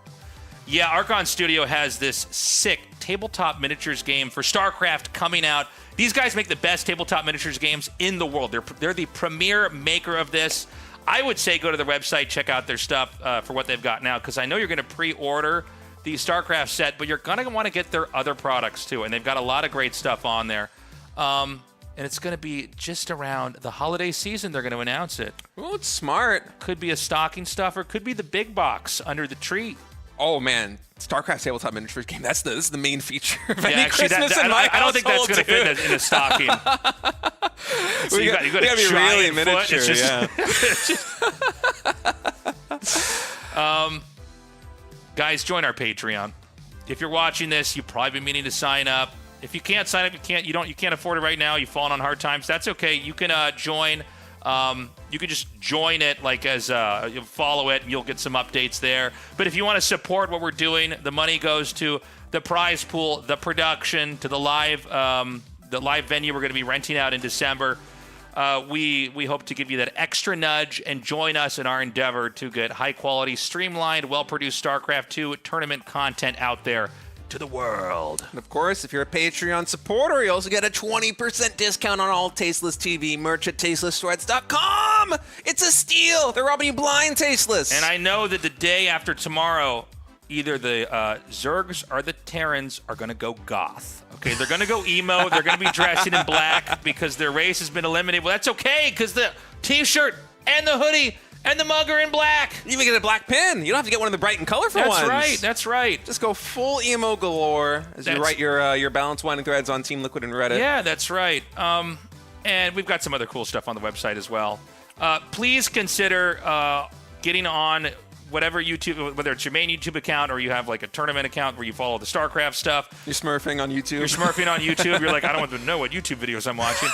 Yeah, Archon Studio has this sick tabletop miniatures game for StarCraft coming out. These guys make the best tabletop miniatures games in the world. They're the premier maker of this. I would say go to their website, check out their stuff for what they've got now, because I know you're going to pre-order the StarCraft set, but you're going to want to get their other products too, and they've got a lot of great stuff on there. And it's going to be just around the holiday season. They're going to announce it. Oh, it's smart. Could be a stocking stuffer. Could be the big box under the tree. Oh, man. StarCraft tabletop miniatures game. This is the main feature of Yeah, any actually, Christmas in my I don't think that's going to fit in a stocking. So you got to a be really giant foot. miniature, yeah. Guys, join our Patreon. If you're watching this, you've probably been meaning to sign up. If you can't sign up, you can't afford it right now. You've fallen on hard times. That's okay. You can join. You can just join it, like as you'll follow it, and you'll get some updates there. But if you want to support what we're doing, the money goes to the prize pool, the production, to the live venue we're going to be renting out in December. We hope to give you that extra nudge and join us in our endeavor to get high quality, streamlined, well-produced StarCraft 2 tournament content out there to the world. And of course, if you're a Patreon supporter, you also get a 20% discount on all Tasteless TV merch at tastelesssweats.com. It's a steal. They're robbing you blind, Tasteless. And I know that the day after tomorrow, either the Zergs or the Terrans are going to go goth. Okay, they're going to go emo. They're going to be dressing in black because their race has been eliminated. Well, that's okay because the T-shirt and the hoodie and the mug are in black. You even get a black pin. You don't have to get one of the bright and colorful ones. That's right. Just go full emo galore as you write your balance winding threads on Team Liquid and Reddit. Yeah, that's right. And we've got some other cool stuff on the website as well. Please consider getting on whatever YouTube, whether it's your main YouTube account or you have like a tournament account where you follow the StarCraft stuff. You're smurfing on YouTube. You're like, I don't want to know what YouTube videos I'm watching.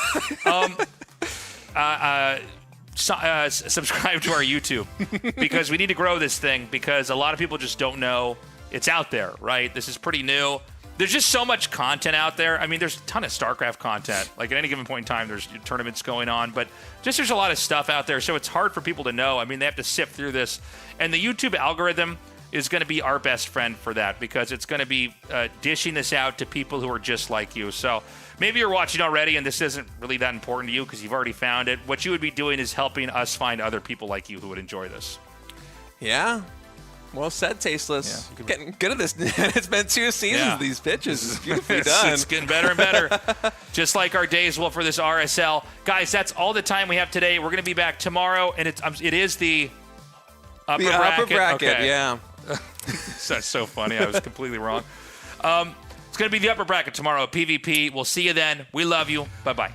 Subscribe to our YouTube because we need to grow this thing because a lot of people just don't know it's out there, right? This is pretty new. There's just so much content out there. I mean, there's a ton of StarCraft content. Like at any given point in time, there's tournaments going on, but just there's a lot of stuff out there. So it's hard for people to know. I mean, they have to sift through this. And the YouTube algorithm is going to be our best friend for that because it's going to be dishing this out to people who are just like you. So maybe you're watching already and this isn't really that important to you because you've already found it. What you would be doing is helping us find other people like you who would enjoy this. Yeah. Well said, Tasteless. Yeah. Getting good at this. It's been 2 seasons of these pitches. It's beautifully done. It's getting better and better. Just like our days will for this RSL. Guys, that's all the time we have today. We're going to be back tomorrow, and it is the upper bracket. Upper bracket, okay. yeah. That's so funny. I was completely wrong. It's going to be the upper bracket tomorrow at PvP. We'll see you then. We love you. Bye-bye.